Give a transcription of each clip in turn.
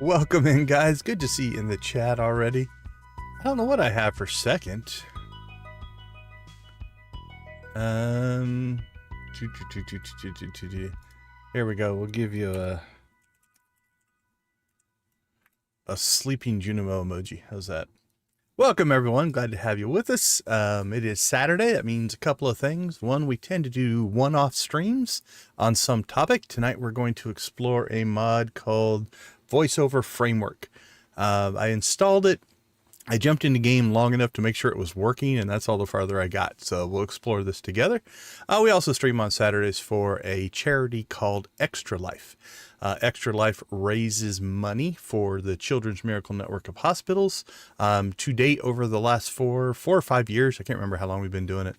Welcome in, guys. Good to see you in the chat already. I don't know what I have for second. Here we go. We'll give you a sleeping Junimo emoji. How's that? Welcome, everyone. Glad to have you with us. It is Saturday. That means a couple of things. One, we tend to do one-off streams on some topic. Tonight, we're going to explore a mod called VoiceOver Framework. I installed it. I jumped into game long enough to make sure it was working, and that's all the farther I got. So we'll explore this together. We also stream on Saturdays for a charity called Extra Life. Extra Life raises money for the Children's Miracle Network of Hospitals. To date, over the last four or 5 years, I can't remember how long we've been doing it,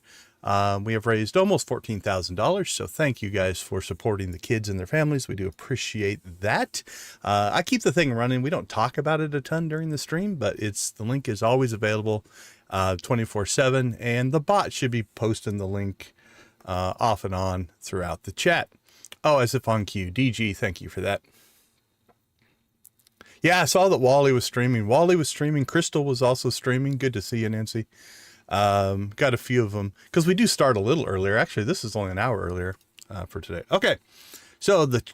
we have raised almost $14,000. So thank you guys for supporting the kids and their families. We do appreciate that. I keep the thing running. We don't talk about it a ton during the stream, but the link is always available 24/7, and the bot should be posting the link off and on throughout the chat. Oh, as if on cue. DG, thank you for that. Yeah, I saw that Wally was streaming. Crystal was also streaming. Good to see you, Nancy. Got a few of them because we do start a little earlier. Actually, this is only an hour earlier for today. Okay, so let's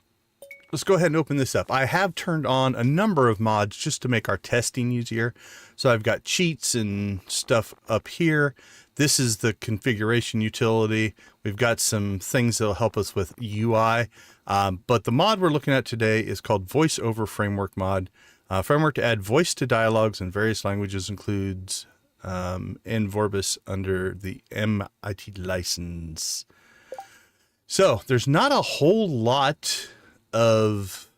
go ahead and open this up. I have turned on a number of mods just to make our testing easier. So I've got cheats and stuff up here. This is the configuration utility. We've got some things that'll help us with UI. But the mod we're looking at today is called VoiceOver Framework mod. Framework to add voice to dialogues in various languages includes in Vorbis under the MIT license. So there's not a whole lot of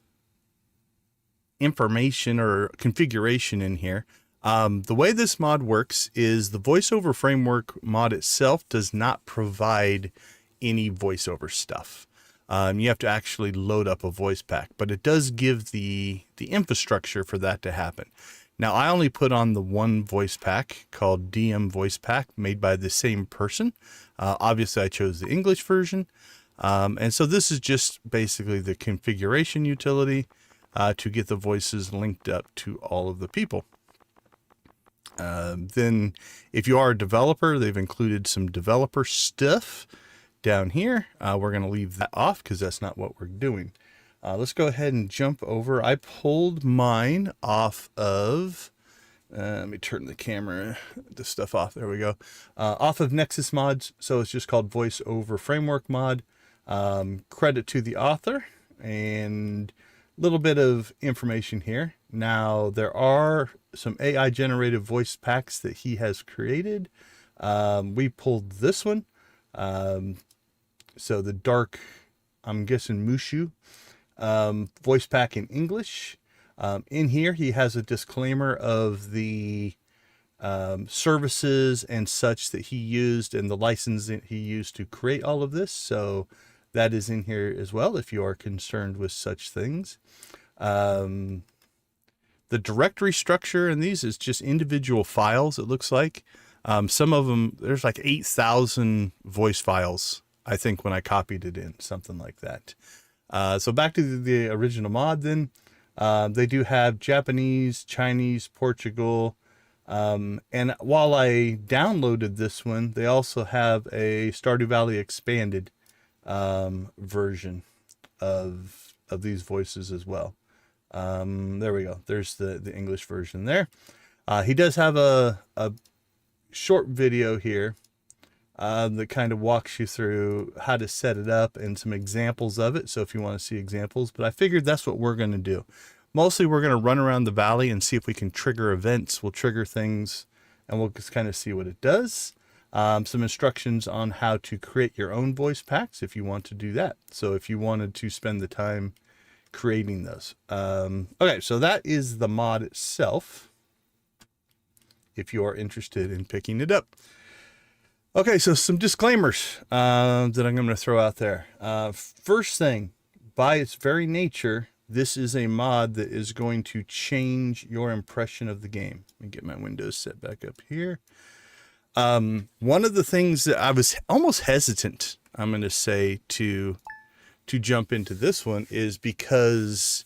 information or configuration in here. The way this mod works is the VoiceOver Framework mod itself does not provide any voiceover stuff. You have to actually load up a voice pack, but it does give the infrastructure for that to happen. Now, I only put on the one voice pack called DM Voice Pack made by the same person. Obviously, I chose the English version. And so this is just basically the configuration utility to get the voices linked up to all of the people. Then if you are a developer, they've included some developer stuff down here. We're going to leave that off because that's not what we're doing. Let's go ahead and jump over. I pulled mine off of, let me turn the stuff off. There we go. Off of Nexus Mods. So it's just called VoiceOver Framework mod. Credit to the author and a little bit of information here. Now, there are some AI generated voice packs that he has created. We pulled this one. So the dark, I'm guessing Mushu, voice pack in English. In here, he has a disclaimer of the services and such that he used and the license that he used to create all of this. So that is in here as well if you are concerned with such things. The directory structure in these is just individual files, it looks like. Some of them, there's like 8,000 voice files, I think, when I copied it in, something like that. So back to the original mod then. They do have Japanese, Chinese, Portugal. And while I downloaded this one, they also have a Stardew Valley expanded version of these voices as well. There we go. There's the English version there. He does have a short video here that kind of walks you through how to set it up and some examples of it. So if you want to see examples, but I figured that's what we're going to do. Mostly we're going to run around the valley and see if we can trigger events. We'll trigger things and we'll just kind of see what it does. Some instructions on how to create your own voice packs if you want to do that. So if you wanted to spend the time creating those. Okay, so that is the mod itself, if you are interested in picking it up. Okay, so some disclaimers that I'm going to throw out there. First thing, by its very nature, this is a mod that is going to change your impression of the game. Let me get my Windows set back up here. One of the things that I was almost hesitant, I'm going to say, to jump into this one is because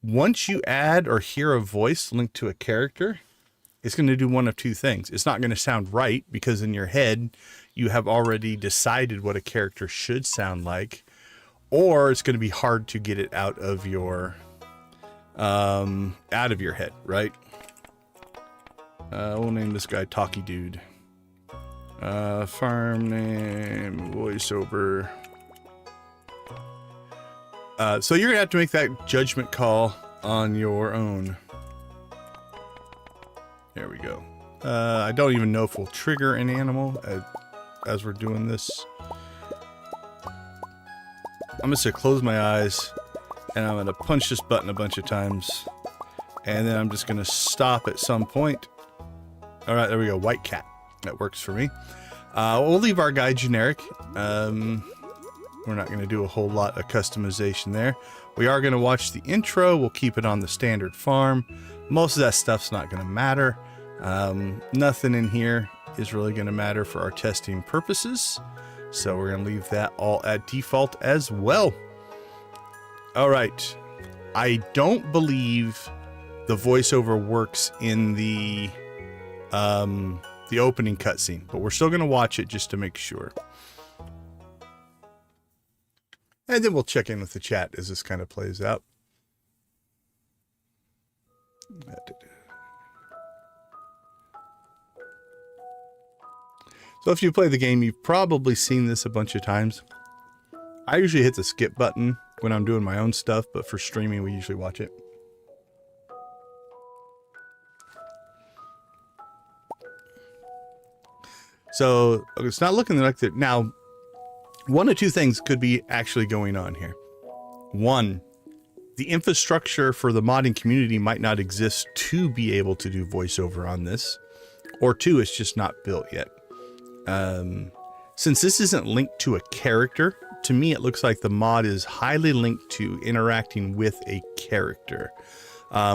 once you add or hear a voice linked to a character, it's going to do one of two things. It's not going to sound right because in your head, you have already decided what a character should sound like, or it's going to be hard to get it out of your head, right? We'll name this guy Talkie Dude. Farm name, voiceover. So you're gonna have to make that judgment call on your own. There we go. I don't even know if we'll trigger an animal as we're doing this. I'm just gonna close my eyes and I'm gonna punch this button a bunch of times, and then I'm just gonna stop at some point. All right, there we go. White cat. That works for me. We'll leave our guy generic. We're not going to do a whole lot of customization there. We are going to watch the intro. We'll keep it on the standard farm. Most of that stuff's not going to matter. Nothing in here is really going to matter for our testing purposes. So we're going to leave that all at default as well. All right. I don't believe the voiceover works in the opening cutscene, but we're still going to watch it just to make sure. And then we'll check in with the chat as this kind of plays out. So if you play the game, you've probably seen this a bunch of times. I usually hit the skip button when I'm doing my own stuff, but for streaming, we usually watch it. So it's not looking like that. Now, one of two things could be actually going on here. One, the infrastructure for the modding community might not exist to be able to do voiceover on this. Or two, it's just not built yet. Since this isn't linked to a character, to me it looks like the mod is highly linked to interacting with a character.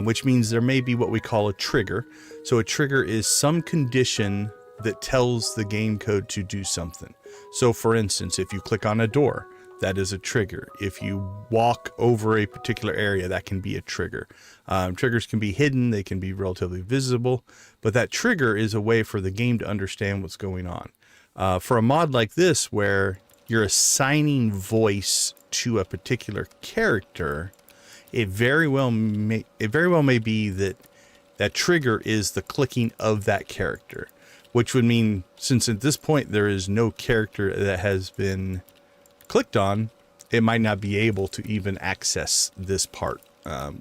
Which means there may be what we call a trigger. So a trigger is some condition that tells the game code to do something. So for instance, if you click on a door, that is a trigger. If you walk over a particular area, that can be a trigger. Triggers can be hidden, they can be relatively visible, but that trigger is a way for the game to understand what's going on. For a mod like this, where you're assigning voice to a particular character, it very well may be that that trigger is the clicking of that character. Which would mean, since at this point there is no character that has been clicked on, it might not be able to even access this part.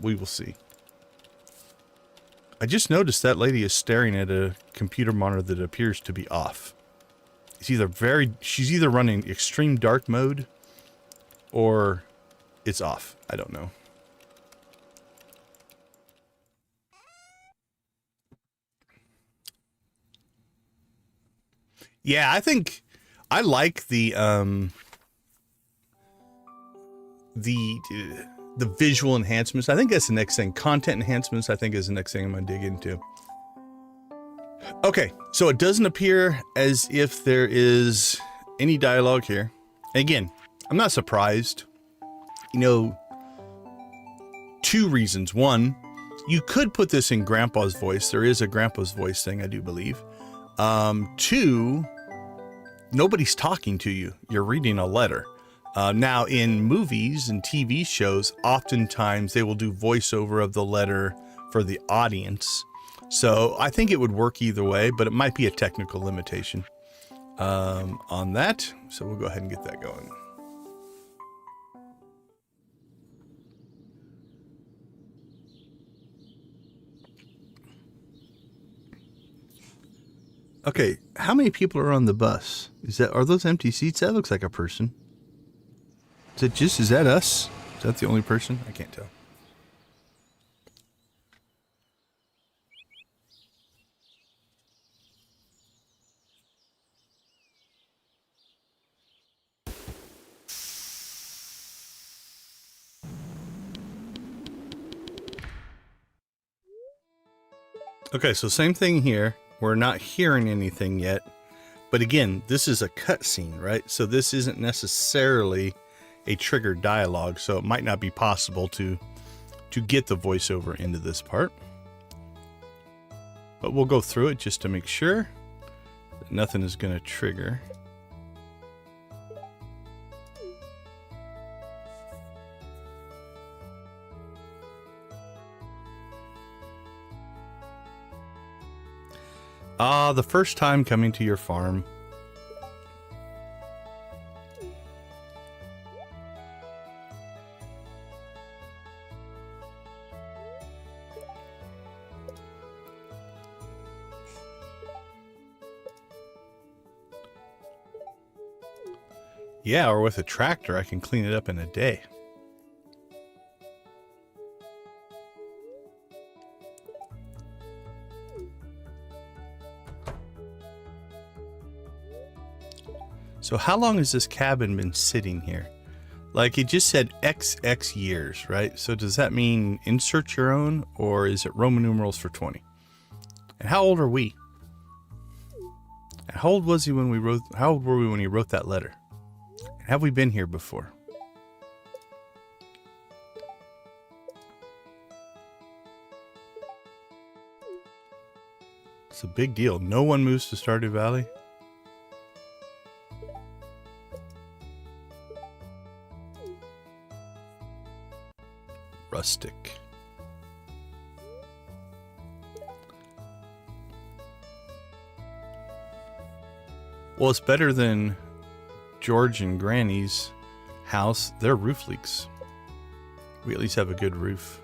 We will see. I just noticed that lady is staring at a computer monitor that appears to be off. She's either running extreme dark mode or it's off. I don't know. Yeah, I think I like the visual enhancements. I think that's the next thing. Content enhancements, I think, is the next thing I'm going to dig into. Okay, so it doesn't appear as if there is any dialogue here. Again, I'm not surprised. You know, two reasons. One, you could put this in Grandpa's voice. There is a Grandpa's voice thing, I do believe. Two, nobody's talking to you. You're reading a letter. Now, in movies and TV shows, oftentimes they will do voiceover of the letter for the audience. So I think it would work either way, but it might be a technical limitation on that. So we'll go ahead and get that going. Okay, how many people are on the bus? Are those empty seats? That looks like a person. Is that us? Is that the only person? I can't tell. Okay, so same thing here. We're not hearing anything yet. But again, this is a cutscene, right? So this isn't necessarily a triggered dialogue, so it might not be possible to to get the voiceover into this part. But we'll go through it just to make sure that nothing is going to trigger. The first time coming to your farm. Yeah, or with a tractor, I can clean it up in a day. So how long has this cabin been sitting here? Like it just said XX years, right? So does that mean insert your own, or is it Roman numerals for 20? And how old are we? And how old was he when we wrote? How old were we when he wrote that letter? And have we been here before? It's a big deal. No one moves to Stardew Valley. Rustic. Well, it's better than George and Granny's house. Their roof leaks. We at least have a good roof.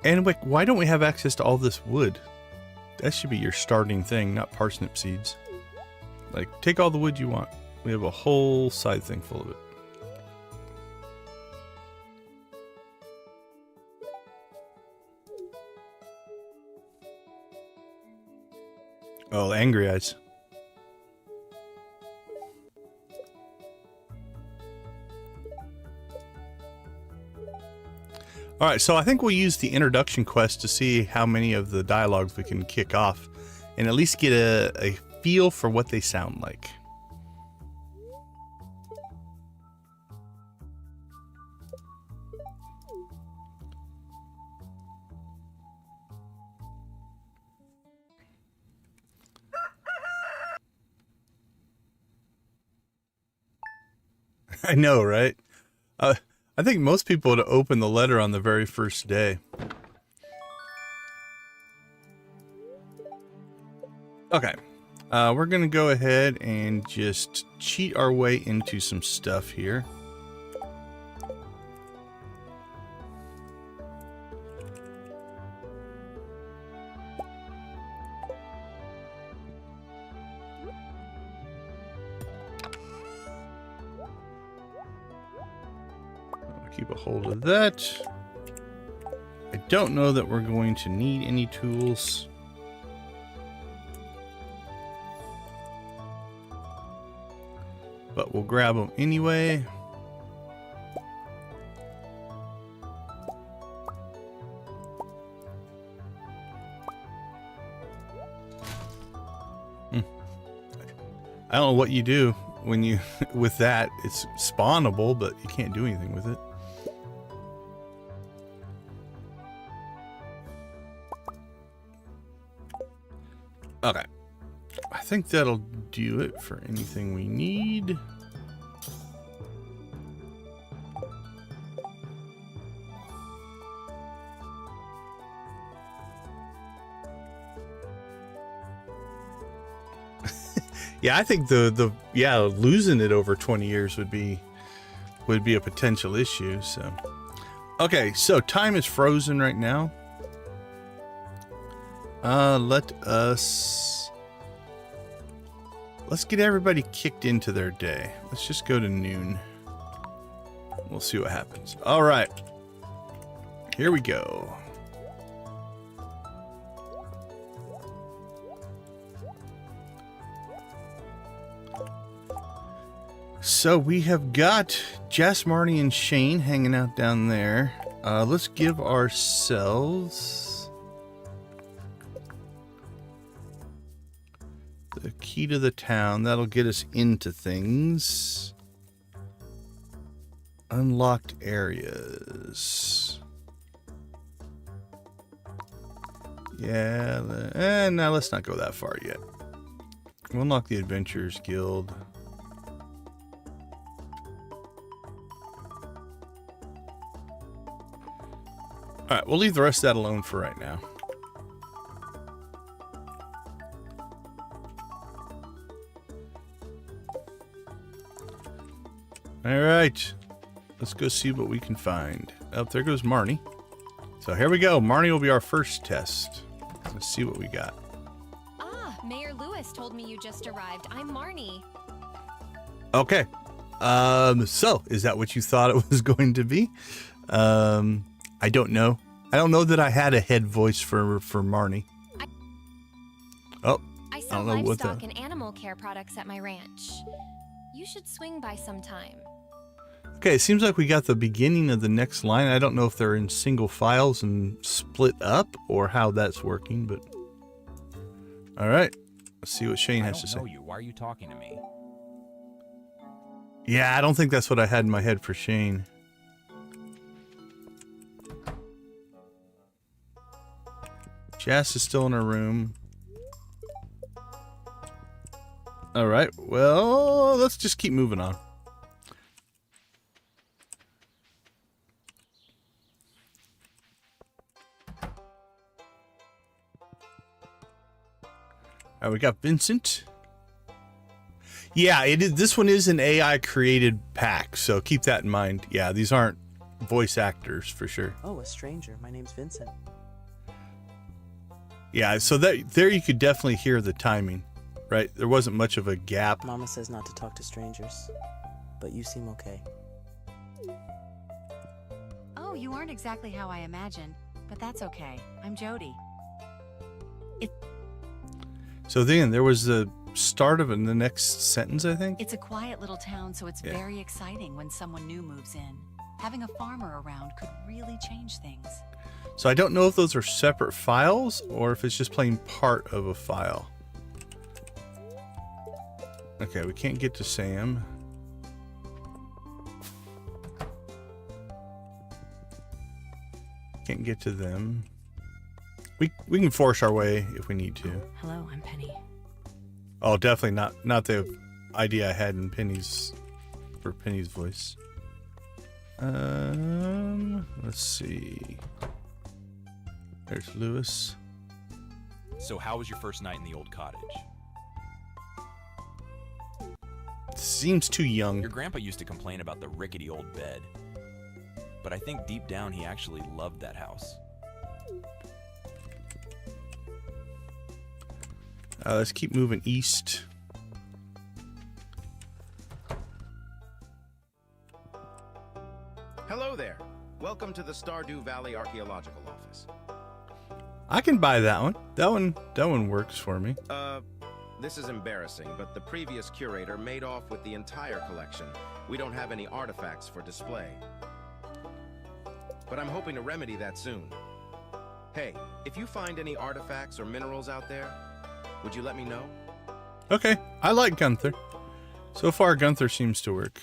And why don't we have access to all this wood? That should be your starting thing, not parsnip seeds. Like, take all the wood you want. We have a whole side thing full of it. Oh, angry eyes. All right, so I think we'll use the introduction quest to see how many of the dialogues we can kick off and at least get a feel for what they sound like. I know, right? I think most people would open the letter on the very first day. Okay. We're going to go ahead and just cheat our way into some stuff here. Keep a hold of that. I don't know that we're going to need any tools. But we'll grab them anyway. I don't know what you do when you with that. It's spawnable, but you can't do anything with it. Okay, I think that'll do it for anything we need. Yeah, I think losing it over 20 years would be a potential issue. So, okay, so time is frozen right now. Let's get everybody kicked into their day. Let's just go to noon. We'll see what happens. All right, here we go. So we have got Jess, Marty, and Shane hanging out down there. Let's give ourselves the key to the town. That'll get us into things. Unlocked areas. Yeah, now let's not go that far yet. We'll unlock the Adventurers Guild. Alright, we'll leave the rest of that alone for right now. Alright. Let's go see what we can find. Oh, there goes Marnie. So here we go. Marnie will be our first test. Let's see what we got. Ah, Mayor Lewis told me you just arrived. I'm Marnie. Okay. So is that what you thought it was going to be? I don't know. I don't know that I had a head voice for Marnie. I sell livestock and animal care products at my ranch. You should swing by sometime. Okay, it seems like we got the beginning of the next line. I don't know if they're in single files and split up or how that's working, but all right. Let's see what Shane has to say. I don't know you. Why are you talking to me? Yeah, I don't think that's what I had in my head for Shane. Jess is still in her room. All right, well, let's just keep moving on. All right, we got Vincent. Yeah, this one is an AI created pack, so keep that in mind. Yeah, these aren't voice actors for sure. Oh, a stranger. My name's Vincent. Yeah, so there you could definitely hear the timing, right? There wasn't much of a gap. Mama says not to talk to strangers, but you seem okay. Oh, you aren't exactly how I imagined, but that's okay. I'm Jody. So then there was the start of it in the next sentence, I think. It's a quiet little town, so it's very exciting when someone new moves in. Having a farmer around could really change things. So I don't know if those are separate files or if it's just playing part of a file. Okay, we can't get to Sam. Can't get to them. We can force our way if we need to. Hello, I'm Penny. Oh, definitely not the idea I had in Penny's voice. Let's see. There's Lewis. So how was your first night in the old cottage? Seems too young. Your grandpa used to complain about the rickety old bed. But I think deep down he actually loved that house. Let's keep moving east. Hello there. Welcome to the Stardew Valley Archaeological Office. I can buy that one. That one works for me. This is embarrassing, but the previous curator made off with the entire collection. We don't have any artifacts for display. But I'm hoping to remedy that soon. Hey, if you find any artifacts or minerals out there, would you let me know? Okay, I like Gunther. So far, Gunther seems to work.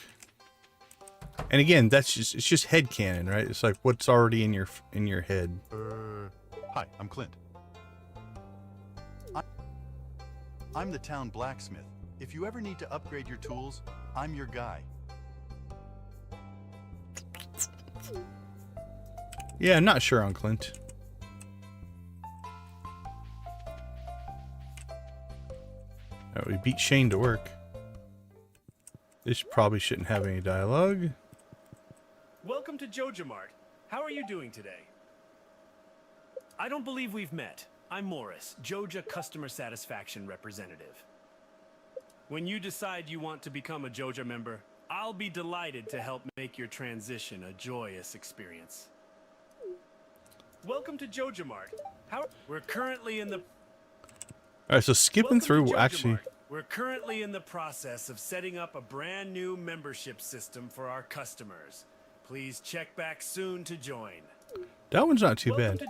And again, it's just headcanon, right? It's like what's already in your head. Hi, I'm Clint. I'm the town blacksmith. If you ever need to upgrade your tools, I'm your guy. Yeah, I'm not sure on Clint. Alright, we beat Shane to work. This probably shouldn't have any dialogue. Welcome to Joja Mart. How are you doing today? I don't believe we've met. I'm Morris, Joja Customer Satisfaction Representative. When you decide you want to become a Joja member, I'll be delighted to help make your transition a joyous experience. Welcome to Joja Mart. We're currently in the... Alright, so skipping through, actually... We're currently in the process of setting up a brand new membership system for our customers. Please check back soon to join. That one's not too bad.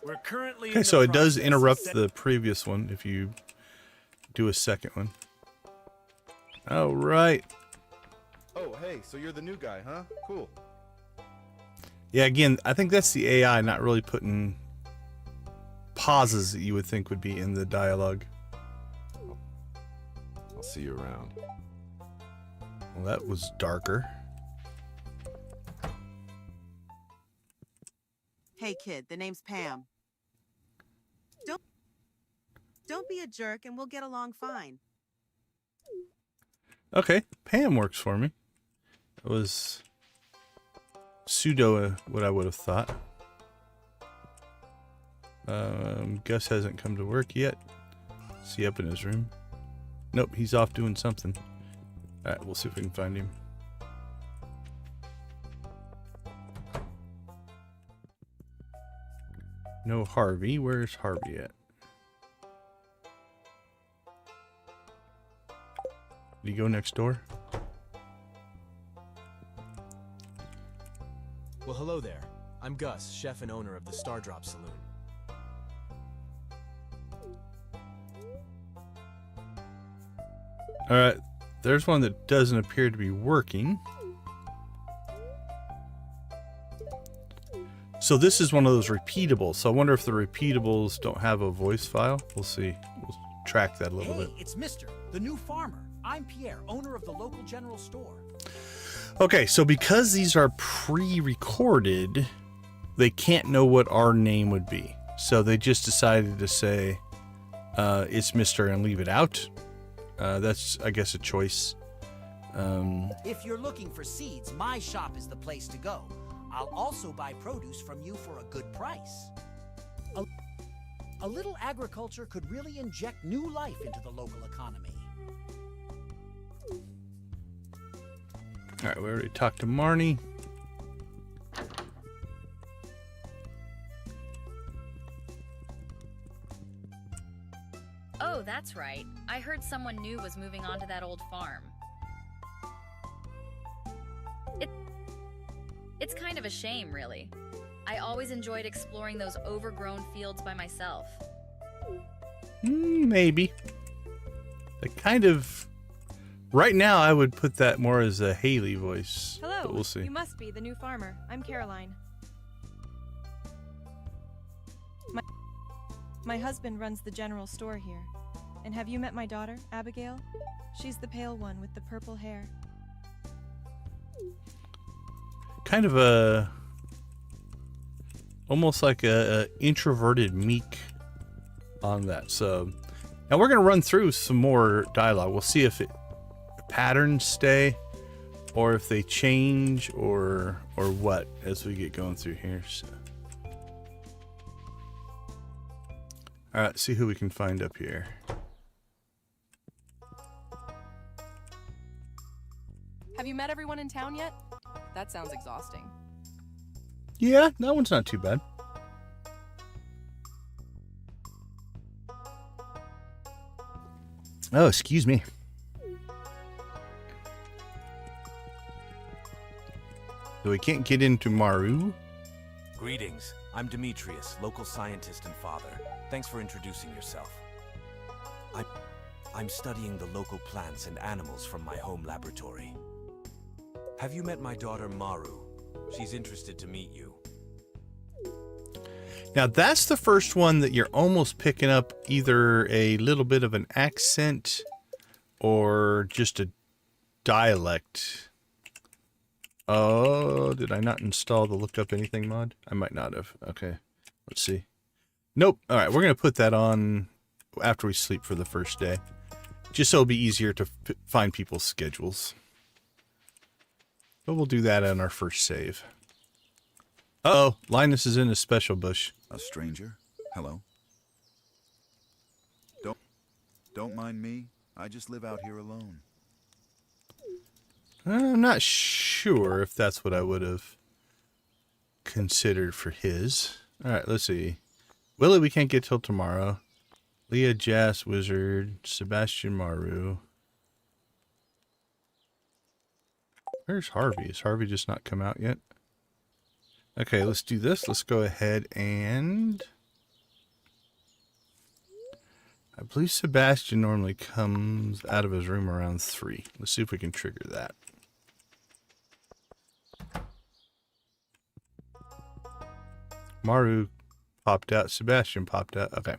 We're currently Okay, so it does interrupt the previous one if you do a second one. Alright. Oh, hey, so you're the new guy, huh? Cool. Yeah, again, I think that's the AI not really putting pauses that you would think would be in the dialogue. I'll see you around. Well, that was darker. Hey kid, the name's Pam. Don't be a jerk and we'll get along fine. Okay, Pam works for me. It was pseudo what I would have thought. Gus hasn't come to work yet. Is he up in his room? Nope, he's off doing something. Alright, we'll see if we can find him. No Harvey. Where's Harvey at? Did he go next door? Well, hello there. I'm Gus, chef and owner of the Stardrop Saloon. Alright, there's one that doesn't appear to be working. So this is one of those repeatables. So I wonder if the repeatables don't have a voice file. We'll see. We'll track that a little bit. It's Mister, the new farmer. I'm Pierre, owner of the local general store. Okay, so because these are pre-recorded, they can't know what our name would be. So they just decided to say it's Mr. and leave it out. That's, I guess, a choice. If you're looking for seeds, my shop is the place to go. I'll also buy produce from you for a good price. A little agriculture could really inject new life into the local economy. All right, we already talked to Marnie. Oh, that's right. I heard someone new was moving on to that old farm. It's kind of a shame, really. I always enjoyed exploring those overgrown fields by myself. Maybe. I kind of... Right now, I would put that more as a Haley voice. Hello. But we'll see. You must be the new farmer. I'm Caroline. My husband runs the general store here. And have you met my daughter, Abigail? She's the pale one with the purple hair. Kind of a... Almost like a introverted meek on that. So, now we're going to run through some more dialogue. We'll see if patterns stay or if they change or what as we get going through here. So. All right, see who we can find up here. Have you met everyone in town yet? That sounds exhausting. Yeah, that one's not too bad. Oh, excuse me. So we can't get into Maru. Greetings. I'm Demetrius, local scientist and father. Thanks for introducing yourself. I'm studying the local plants and animals from my home laboratory. Have you met my daughter Maru? She's interested to meet you. Now that's the first one that you're almost picking up either a little bit of an accent or just a dialect. Oh, did I not install the look up anything mod? I might not have. Okay, let's see. Nope. All right, we're going to put that on after we sleep for the first day. Just so it'll be easier to find people's schedules. But we'll do that on our first save. Uh-oh, Linus is in a special bush. A stranger? Hello? Don't mind me. I just live out here alone. I'm not sure if that's what I would have considered for his. All right, let's see. Willie, we can't get till tomorrow. Leah, Jas, Wizard, Sebastian, Maru. Where's Harvey? Has Harvey just not come out yet? Okay, let's do this. Let's go ahead and... I believe Sebastian normally comes out of his room around 3. Let's see if we can trigger that. Maru popped out. Sebastian popped out. Okay.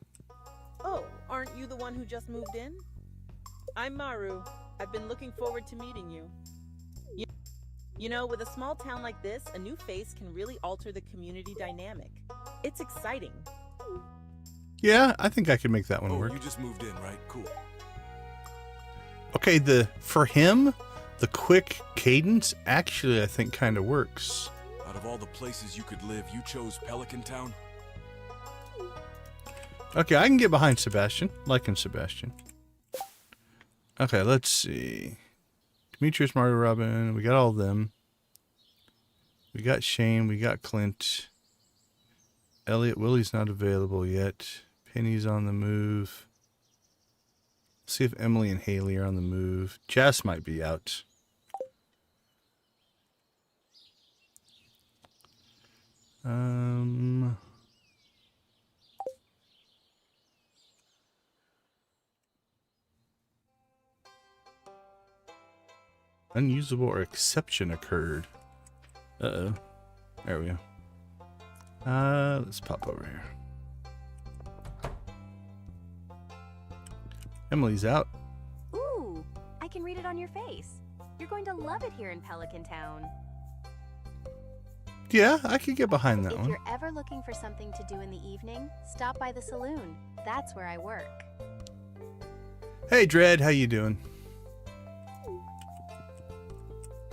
Oh, aren't you the one who just moved in? I'm Maru. I've been looking forward to meeting you. You know, with a small town like this, a new face can really alter the community dynamic. It's exciting. Yeah, I think I can make that one work. You just moved in, right? Cool. Okay, for him, the quick cadence actually I think kind of works. Out of all the places you could live, you chose Pelican Town? Okay, I can get behind Sebastian. Liking Sebastian. Okay, let's see. Demetrius, Mario, Robin. We got all of them. We got Shane. We got Clint. Elliot, Willie's not available yet. Penny's on the move. See if Emily and Haley are on the move. Jess might be out. Unusable or exception occurred. Uh-oh. There we go. Let's pop over here. Emily's out. Ooh, I can read it on your face. You're going to love it here in Pelican Town. Yeah, I could get behind that If one. you're ever looking for something to do in the evening, stop by the saloon. That's where I work. Hey, Dredd, how you doing?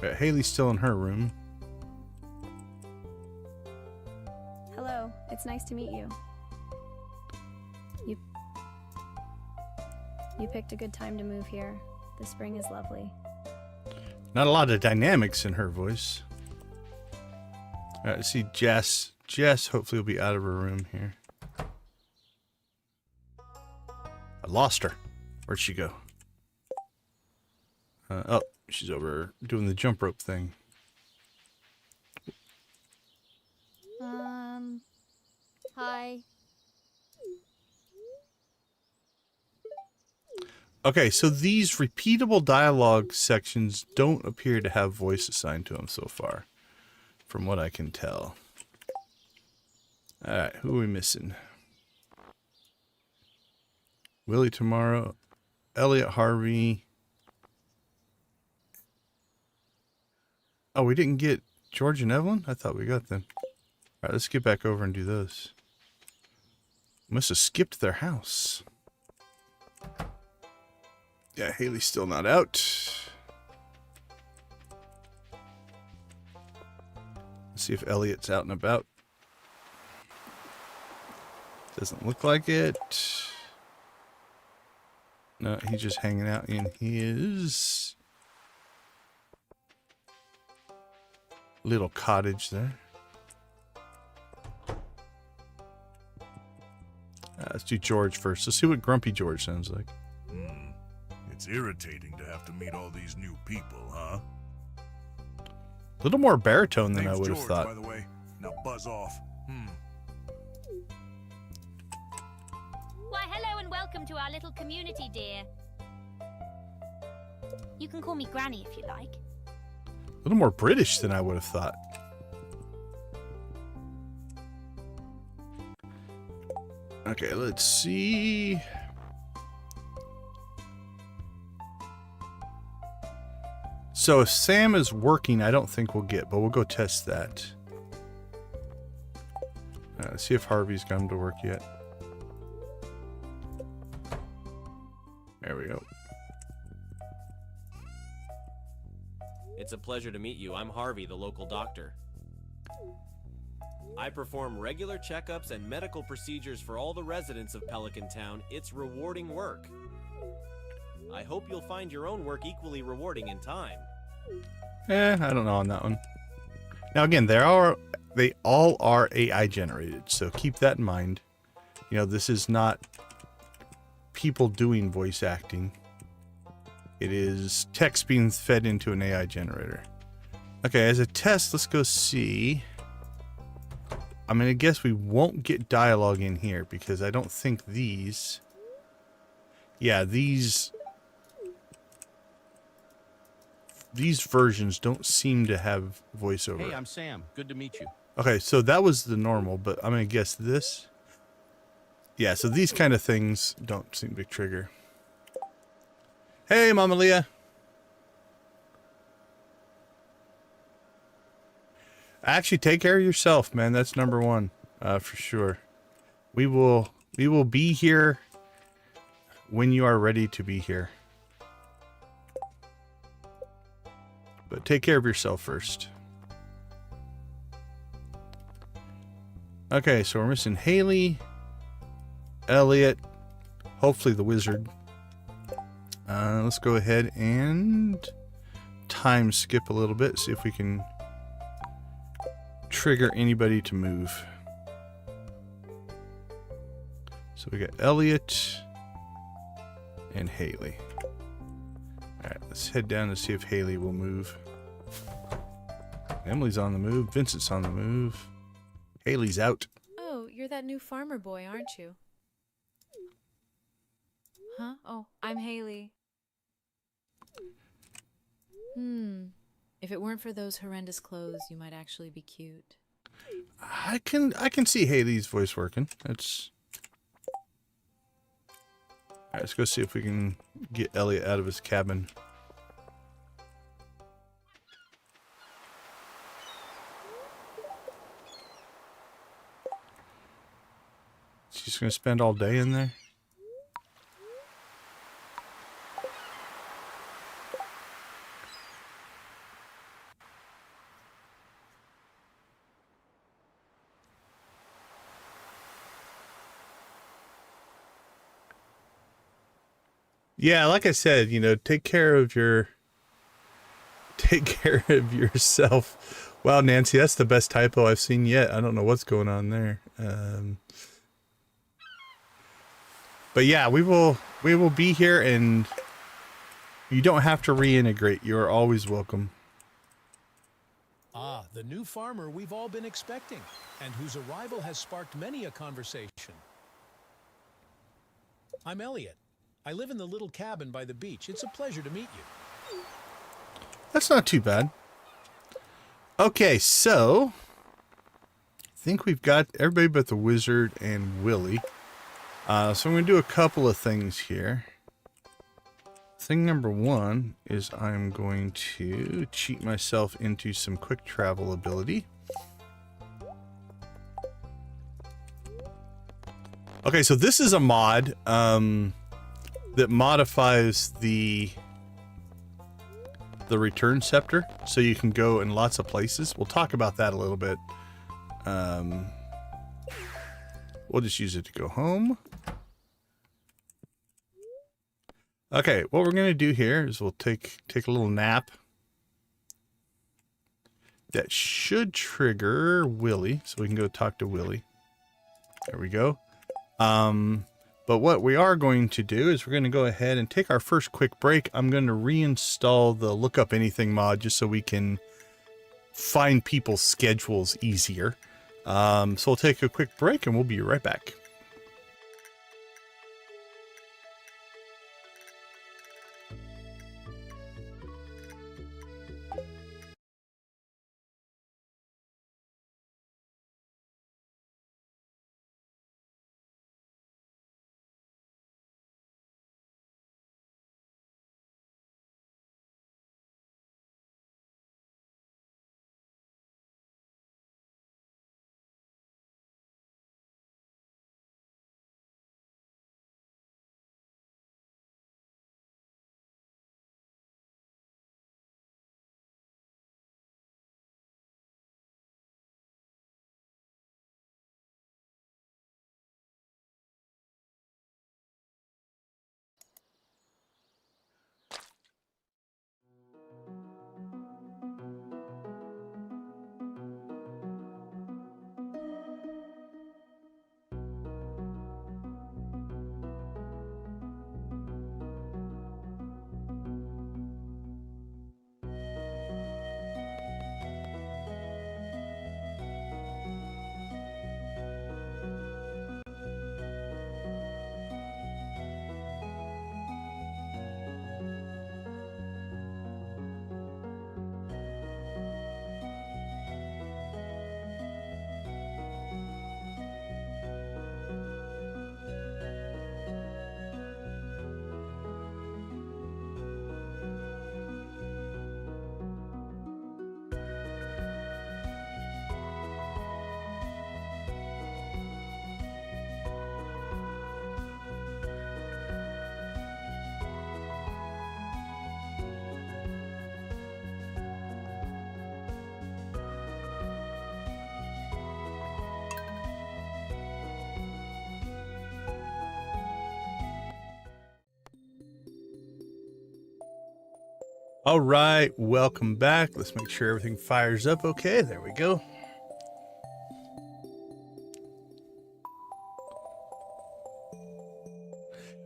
Haley's still in her room. Hello, it's nice to meet you. You picked a good time to move here. The spring is lovely. Not a lot of dynamics in her voice. All right, see Jess. Jess hopefully will be out of her room here. I lost her. Where'd she go? Oh, she's over doing the jump rope thing. Hi. Okay, so these repeatable dialogue sections don't appear to have voice assigned to them so far, from what I can tell. Alright, who are we missing? Willie tomorrow, Elliot Harvey. Oh, we didn't get George and Evelyn? I thought we got them. Alright, let's get back over and do those. Must have skipped their house. Yeah, Haley's still not out. Let's see if Elliot's out and about. Doesn't look like it. No, he's just hanging out in his little cottage there. Let's do George first. Let's see what Grumpy George sounds like. It's irritating to have to meet all these new people, huh? A little more baritone than I Name's would have George, thought. by the way. Now buzz off. Why, hello and welcome to our little community, dear. You can call me Granny if you like. A little more British than I would have thought. Okay, let's see. So if Sam is working, I don't think we'll get, but we'll go test that. Let's see if Harvey's come to work yet. There we go. It's a pleasure to meet you. I'm Harvey, the local doctor. I perform regular checkups and medical procedures for all the residents of Pelican Town. It's rewarding work. I hope you'll find your own work equally rewarding in time. I don't know on that one. Now again, they all are AI generated, so keep that in mind. You know, this is not people doing voice acting. It is text being fed into an AI generator. Okay, as a test, let's go see. I'm going to guess we won't get dialogue in here because I don't think these... Yeah, these versions don't seem to have voiceover. Hey, I'm Sam. Good to meet you. Okay, so that was the normal, but I'm going to guess this. Yeah, so these kind of things don't seem to trigger. Hey, Mama Leah. Actually, take care of yourself, man. That's number one, for sure. We will be here when you are ready to be here. But take care of yourself first. Okay, so we're missing Haley, Elliot, hopefully the wizard. Let's go ahead and time skip a little bit, see if we can trigger anybody to move. So we got Elliot and Haley. Alright, let's head down to see if Haley will move. Emily's on the move, Vincent's on the move. Haley's out. Oh, you're that new farmer boy, aren't you? Huh? Oh, I'm Haley. If it weren't for those horrendous clothes, you might actually be cute. I can see Haley's voice working. It's Alright, let's go see if we can get Elliot out of his cabin. She's gonna spend all day in there? Yeah, like I said, you know, take care of yourself. Wow, Nancy, that's the best typo I've seen yet. I don't know what's going on there. But yeah, we will be here, and you don't have to reintegrate. You are always welcome. Ah, the new farmer we've all been expecting, and whose arrival has sparked many a conversation. I'm Elliot. I live in the little cabin by the beach. It's a pleasure to meet you. That's not too bad. Okay, so I think we've got everybody but the wizard and Willie. So I'm going to do a couple of things here. Thing number one is I'm going to cheat myself into some quick travel ability. Okay, so this is a mod that modifies the return scepter, so you can go in lots of places. We'll talk about that a little bit. We'll just use it to go home. Okay, what we're gonna do here is we'll take a little nap. That should trigger Willie, so we can go talk to Willie. There we go. But what we are going to do is we're going to go ahead and take our first quick break. I'm going to reinstall the Look Up Anything mod just so we can find people's schedules easier. So we'll take a quick break and we'll be right back. All right, welcome back. Let's make sure everything fires up okay. There we go.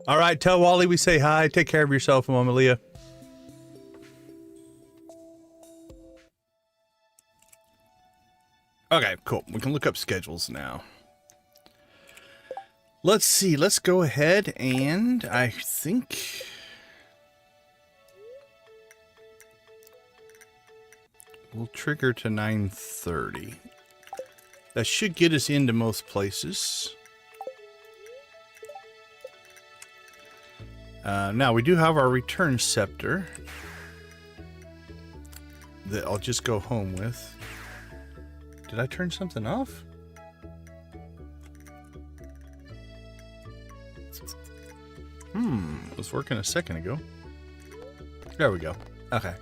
All right, tell Wally we say hi. Take care of yourself, Mama Leah. Okay, cool. We can look up schedules now. Let's see. Let's go ahead and I think we'll trigger to 9:30. That should get us into most places. Now, we do have our return scepter that I'll just go home with. Did I turn something off? It was working a second ago. There we go. Okay.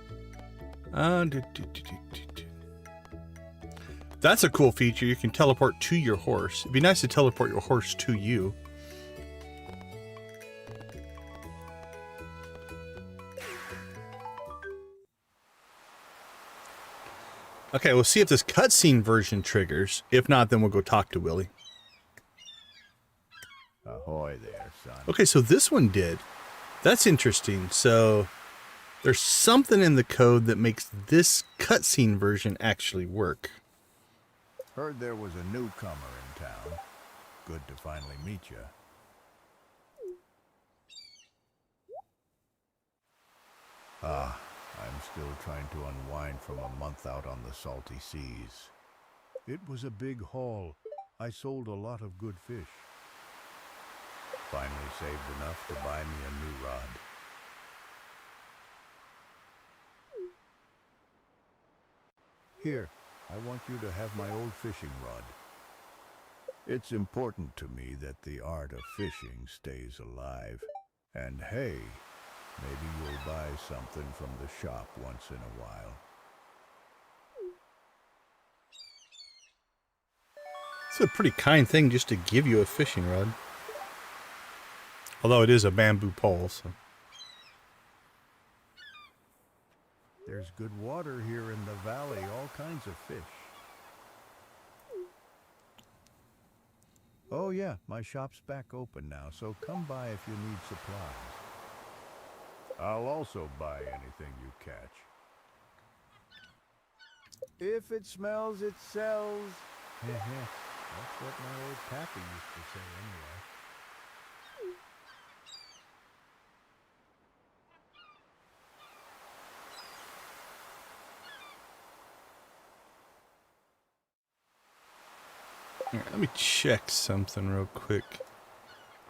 That's a cool feature. You can teleport to your horse. It'd be nice to teleport your horse to you. Okay, we'll see if this cutscene version triggers. If not, then we'll go talk to Willie. Ahoy there, son. Okay, so this one did. That's interesting. So there's something in the code that makes this cutscene version actually work. Heard there was a newcomer in town. Good to finally meet you. I'm still trying to unwind from a month out on the salty seas. It was a big haul. I sold a lot of good fish. Finally saved enough to buy me a new rod. Here, I want you to have my old fishing rod. It's important to me that the art of fishing stays alive. And hey, maybe you'll buy something from the shop once in a while. It's a pretty kind thing just to give you a fishing rod. Although it is a bamboo pole, so. There's good water here in the valley, all kinds of fish. Oh yeah, my shop's back open now, so come by if you need supplies. I'll also buy anything you catch. If it smells, it sells. That's what my old pappy used to say anyway. All right, let me check something real quick.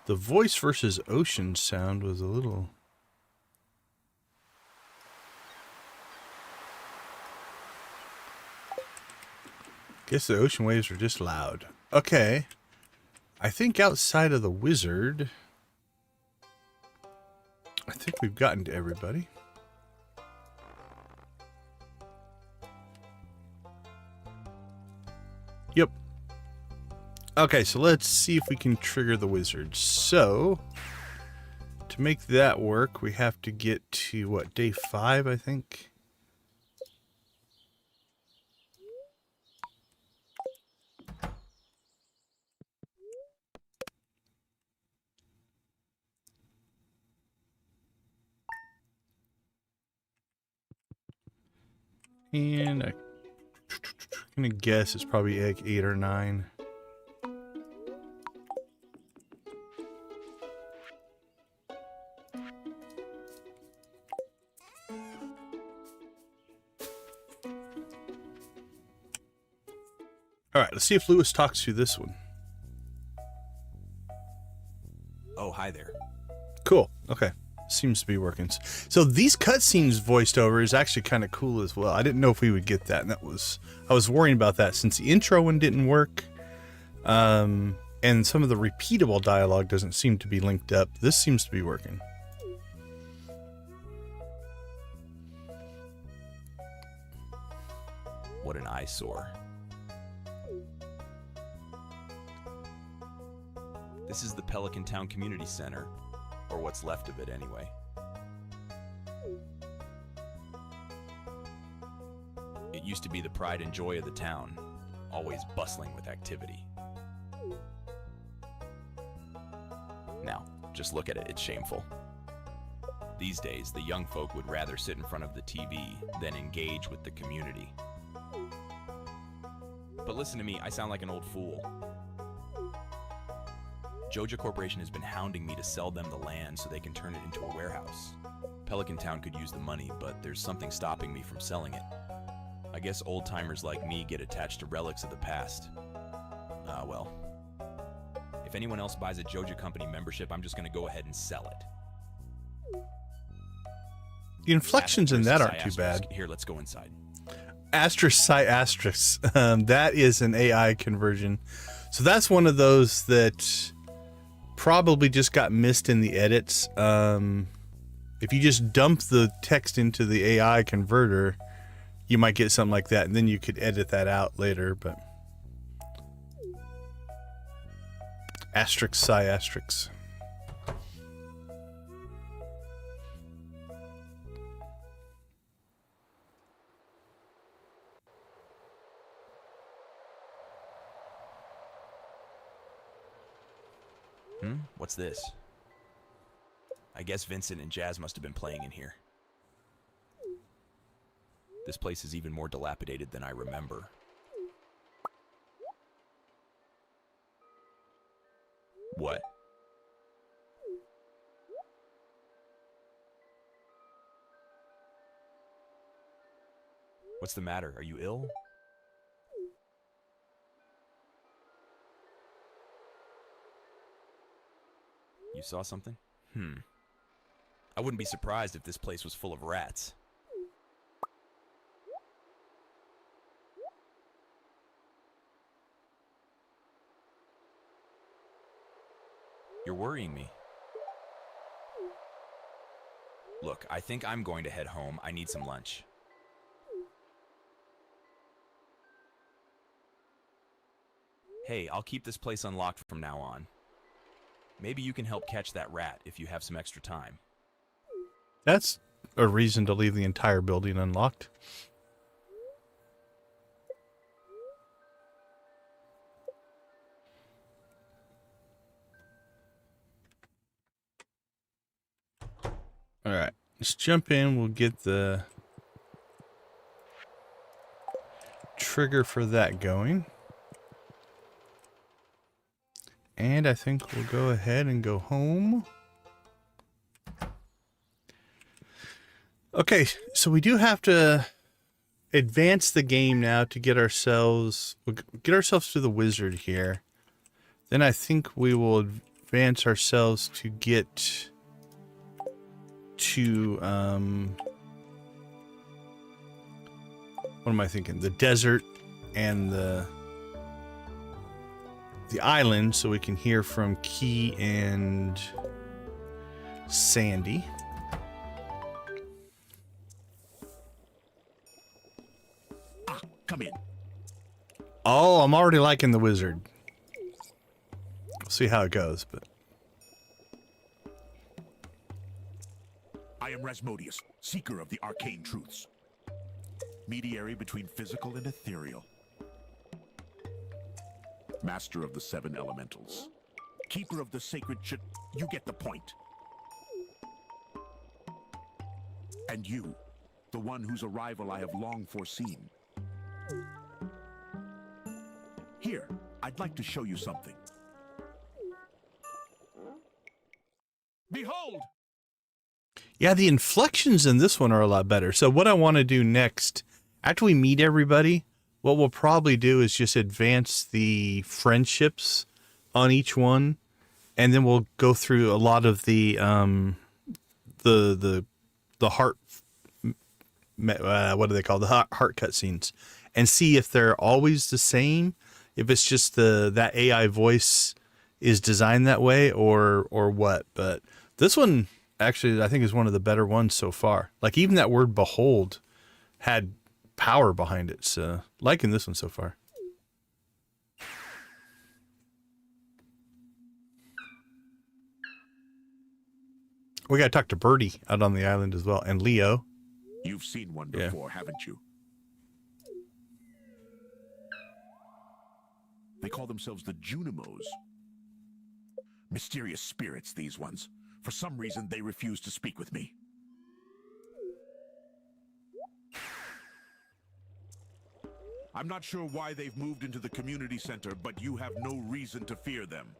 The voice versus ocean sound was a little... Guess the ocean waves are just loud. Okay. I think outside of the wizard, I think we've gotten to everybody. Yep. Okay, so let's see if we can trigger the wizard. So, to make that work, we have to get to, what, day 5, I think? And I'm gonna guess it's probably egg 8 or 9. All right, let's see if Lewis talks to this one. Oh, hi there. Cool. Okay. Seems to be working. So these cutscenes voiced over is actually kind of cool as well. I didn't know if we would get that, and I was worrying about that since the intro one didn't work, and some of the repeatable dialogue doesn't seem to be linked up. This seems to be working. What an eyesore. This is the Pelican Town Community Center, or what's left of it anyway. It used to be the pride and joy of the town, always bustling with activity. Now, just look at it, it's shameful. These days, the young folk would rather sit in front of the TV than engage with the community. But listen to me, I sound like an old fool. Joja Corporation has been hounding me to sell them the land so they can turn it into a warehouse. Pelican Town could use the money, but there's something stopping me from selling it. I guess old-timers like me get attached to relics of the past. Well. If anyone else buys a Joja Company membership, I'm just going to go ahead and sell it. The inflections in that aren't too bad. Here, let's go inside. Asterisk, psi asterisk. That is an AI conversion. So that's one of those that probably just got missed in the edits. If you just dump the text into the AI converter, you might get something like that, and then you could edit that out later, but asterisk, psi asterisk. What's this? I guess Vincent and Jazz must have been playing in here. This place is even more dilapidated than I remember. What? What's the matter? Are you ill? You saw something? I wouldn't be surprised if this place was full of rats. You're worrying me. Look, I think I'm going to head home. I need some lunch. Hey, I'll keep this place unlocked from now on. Maybe you can help catch that rat if you have some extra time. That's a reason to leave the entire building unlocked. All right, let's jump in. We'll get the trigger for that going. And I think we'll go ahead and go home. Okay, so we do have to advance the game now to get ourselves, we'll get ourselves to the wizard here. Then I think we will advance ourselves to get to, what am I thinking? The desert and the island, so we can hear from Key and Sandy. Come in. Oh, I'm already liking the wizard. We'll see how it goes, but I am Rasmodius, seeker of the arcane truths. Mediary between physical and ethereal. Master of the 7 elementals. Keeper of the sacred you get the point. And you, the one whose arrival I have long foreseen. Here, I'd like to show you something. Behold! yeah, the inflections in this one are a lot better. So what I want to do next, after we meet everybody, what we'll probably do is just advance the friendships on each one, and then we'll go through a lot of the heart, what do they call the heart cutscenes, and see if they're always the same, if it's just that AI voice is designed that way, or what. But this one actually I think is one of the better ones so far. Like even that word "behold" had power behind it, so liking this one so far. We gotta talk to Birdie out on the island as well, and Leo. You've seen one before, haven't you? They call themselves the Junimos. Mysterious spirits, these ones. For some reason, they refuse to speak with me. I'm not sure why they've moved into the community center, but you have no reason to fear them.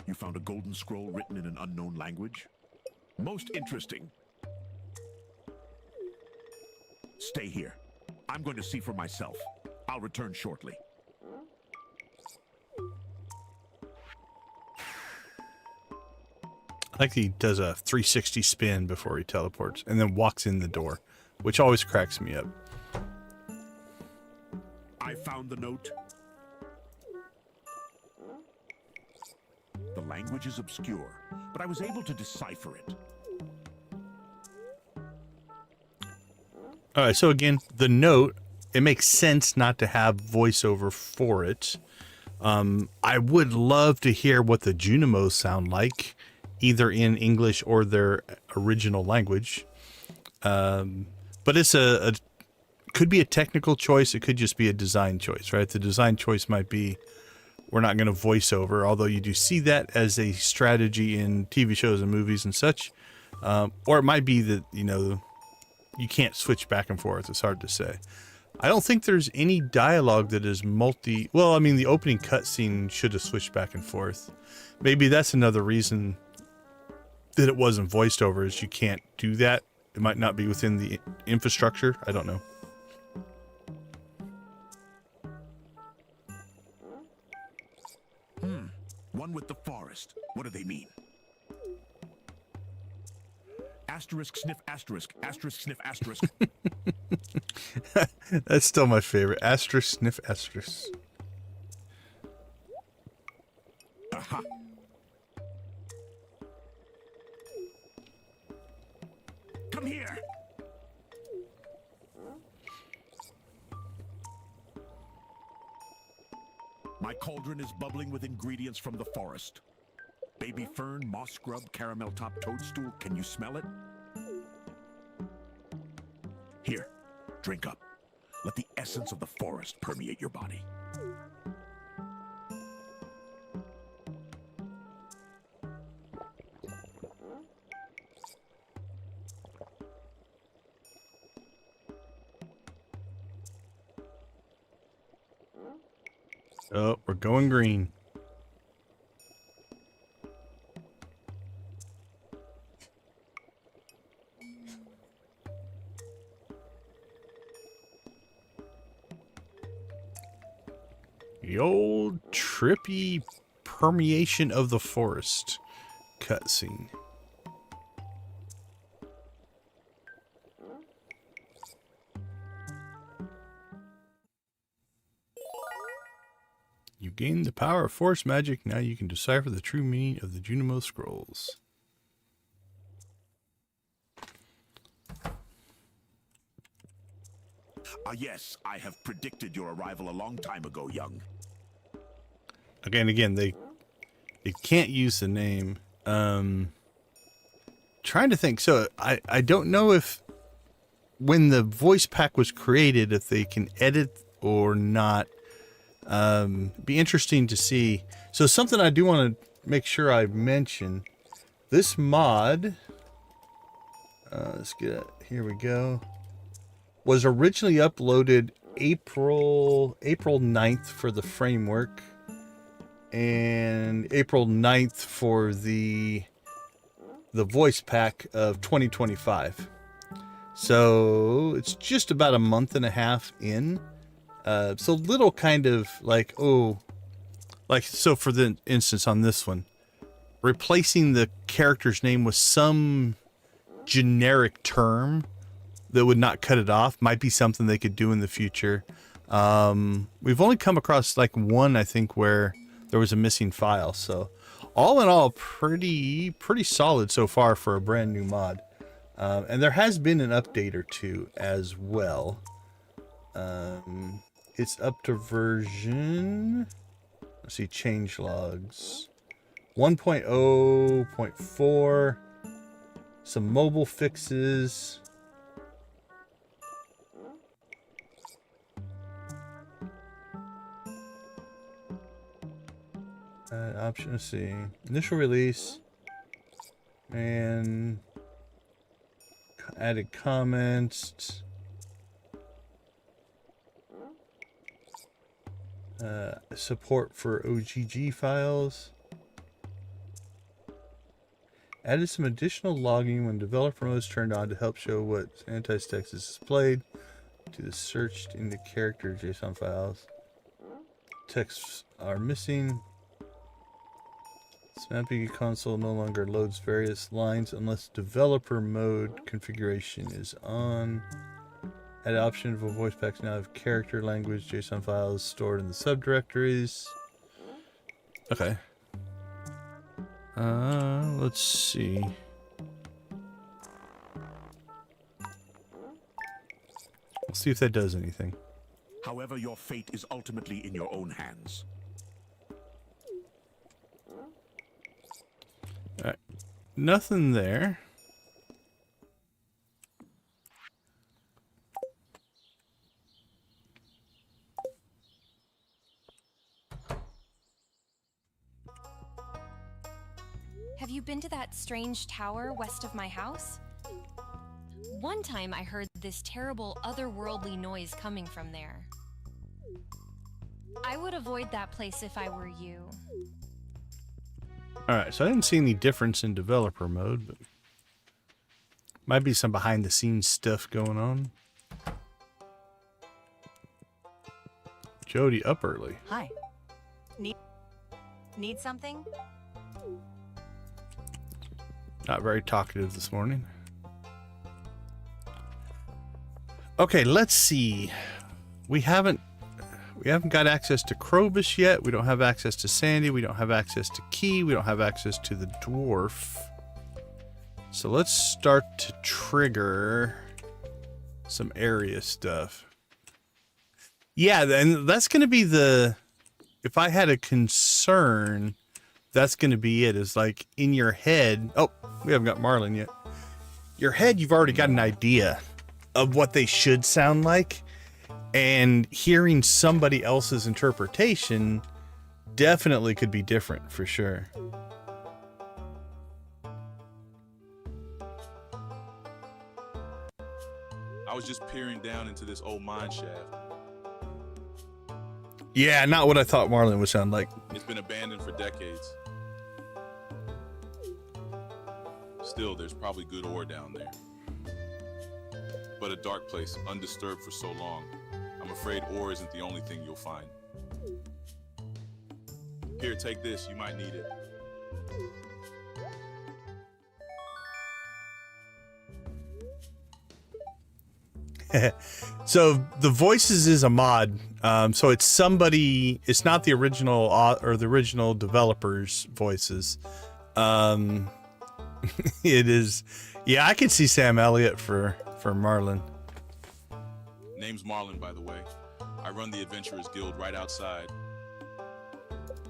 You found a golden scroll written in an unknown language? Most interesting. Stay here. I'm going to see for myself. I'll return shortly. I like he does a 360 spin before he teleports and then walks in the door, which always cracks me up. I found the note. The language is obscure, but I was able to decipher it. All right, so again, the note, it makes sense not to have voiceover for it. I would love to hear what the Junimos sound like, either in English or their original language. But it's could be a technical choice. It could just be a design choice, right? The design choice might be we're not going to voice over, although you do see that as a strategy in TV shows and movies and such. Or it might be that, you know, you can't switch back and forth. It's hard to say. I don't think there's any dialogue that is well, I mean, the opening cutscene should have switched back and forth. Maybe that's another reason that it wasn't voiced over, is you can't do that. It might not be within the infrastructure. I don't know. One with the forest. What do they mean? Asterisk, sniff, asterisk. Asterisk, sniff, asterisk. That's still my favorite. Asterisk, sniff, asterisk. Aha. Come here. My cauldron is bubbling with ingredients from the forest. Baby fern, moss scrub, caramel top toadstool. Can you smell it? Here, drink up. Let the essence of the forest permeate your body. Oh, we're going green. The old trippy permeation of the forest cutscene. You gain the power of forest magic. Now you can decipher the true meaning of the Junimo scrolls. Yes, I have predicted your arrival a long time ago, young. Again, they can't use the name. Trying to think. So I don't know if when the voice pack was created, if they can edit or not. Be interesting to see. So something I do want to make sure I mention. This mod, let's get it. Here we go. Was originally uploaded April 9th for the framework and April 9th for the voice pack of 2025. So it's just about a month and a half in. So little kind of like, so for the instance on this one, replacing the character's name with some generic term that would not cut it off might be something they could do in the future. We've only come across like one, I think, where there was a missing file. So all in all, pretty solid so far for a brand new mod. And there has been an update or two as well. It's up to version, let's see, change logs 1.0.4, some mobile fixes. Option, let's see. Initial release. And added comments. Support for OGG files. Added some additional logging when developer mode is turned on to help show what anti-text is displayed to the searched into character JSON files. Texts are missing. Snappy console no longer loads various lines unless developer mode configuration is on. Add option for voice packs now have character language JSON files stored in the subdirectories. Okay. Let's see. Let's see if that does anything. However, your fate is ultimately in your own hands. Alright. Nothing there. Have you been to that strange tower west of my house? One time I heard this terrible otherworldly noise coming from there. I would avoid that place if I were you. Alright, so I didn't see any difference in developer mode, but might be some behind the scenes stuff going on. Jody up early. Hi. Need something? Not very talkative this morning. Okay, let's see. We haven't got access to Krobus yet. We don't have access to Sandy. We don't have access to Key. We don't have access to the dwarf. So let's start to trigger some area stuff. Yeah, and that's going to be the... If I had a concern, that's going to be it. Is like in your head... Oh, we haven't got Marlin yet. Your head, you've already got an idea of what they should sound like. And hearing somebody else's interpretation definitely could be different, for sure. I was just peering down into this old mine shaft. Yeah, not what I thought Marlin would sound like. It's been abandoned for decades. Still, there's probably good ore down there. But a dark place, undisturbed for so long. I'm afraid ore isn't the only thing you'll find. Here, take this. You might need it. So the voices is a mod. So it's somebody, it's not the original or the original developers' voices. It is, yeah, I could see Sam Elliott for Marlin. Name's Marlin, by the way. I run the Adventurers Guild right outside.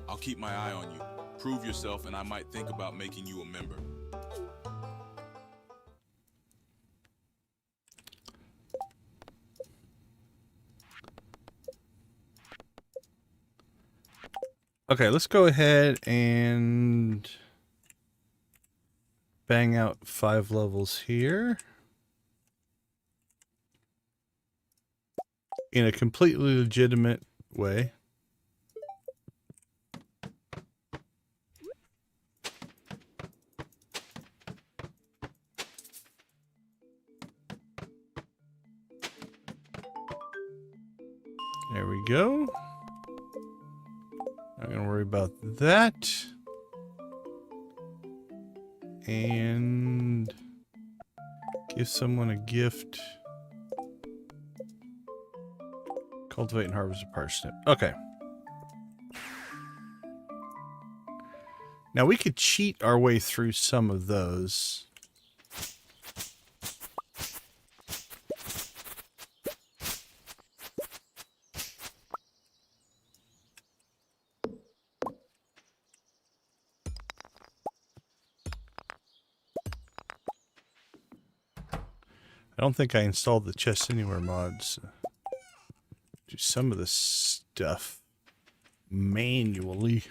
I'll keep my eye on you. Prove yourself, and I might think about making you a member. Okay, let's go ahead and bang out 5 levels here. In a completely legitimate way. There we go. Not gonna worry about that. And give someone a gift. Cultivate and harvest a parsnip. Okay. Now we could cheat our way through some of those. I don't think I installed the Chest Anywhere mods. Do some of this stuff manually.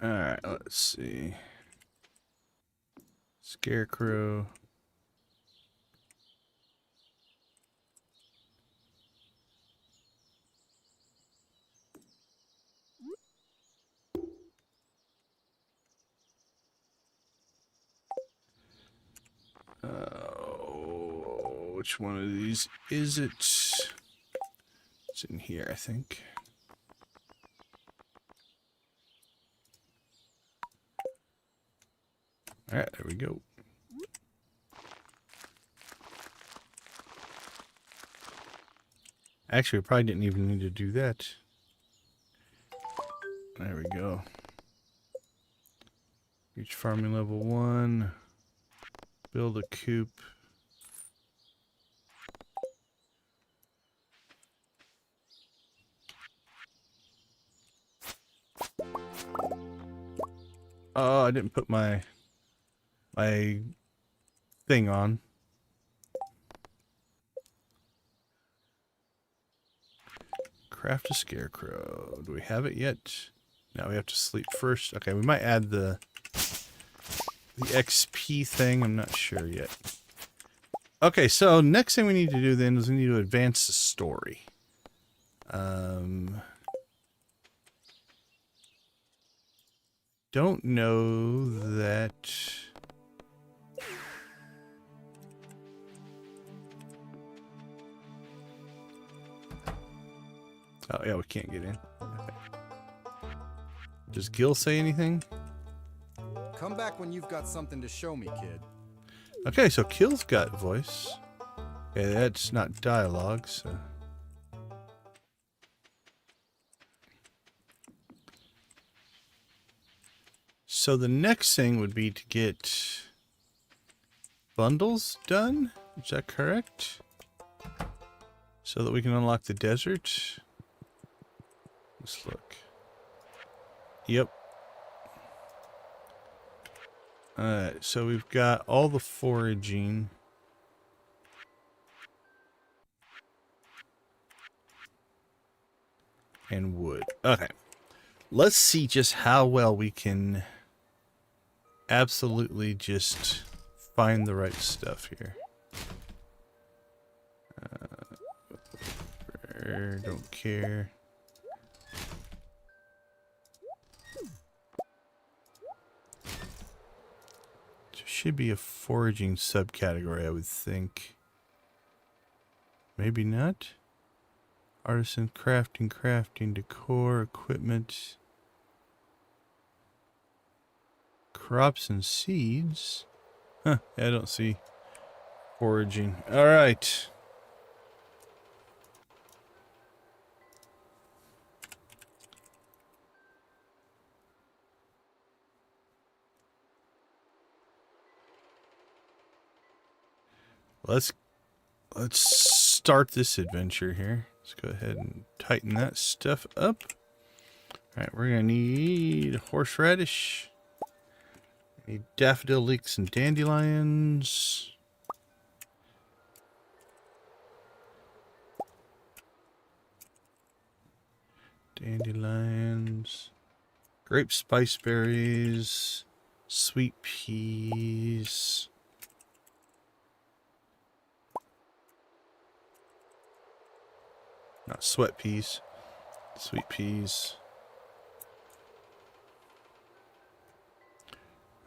Alright, let's see. Scarecrow. Which one of these is it? It's in here, I think. Alright, there we go. Actually, we probably didn't even need to do that. There we go. Reach farming level 1. Build a coop. Oh, I didn't put my thing on. Craft a scarecrow. Do we have it yet? No, we have to sleep first. Okay, we might add the XP thing. I'm not sure yet. Okay, so next thing we need to do then is we need to advance the story. Don't know that. Oh yeah, we can't get in. Okay. Does Gil say anything? Come back when you've got something to show me, kid. Okay, so Gil's got voice. Okay, that's not dialogue, so. So the next thing would be to get bundles done. Is that correct? So that we can unlock the desert. Let's look. Yep. Alright, so we've got all the foraging. And wood. Okay. Let's see just how well we can absolutely just find the right stuff here. Don't care. There should be a foraging subcategory, I would think. Maybe not. Artisan, crafting, decor, equipment. Crops and seeds. Huh, yeah, I don't see foraging. Alright. Let's start this adventure here. Let's go ahead and tighten that stuff up. Alright, we're gonna need horseradish. Need daffodil leeks and dandelions. Dandelions. Grape spice berries. Sweet peas. Not sweat peas. Sweet peas.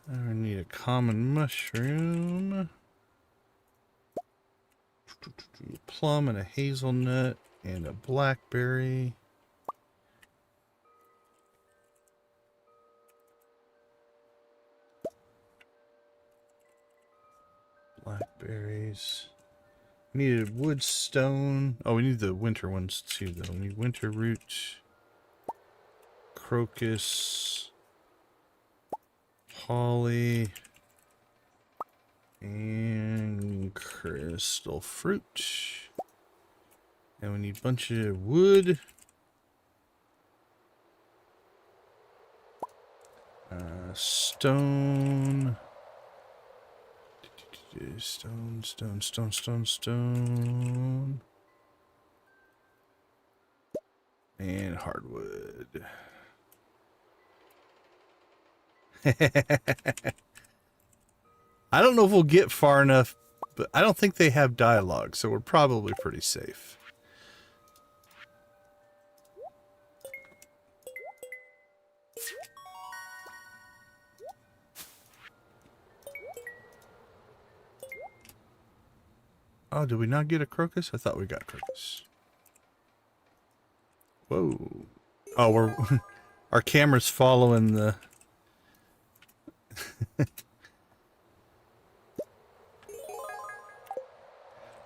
I need a common mushroom. A plum and a hazelnut and a blackberry. Blackberries. We needed wood stone. Oh, we need the winter ones too, though. We need winter root, crocus, holly, and crystal fruit. And we need a bunch of wood. Stone. Stone. And hardwood. I don't know if we'll get far enough, but I don't think they have dialogue, so we're probably pretty safe. Oh, did we not get a crocus? I thought we got crocus. Whoa. Oh, we're our camera's following the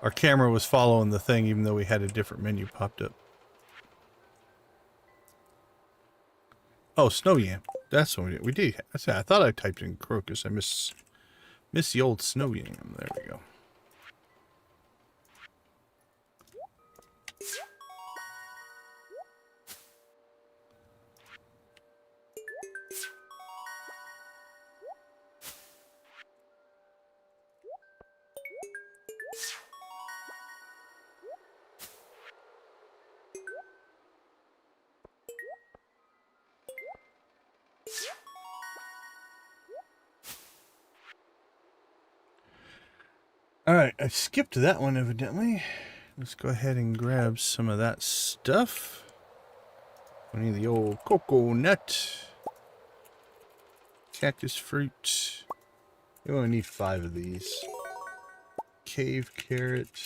our camera was following the thing even though we had a different menu popped up. Oh, snow yam. That's what we did. I thought I typed in crocus. I miss the old snow yam. There we go. Alright, I skipped that one evidently. Let's go ahead and grab some of that stuff. We need the old cocoa nut. Cactus fruit. We only need 5 of these. Cave carrot.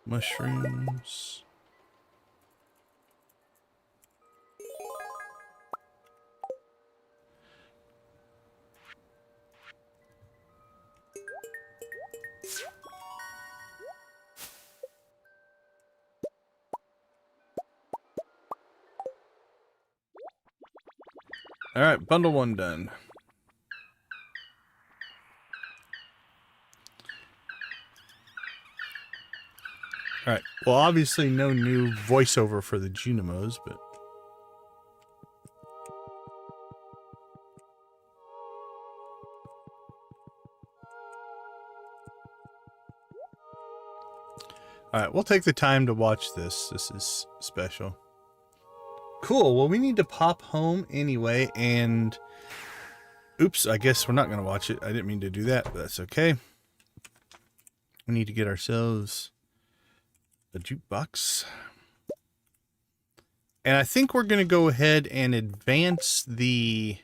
Mushrooms. Alright, bundle 1 done. Alright, well obviously no new voiceover for the Junimos, but... Alright, we'll take the time to watch this. This is special. Cool, well we need to pop home anyway, and... Oops, I guess we're not going to watch it. I didn't mean to do that, but that's okay. We need to get ourselves a jukebox. And I think we're going to go ahead and advance the...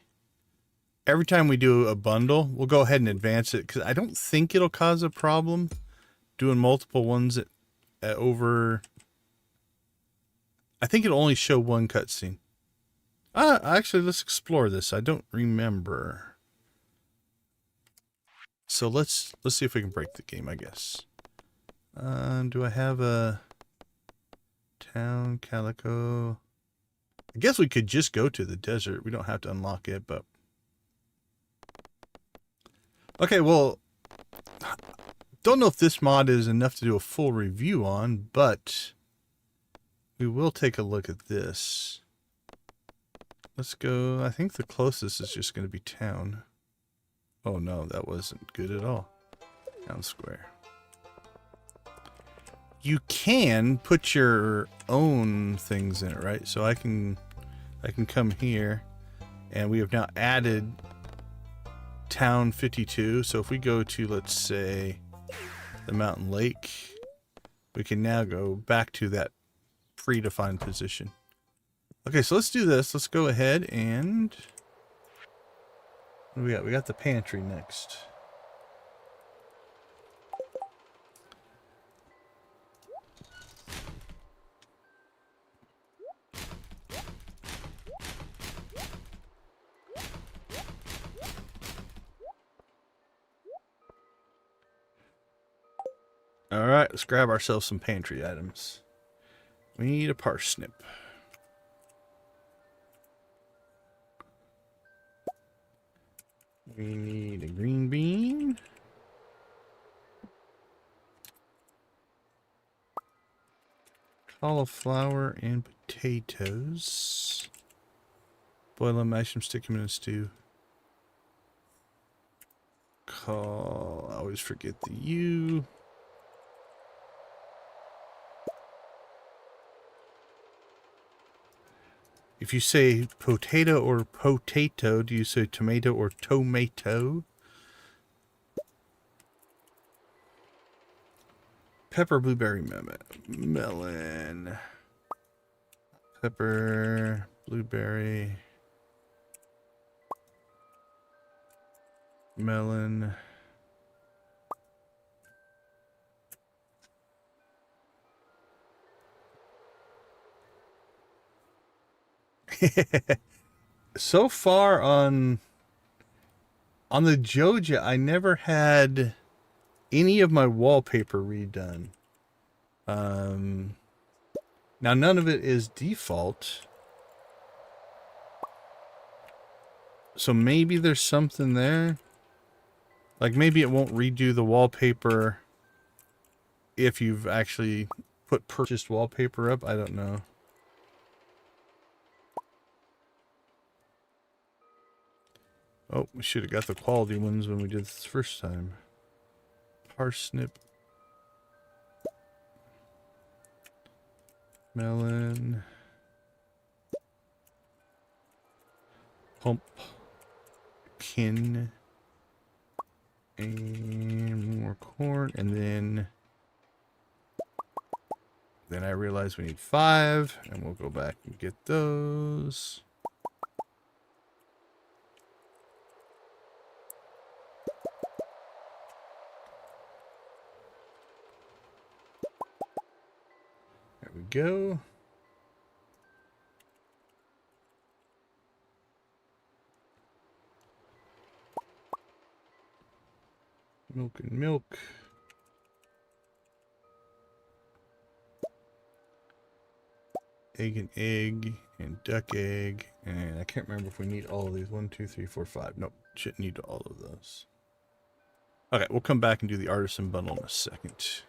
Every time we do a bundle, we'll go ahead and advance it, because I don't think it'll cause a problem doing multiple ones at over... I think it'll only show one cutscene. Actually, let's explore this. I don't remember. So let's see if we can break the game, I guess. Do I have a town calico? I guess we could just go to the desert. We don't have to unlock it, but... Okay, well... Don't know if this mod is enough to do a full review on, but... We will take a look at this. Let's go... I think the closest is just going to be town. Oh no, that wasn't good at all. Town square. You can put your own things in it, right? So I can come here, and we have now added town 52. So if we go to, let's say, the mountain lake, we can now go back to that predefined position. Okay, so let's do this. Let's go ahead and... What do we got? We got the pantry next. Alright, let's grab ourselves some pantry items. We need a parsnip. We need a green bean. Cauliflower and potatoes. Boil them, mash them, stick them in a stew. I always forget the U. If you say potato or potato, do you say tomato or tomato? Pepper, blueberry, melon. Pepper, blueberry, melon. So far on the Joja, I never had any of my wallpaper redone. Now none of it is default. So maybe there's something there. Like maybe it won't redo the wallpaper if you've actually put purchased wallpaper up. I don't know. Oh, we should have got the quality ones when we did this first time. Parsnip. Melon. Pumpkin. And more corn. And then I realized we need 5. And we'll go back and get those. There we go. Milk and milk. Egg and egg and duck egg. And I can't remember if we need all of these. 1, 2, 3, 4, 5. Nope. Shouldn't need all of those. Okay, we'll come back and do the artisan bundle in a second.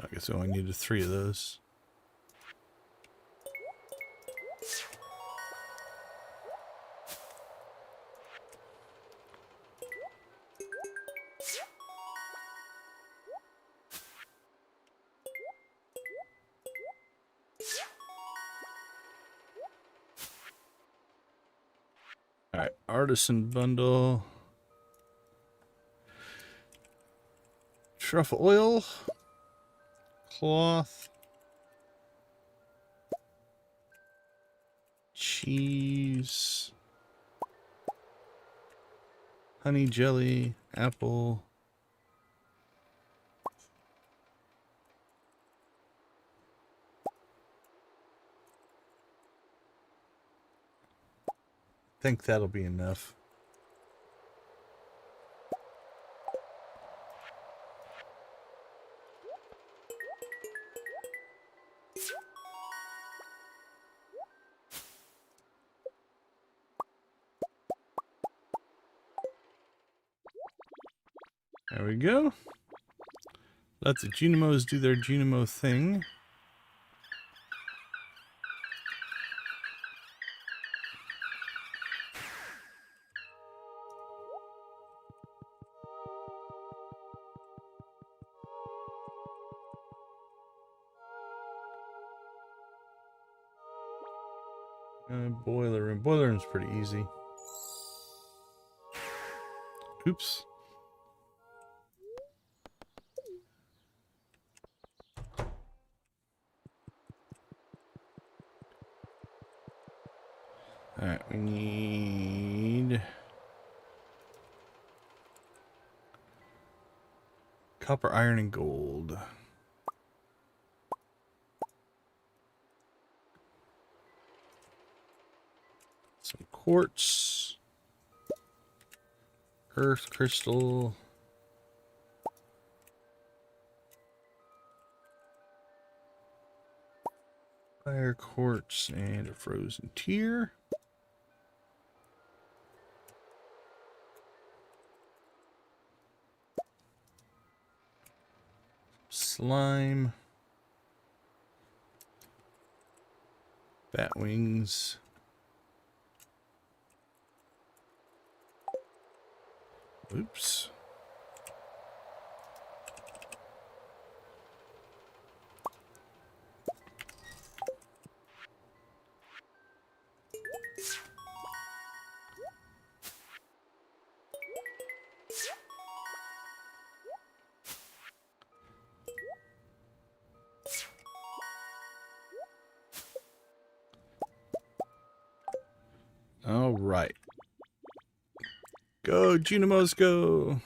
I guess I only needed 3 of those. All right, artisan bundle. Truffle oil. Cloth. Cheese. Honey jelly. Apple. I think that'll be enough. There we go. Let the Junimos do their Junimo thing. Boiler room. Boiler room's pretty easy. Oops. Alright, we need copper, iron, and gold. Some quartz, earth crystal, fire quartz, and a frozen tear. Slime, bat wings, Oops. All right. Go, Junimos, go.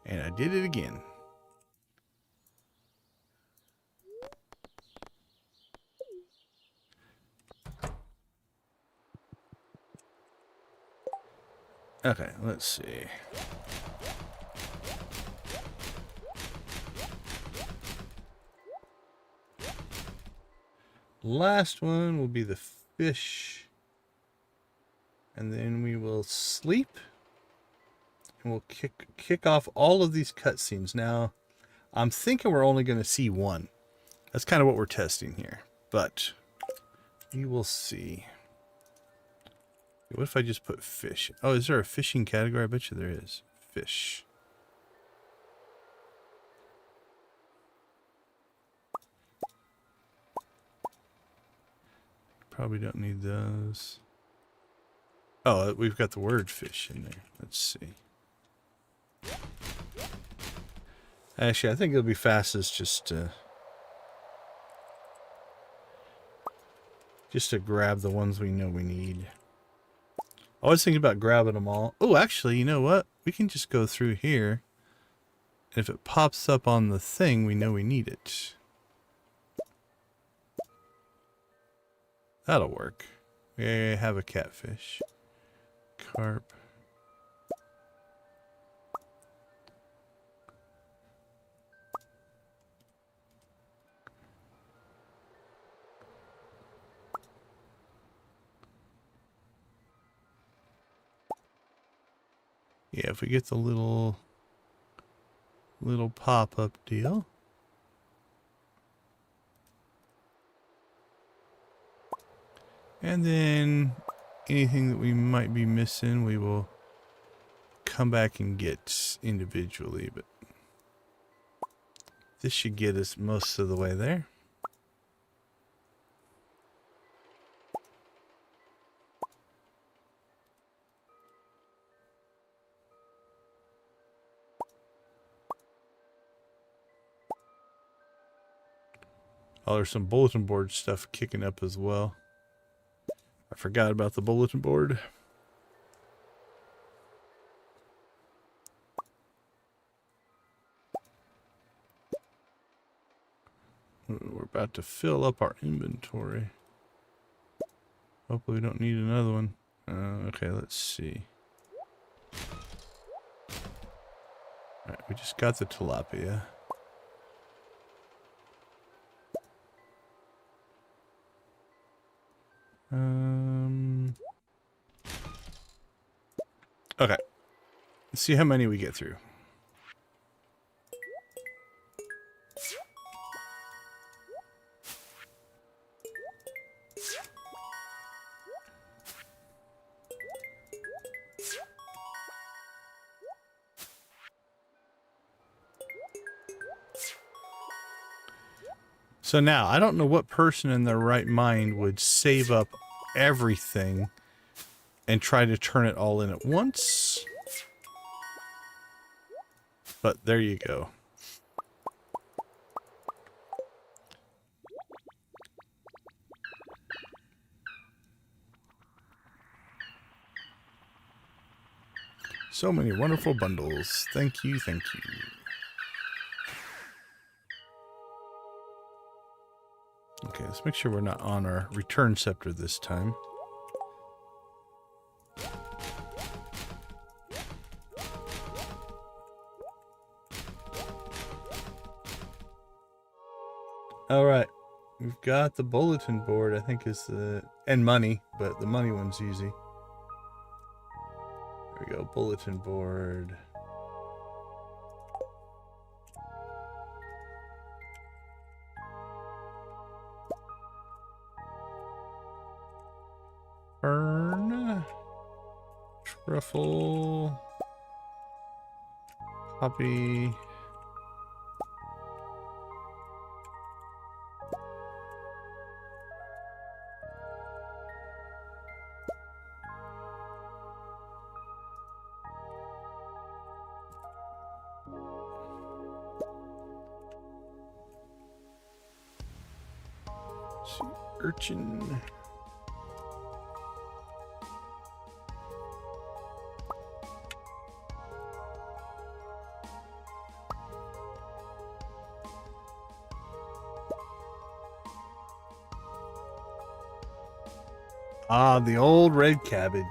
And I did it again. Okay, let's see. Last one will be the fish. And then we will sleep. And we'll kick off all of these cutscenes. Now, I'm thinking we're only going to see one. That's kind of what we're testing here. But we will see. What if I just put fish? Oh, is there a fishing category? I bet you there is. Fish. Probably don't need those. Oh, we've got the word fish in there. Let's see. Actually, I think it'll be fastest just to grab the ones we know we need. I was thinking about grabbing them all. Oh, actually, you know what? We can just go through here. And if it pops up on the thing, we know we need it. That'll work. We have a catfish. Carp. Yeah, if we get the little pop-up deal. And then anything that we might be missing, we will come back and get individually, but this should get us most of the way there. Oh, there's some bulletin board stuff kicking up as well. I forgot about the bulletin board. We're about to fill up our inventory. Hopefully we don't need another one. Okay, let's see. Alright, we just got the tilapia. Okay. Let's see how many we get through. So now, I don't know what person in their right mind would save up everything and try to turn it all in at once. But there you go. So many wonderful bundles. Thank you, thank you. Okay, let's make sure we're not on our return scepter this time. All right, we've got the bulletin board, I think is the, and money, but the money one's easy. There we go, bulletin board. Fern. Truffle. Poppy. Sea urchin. Ah, the old red cabbage.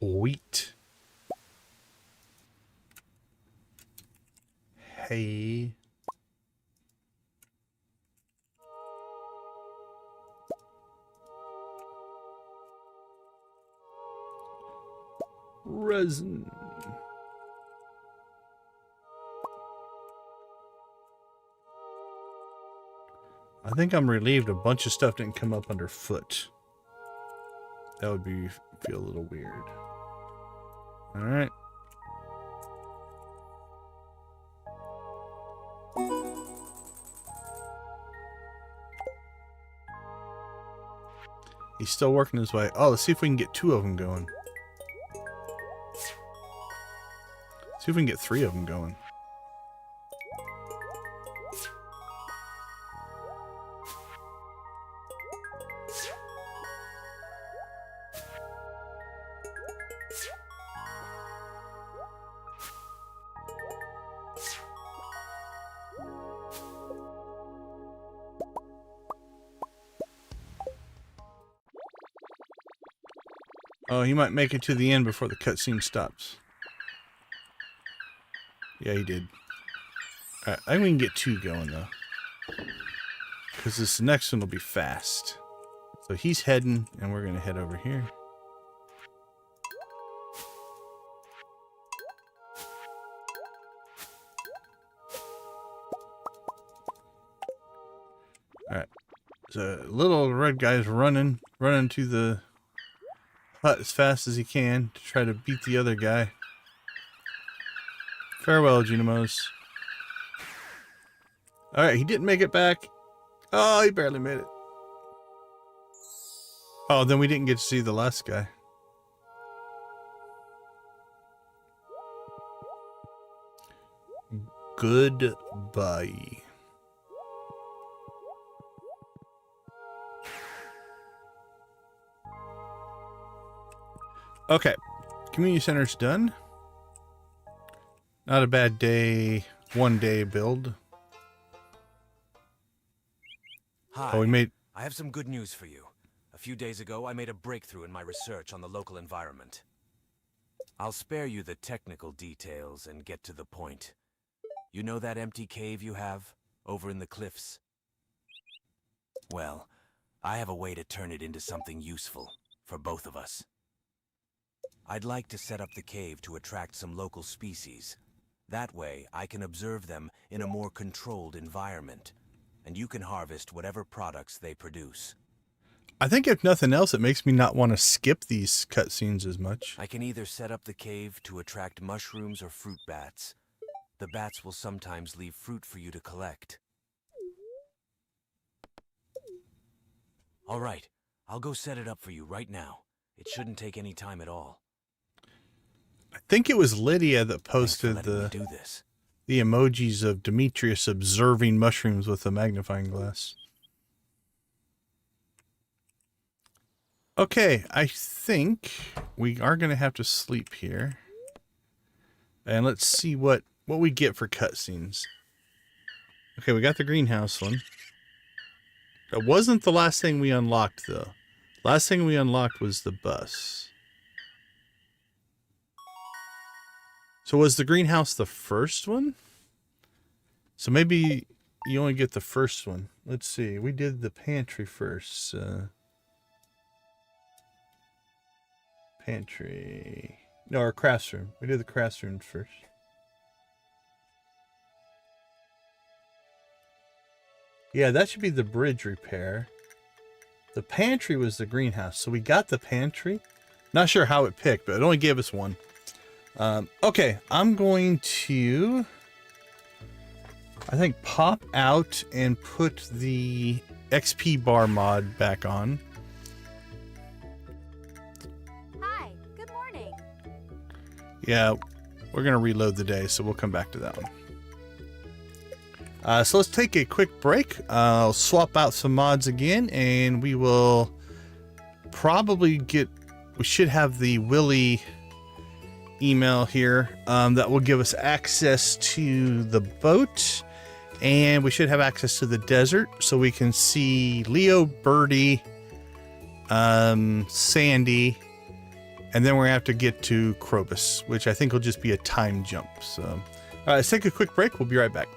Wheat. Hay. Resin. I think I'm relieved a bunch of stuff didn't come up underfoot. That would feel a little weird. All right. He's still working his way. Oh, let's see if we can get 2 of them going. See if we can get 3 of them going. Oh, he might make it to the end before the cutscene stops. Yeah, he did. Alright, I think we can get 2 going, though. Because this next one will be fast. So he's heading, and we're going to head over here. Alright. So little red guy's running to the hut as fast as he can to try to beat the other guy. Farewell, Junimos. Alright, he didn't make it back. Oh, he barely made it. Oh, then we didn't get to see the last guy. Goodbye. Okay, community center's done. Not a bad day, 1 day build. Hi, Oh, we made. I have some good news for you. A few days ago, I made a breakthrough in my research on the local environment. I'll spare you the technical details and get to the point. You know that empty cave you have, over in the cliffs? Well, I have a way to turn it into something useful, for both of us. I'd like to set up the cave to attract some local species. That way, I can observe them in a more controlled environment, and you can harvest whatever products they produce. I think if nothing else, it makes me not want to skip these cutscenes as much. I can either set up the cave to attract mushrooms or fruit bats. The bats will sometimes leave fruit for you to collect. All right, I'll go set it up for you right now. It shouldn't take any time at all. I think it was Lydia that posted do this. the emojis of Demetrius observing mushrooms with a magnifying glass. Okay, I think we are going to have to sleep here. And let's see what we get for cutscenes. Okay, we got the greenhouse one. That wasn't the last thing we unlocked, though. Last thing we unlocked was the bus. So was the greenhouse the first one? So maybe you only get the first one. Let's see. We did the pantry first. Pantry. No, our crafts room. We did the crafts room first. Yeah, that should be the bridge repair. The pantry was the greenhouse. So we got the pantry. Not sure how it picked, but it only gave us one. Okay, I'm going to, I think, pop out and put the XP bar mod back on. Hi, good morning. Yeah, we're going to reload the day, so we'll come back to that one. So let's take a quick break. I'll swap out some mods again, and we will probably we should have the Willy email here that will give us access to the boat, and we should have access to the desert, so we can see Leo, Birdie, Sandy, and then we're going to have to get to Krobus, which I think will just be a time jump. So, all right, let's take a quick break. We'll be right back.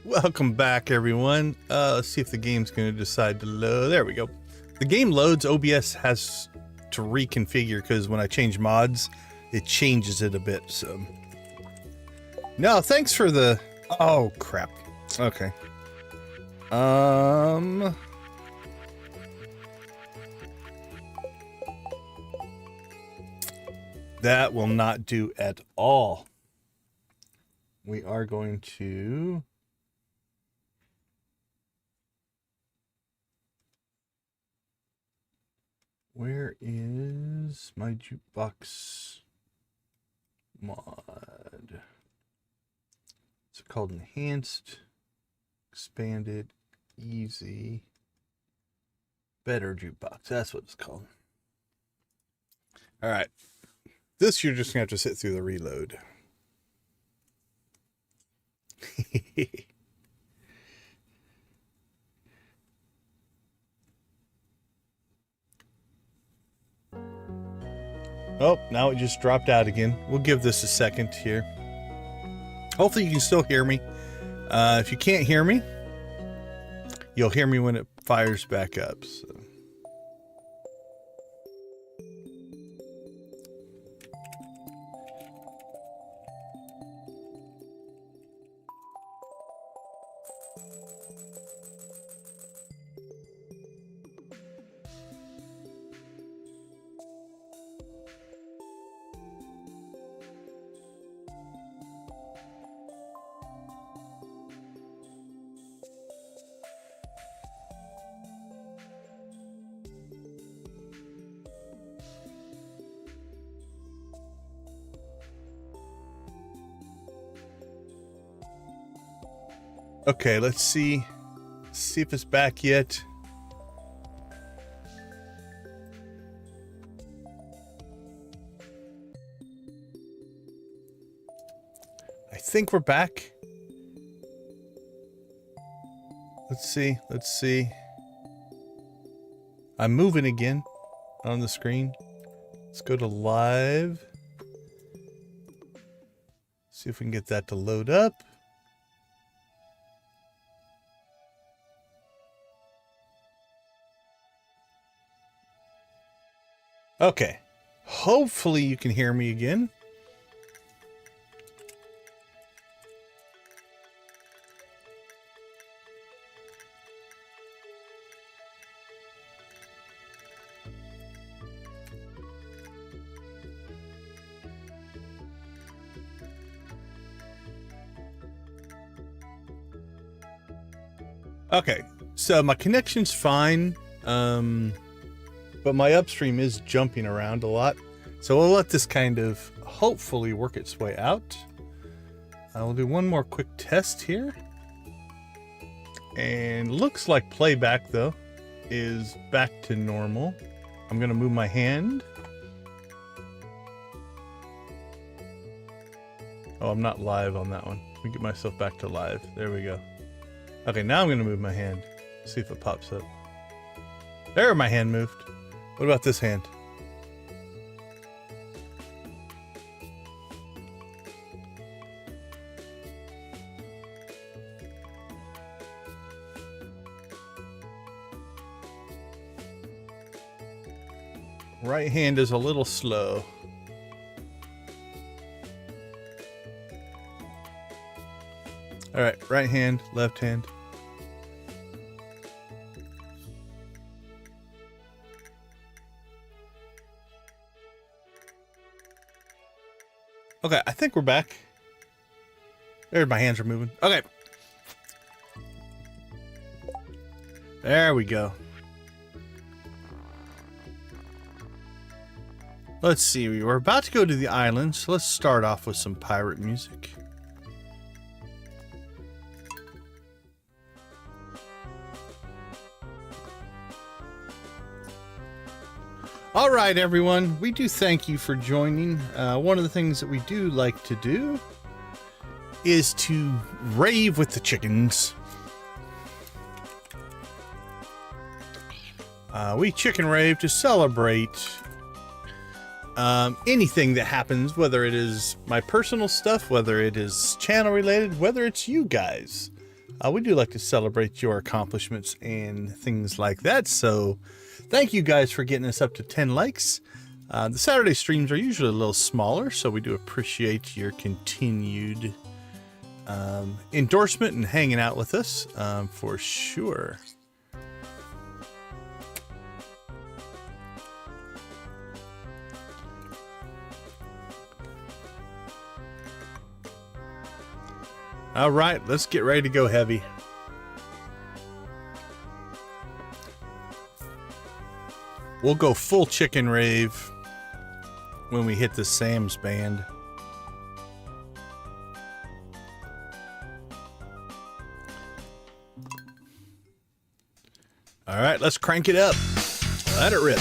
Welcome back, everyone. Let's see if the game's going to decide to load. There we go. The game loads. OBS has to reconfigure because when I change mods, it changes it a bit. So, no, thanks for the. Oh crap. Okay. That will not do at all. We are going to. Where is my jukebox mod? It's called Enhanced, Expanded, Easy, Better Jukebox. That's what it's called. All right. This you're just going to have to sit through the reload. Oh, now it just dropped out again. We'll give this a second here. Hopefully you can still hear me. If you can't hear me, you'll hear me when it fires back up. So. Okay, let's see. See if it's back yet. I think we're back. Let's see. Let's see. I'm moving again on the screen. Let's go to live. See if we can get that to load up. Okay. Hopefully you can hear me again. Okay, so my connection's fine, but my upstream is jumping around a lot. So we'll let this kind of hopefully work its way out. I'll do one more quick test here. And looks like playback, though, is back to normal. I'm going to move my hand. Oh, I'm not live on that one. Let me get myself back to live. There we go. Okay, now I'm going to move my hand. See if it pops up. There, my hand moved. What about this hand? Right hand is a little slow. All right, right hand, left hand. Okay, I think we're back. There, my hands are moving. Okay. There we go. Let's see, we were about to go to the island, so let's start off with some pirate music. All right, everyone, we do thank you for joining. One of the things that we do like to do is to rave with the chickens. We chicken rave to celebrate anything that happens, whether it is my personal stuff, whether it is channel related, whether it's you guys. We do like to celebrate your accomplishments and things like that. So thank you guys for getting us up to 10 likes. The Saturday streams are usually a little smaller, so we do appreciate your continued endorsement and hanging out with us for sure. All right, let's get ready to go heavy. We'll go full chicken rave when we hit the Sam's band. All right, let's crank it up. Let it rip.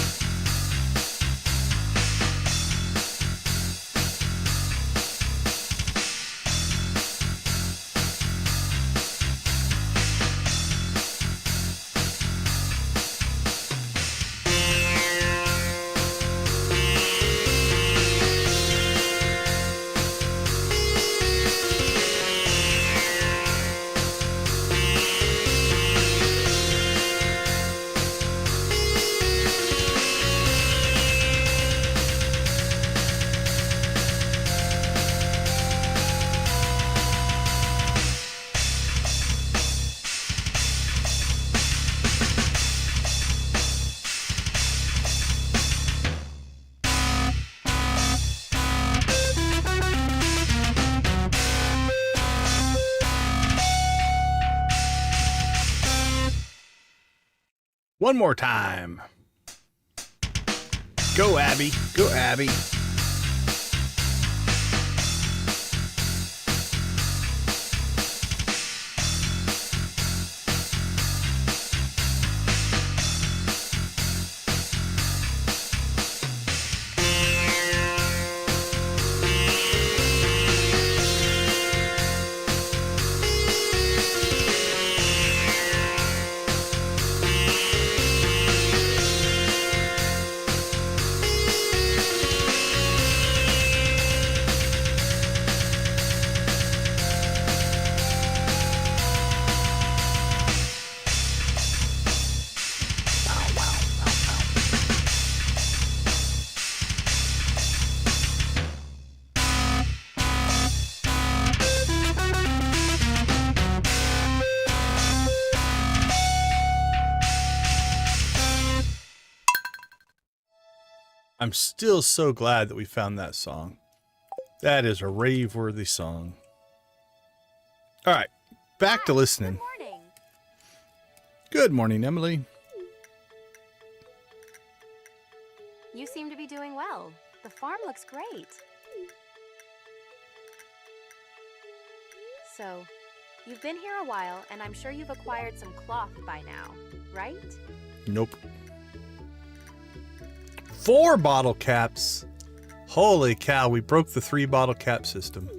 One more time. Go, Abby. Go, Abby. I'm still so glad that we found that song. That is a rave-worthy song. All right, back to listening. Good morning. Good morning, Emily. You seem to be doing well. The farm looks great. So, you've been here a while, and I'm sure you've acquired some cloth by now, right? Nope. 4 bottle caps. Holy cow, we broke the 3 bottle cap system.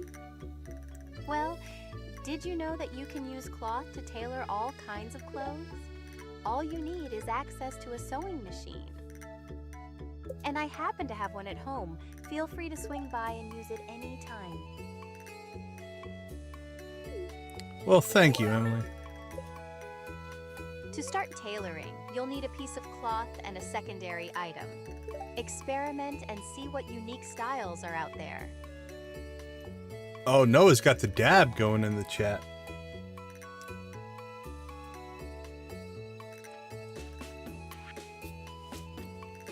Well, did you know that you can use cloth to tailor all kinds of clothes? All you need is access to a sewing machine. And I happen to have one at home. Feel free to swing by and use it anytime. Well, thank you, Emily. To start tailoring, you'll need a piece of cloth and a secondary item. Experiment and see what unique styles are out there. Oh, Noah's got the dab going in the chat.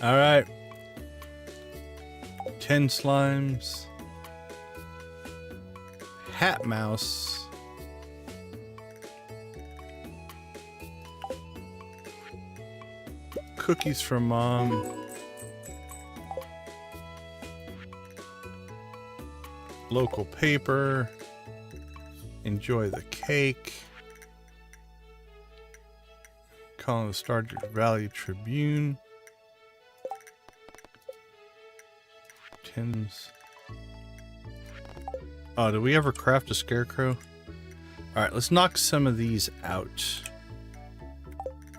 All right. 10 slimes. Hat mouse. Cookies from mom. Local paper. Enjoy the cake. Calling the Stardew Valley Tribune. Tins. Oh, did we ever craft a scarecrow? Alright, let's knock some of these out.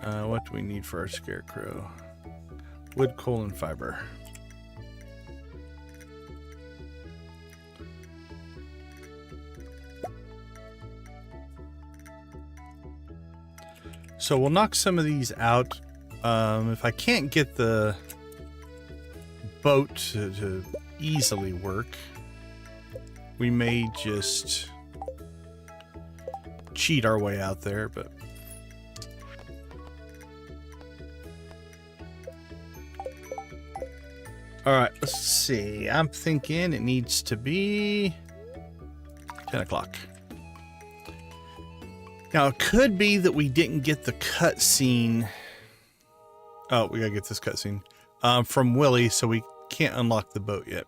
What do we need for our scarecrow? Wood, coal, and fiber. So we'll knock some of these out. If I can't get the boat to easily work, we may just cheat our way out there, but all right, let's see. I'm thinking it needs to be 10 o'clock. Now, it could be that we didn't get the cutscene. Oh, we gotta get this cutscene from Willie, so we can't unlock the boat yet.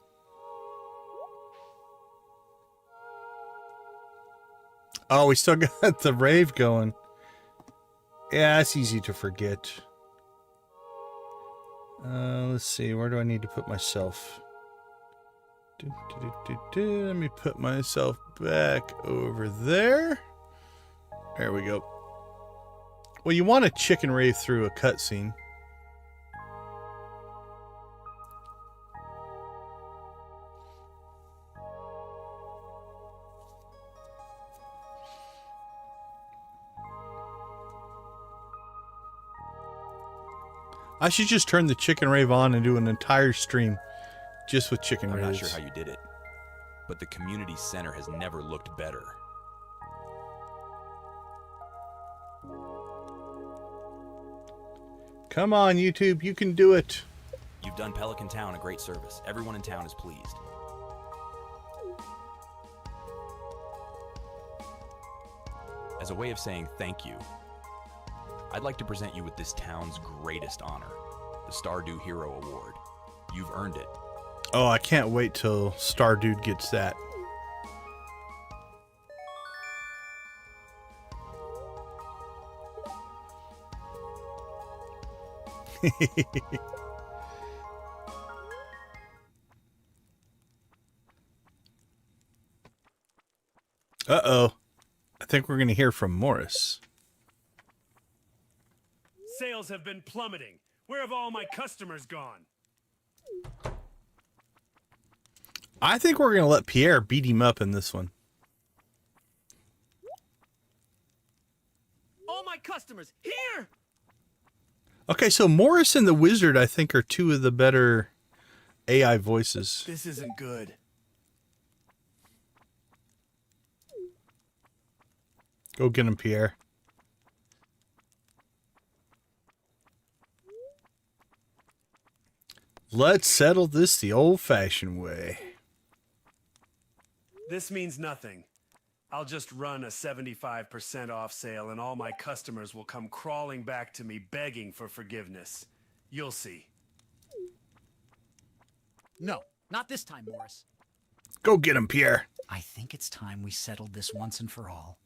Oh, we still got the rave going. Yeah, it's easy to forget. Let's see. Where do I need to put myself? Let me put myself back over there. There we go. Well, you want to chicken rave through a cutscene. I should just turn the chicken rave on and do an entire stream just with chicken raves. I'm not sure how you did it, but the community center has never looked better. Come on, YouTube, you can do it. You've done Pelican Town a great service. Everyone in town is pleased. As a way of saying thank you, I'd like to present you with this town's greatest honor, the Stardew Hero Award. You've earned it. Oh, I can't wait till Stardew gets that. Uh-oh. I think we're going to hear from Morris. Sales have been plummeting. Where have all my customers gone? I think we're going to let Pierre beat him up in this one. All my customers, here! Okay, so Morris and the Wizard, I think, are two of the better AI voices. This isn't good. Go get him, Pierre. Let's settle this the old-fashioned way. This means nothing. I'll just run a 75% off sale and all my customers will come crawling back to me begging for forgiveness. You'll see. No, not this time, Morris. Go get him, Pierre. I think it's time we settled this once and for all.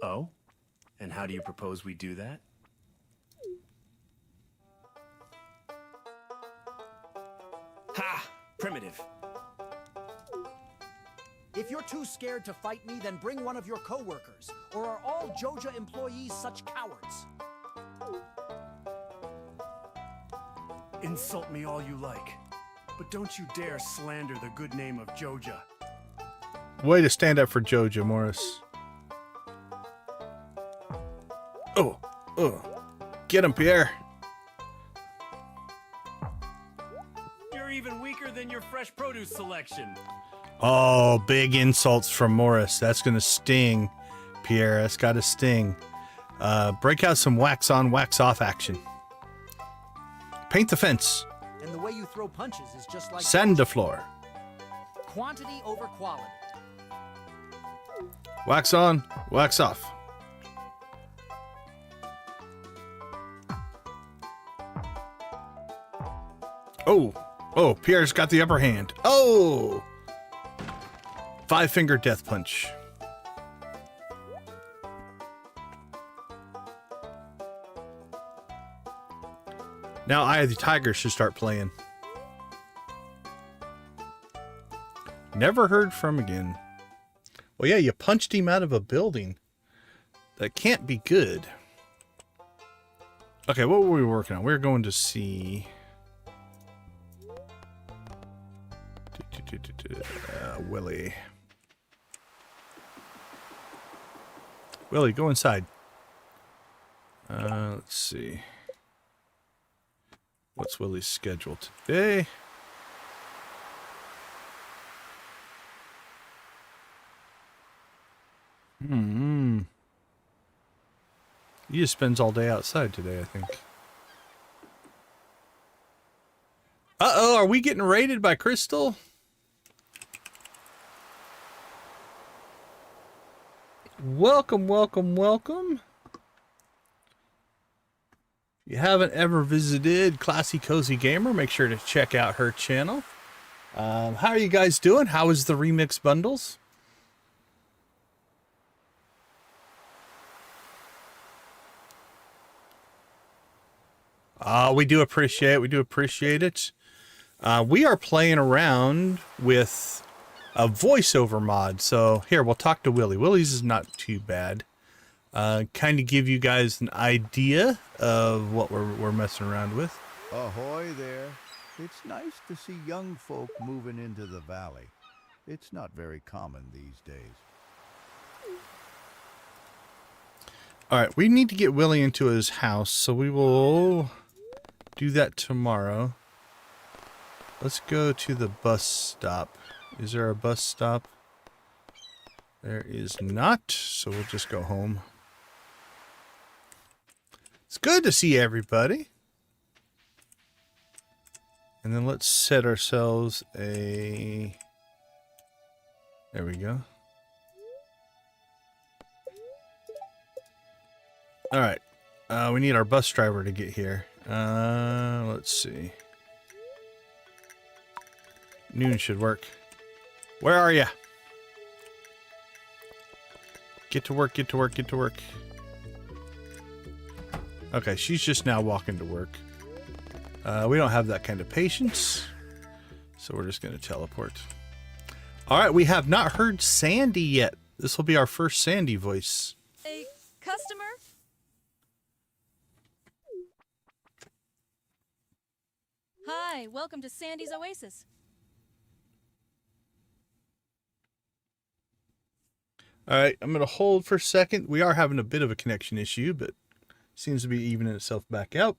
Oh? And how do you propose we do that? Ha! Primitive. If you're too scared to fight me, then bring one of your co-workers. Or are all Joja employees such cowards? Insult me all you like, but don't you dare slander the good name of Joja. Way to stand up for Joja, Morris. Oh, get him, Pierre. You're even weaker than your fresh produce selection. Oh, big insults from Morris. That's going to sting, Pierre. That's got to sting. Break out some wax on, wax off action. Paint the fence. And the way you throw punches is just like... Sand the floor. Quantity over quality. Wax on, wax off. Oh, Pierre's got the upper hand. Oh! 5-finger death punch. Now Eye of the Tiger should start playing. Never heard from again. Well, yeah, you punched him out of a building. That can't be good. Okay, what were we working on? We're going to see... Willie. Willie, go inside. Let's see. What's Willie's schedule today? He just spends all day outside today, I think. Uh-oh, are we getting raided by Crystal? Welcome, welcome, welcome. If you haven't ever visited Classy Cozy Gamer, make sure to check out her channel. How are you guys doing? How is the remix bundles? We do appreciate it. We do appreciate it. We are playing around with a voiceover mod. So here, we'll talk to Willie. Willie's is not too bad. Kind of give you guys an idea of what we're messing around with. Ahoy there. It's nice to see young folk moving into the valley. It's not very common these days. All right, we need to get Willie into his house, so we will do that tomorrow. Let's go to the bus stop. Is there a bus stop? There is not, so we'll just go home. It's good to see everybody. And then let's set ourselves a... There we go. All right. We need our bus driver to get here. Let's see. Noon should work. Where are you? Get to work, get to work, get to work. Okay, she's just now walking to work. We don't have that kind of patience, so we're just going to teleport. All right, we have not heard Sandy yet. This will be our first Sandy voice. A customer? Hi, welcome to Sandy's Oasis. All right, I'm going to hold for a second. We are having a bit of a connection issue, but seems to be evening itself back out.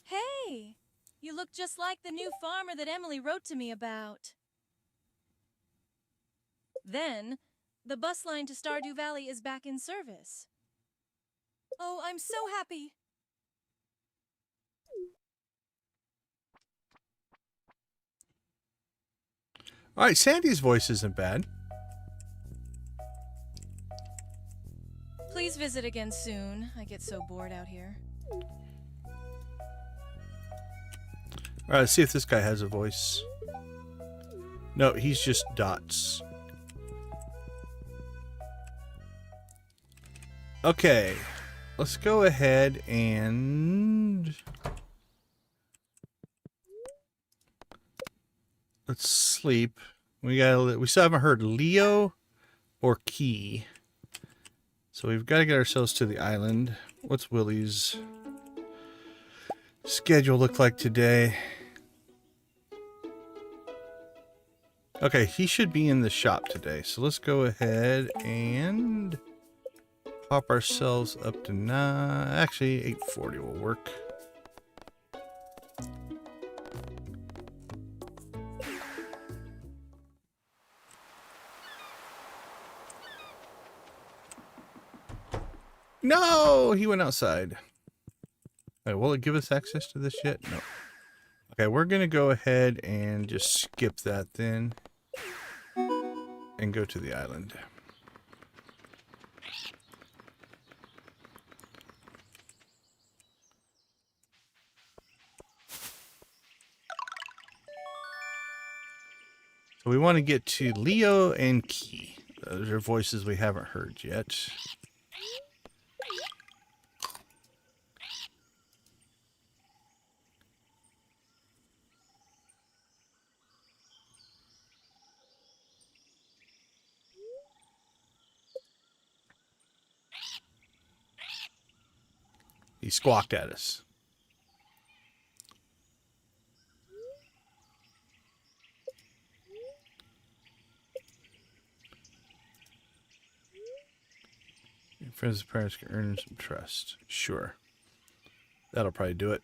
Hey, you look just like the new farmer that Emily wrote to me about. Then, the bus line to Stardew Valley is back in service. Oh, I'm so happy. All right, Sandy's voice isn't bad. Please visit again soon. I get so bored out here. All right, let's see if this guy has a voice. No, he's just dots. Okay, let's go ahead and let's sleep. We still haven't heard Leo or Key. So we've got to get ourselves to the island. What's Willie's schedule look like today? Okay, he should be in the shop today. So let's go ahead and pop ourselves up to 9. Actually, 840 will work. No, he went outside. Wait, will it give us access to this yet? No. Okay, we're going to go ahead and just skip that then and go to the island. So we want to get to Leo and Key. Those are voices we haven't heard yet. He squawked at us. Your friends and parents can earn some trust. Sure. That'll probably do it.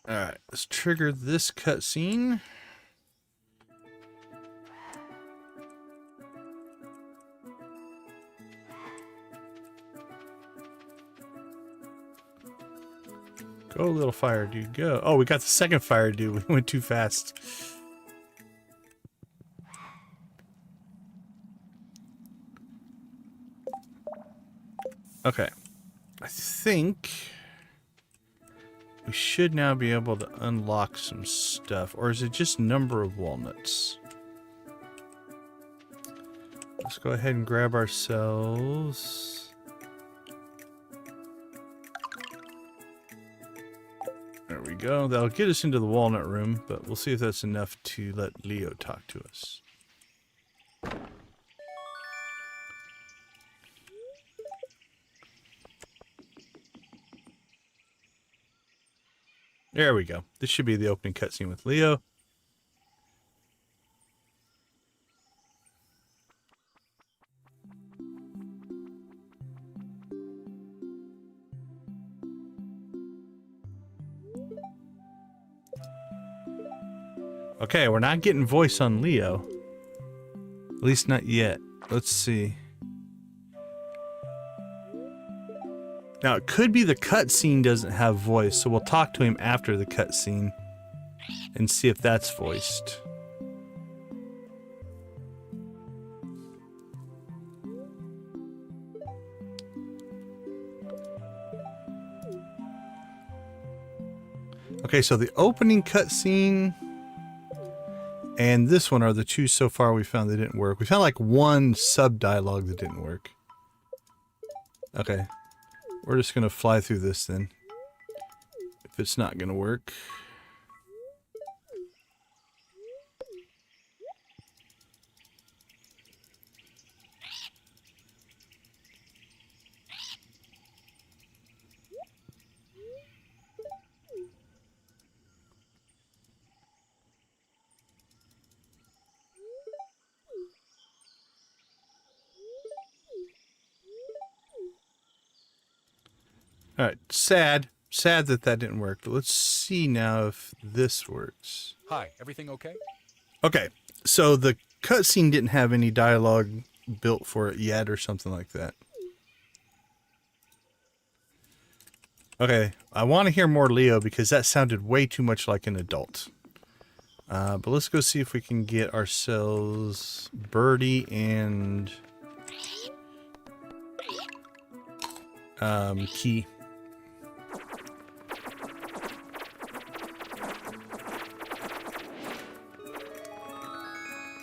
Alright, let's trigger this cutscene. Go, little fire dude, go. Oh, we got the second fire dude. We went too fast. Okay. I think we should now be able to unlock some stuff. Or is it just number of walnuts? Let's go ahead and grab ourselves... There we go. That'll get us into the walnut room, but we'll see if that's enough to let Leo talk to us. There we go. This should be the opening cutscene with Leo. Okay, we're not getting voice on Leo. At least not yet. Let's see. Now, it could be the cutscene doesn't have voice, so we'll talk to him after the cutscene and see if that's voiced. Okay, so the opening cutscene and this one are the two so far we found that didn't work. We found like one sub-dialogue that didn't work. Okay. We're just going to fly through this then. If it's not going to work. All right, sad that didn't work, but let's see now if this works. Hi, everything okay? Okay, so the cutscene didn't have any dialogue built for it yet or something like that. Okay, I want to hear more Leo because that sounded way too much like an adult. But let's go see if we can get ourselves Birdie and Key.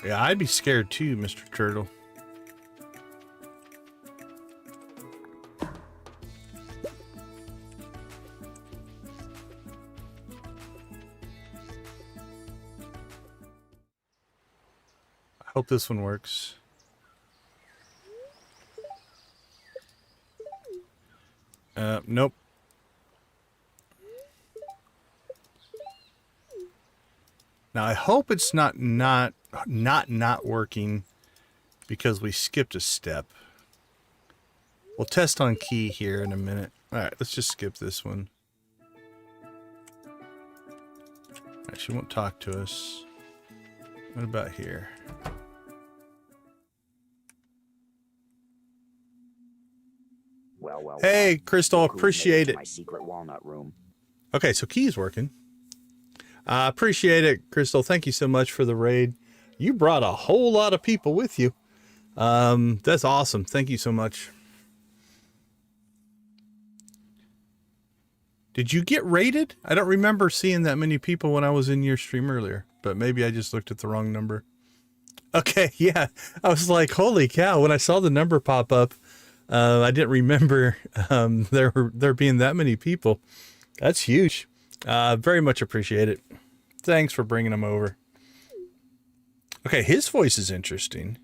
Yeah, I'd be scared too, Mr. Turtle. I hope this one works. Nope. Now I hope it's not working because we skipped a step. We'll test on Key here in a minute. All right, let's just skip this one. All right, she won't talk to us. What about here? Well, hey, Crystal, appreciate it. My secret walnut room. Okay, so Key's working. Appreciate it, Crystal. Thank you so much for the raid. You brought a whole lot of people with you. That's awesome. Thank you so much. Did you get raided? I don't remember seeing that many people when I was in your stream earlier, but maybe I just looked at the wrong number. Okay, yeah. I was like, holy cow, when I saw the number pop up, I didn't remember there being that many people. That's huge. Very much appreciate it. Thanks for bringing them over. Okay, his voice is interesting.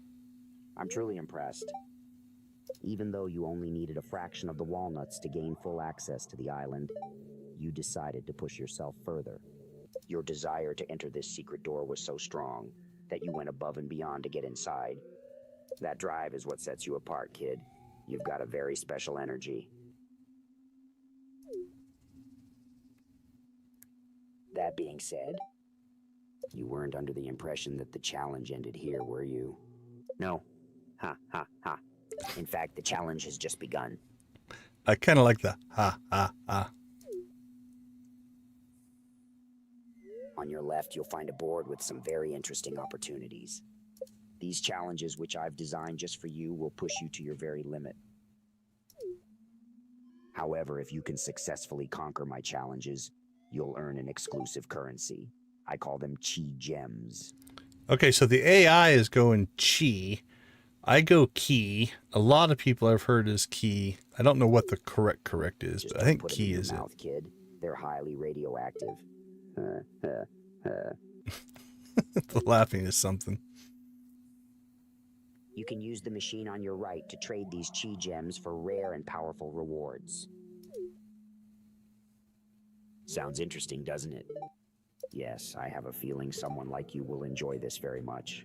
I'm truly impressed. Even though you only needed a fraction of the walnuts to gain full access to the island, you decided to push yourself further. Your desire to enter this secret door was so strong that you went above and beyond to get inside. That drive is what sets you apart, kid. You've got a very special energy. That being said, you weren't under the impression that the challenge ended here, were you? No. Ha, ha, ha. In fact, the challenge has just begun. I kind of like the ha, ha, ha. On your left, you'll find a board with some very interesting opportunities. These challenges, which I've designed just for you, will push you to your very limit. However, if you can successfully conquer my challenges, you'll earn an exclusive currency. I call them Chi Gems. Okay, so the AI is going Chi. I go Key. A lot of people I've heard is Key. I don't know what the correct is, Just but I think put it Key in your is mouth, kid. They're highly radioactive. it. The laughing is something. You can use the machine on your right to trade these Chi Gems for rare and powerful rewards. Sounds interesting, doesn't it? Yes, I have a feeling someone like you will enjoy this very much.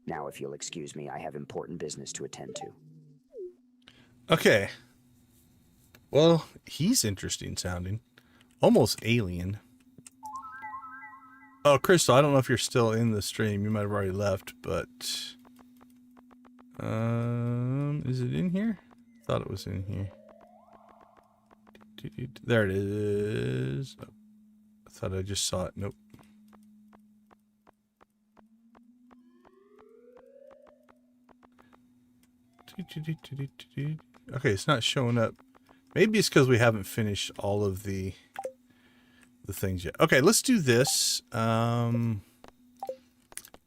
Now, if you'll excuse me, I have important business to attend to. Okay. Well, he's interesting sounding. Almost alien. Oh, Crystal, I don't know if you're still in the stream. You might have already left, but... is it in here? I thought it was in here. There it is. Oh, I thought I just saw it. Nope. Okay, it's not showing up. Maybe it's because we haven't finished all of the things yet. Okay, let's do this. I'm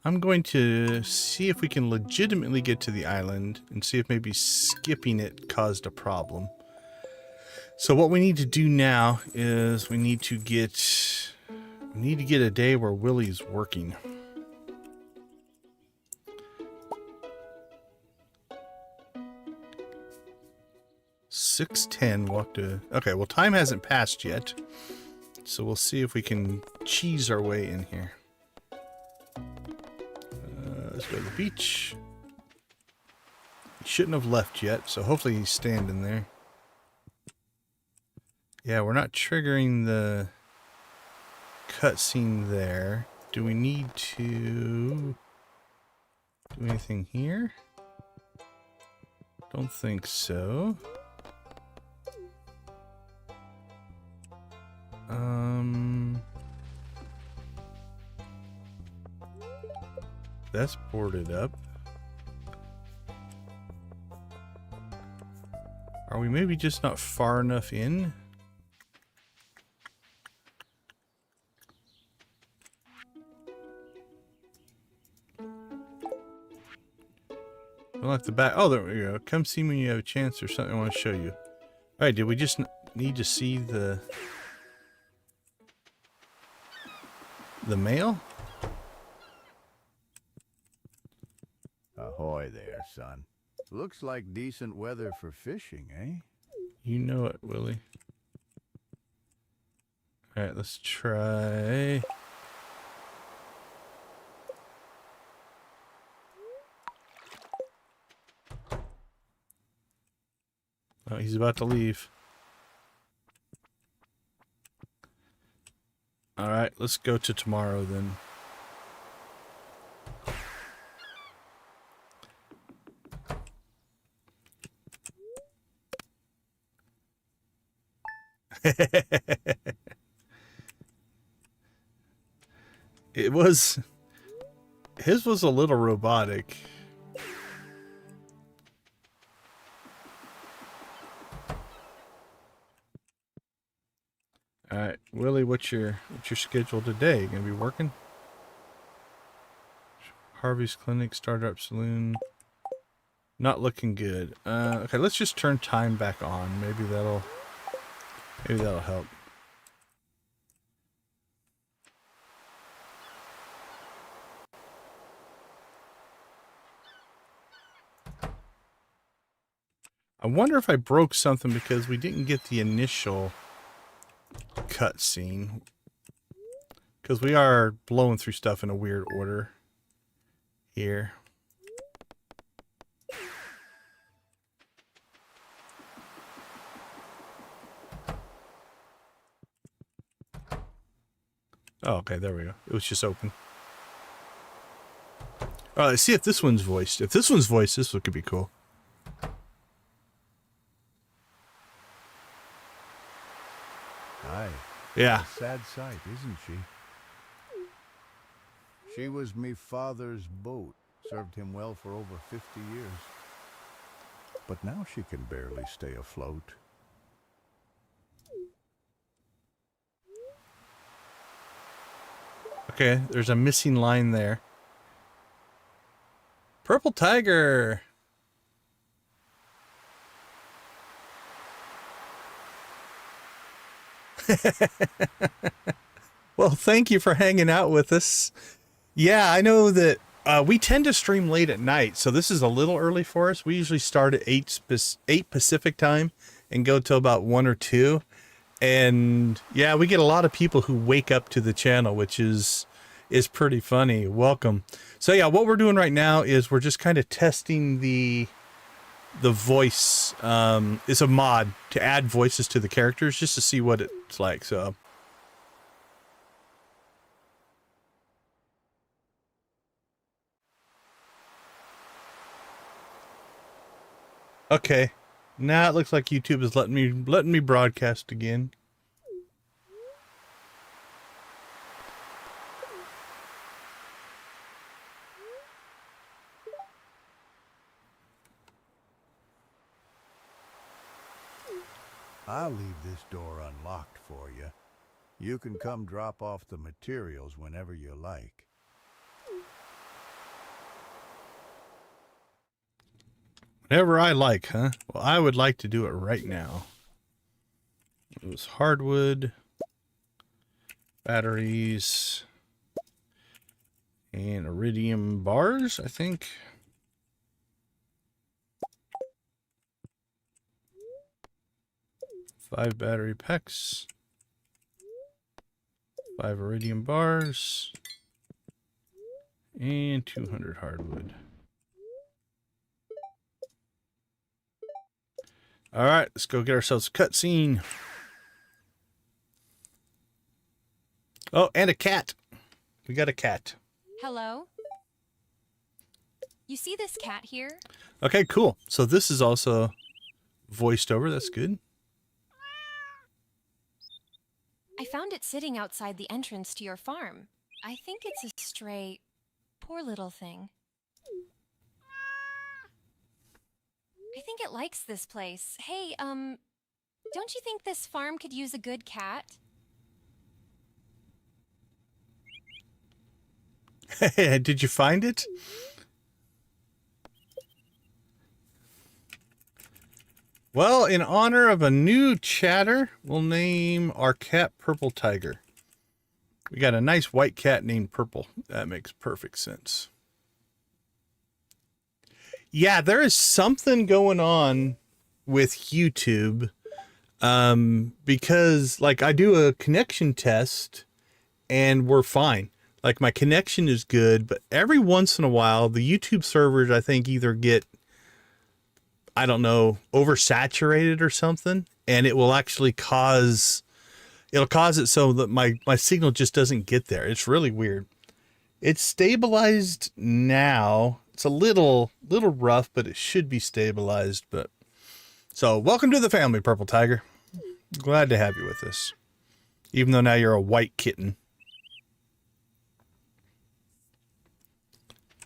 going to see if we can legitimately get to the island and see if maybe skipping it caused a problem. So what we need to do now is we need to get a day where Willie's working. $6:10 walk to... Okay, well, time hasn't passed yet. So we'll see if we can cheese our way in here. Let's go to the beach. He shouldn't have left yet, so hopefully he's standing there. Yeah, we're not triggering the cutscene there. Do we need to do anything here? Don't think so. That's boarded up. Are we maybe just not far enough in? We'll have to back. Oh, there we go. Come see me when you have a chance or something I want to show you. All right, did we just need to see the mail? Ahoy there, son. Looks like decent weather for fishing, eh? You know it, Willie. All right, let's try. Oh, he's about to leave. All right, let's go to tomorrow then. His was a little robotic. All right, Willie, what's your schedule today? You gonna be working? Harvey's Clinic, Startup Saloon. Not looking good. Okay, let's just turn time back on. Maybe that'll help. I wonder if I broke something because we didn't get the initial cutscene. Because we are blowing through stuff in a weird order here. Oh, okay, there we go. It was just open. All right, let's see if this one's voiced. If this one's voiced, this one could be cool. Aye. Yeah. A sad sight, isn't she? She was me father's boat. Served him well for over 50 years. But now she can barely stay afloat. Okay, there's a missing line there. Purple Tiger! Well, thank you for hanging out with us. Yeah, I know that we tend to stream late at night, so this is a little early for us. We usually start at 8 Pacific time and go till about 1 or 2. And yeah, we get a lot of people who wake up to the channel, which is pretty funny. Welcome. So yeah, what we're doing right now is we're just kind of testing the voice. It's a mod to add voices to the characters just to see what it's like. So okay, now it looks like YouTube is letting me broadcast again. I'll leave this door unlocked for you. You can come drop off the materials whenever you like. Whenever I like, huh? Well, I would like to do it right now. It was hardwood, batteries, and iridium bars, I think. Five battery packs, 5 iridium bars, and 200 hardwood. All right, let's go get ourselves a cutscene. Oh, and a cat. We got a cat. Hello? You see this cat here? Okay, cool. So this is also voiced over. That's good. I found it sitting outside the entrance to your farm. I think it's a stray, poor little thing. I think it likes this place. Hey, don't you think this farm could use a good cat? Did you find it? Well, in honor of a new chatter, we'll name our cat Purple Tiger. We got a nice white cat named Purple. That makes perfect sense. Yeah, there is something going on with YouTube because, like, I do a connection test and we're fine. Like, my connection is good, but every once in a while, the YouTube servers, I think, either get, I don't know, oversaturated or something, and it will actually cause it so that my signal just doesn't get there. It's really weird. It's stabilized now. It's a little rough, but it should be stabilized. But so welcome to the family, Purple Tiger. Glad to have you with us. Even though now you're a white kitten.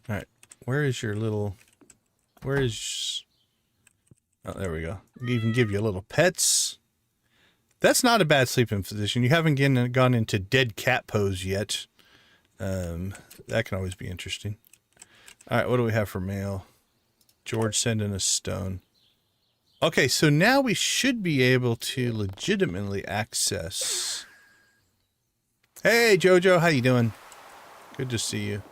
All right. Where is your little, oh, there we go. We even give you a little pets. That's not a bad sleeping position. You haven't gone into dead cat pose yet. That can always be interesting. All right, what do we have for mail? George sending a stone. Okay, so now we should be able to legitimately access. Hey, Jojo, how you doing? Good to see you.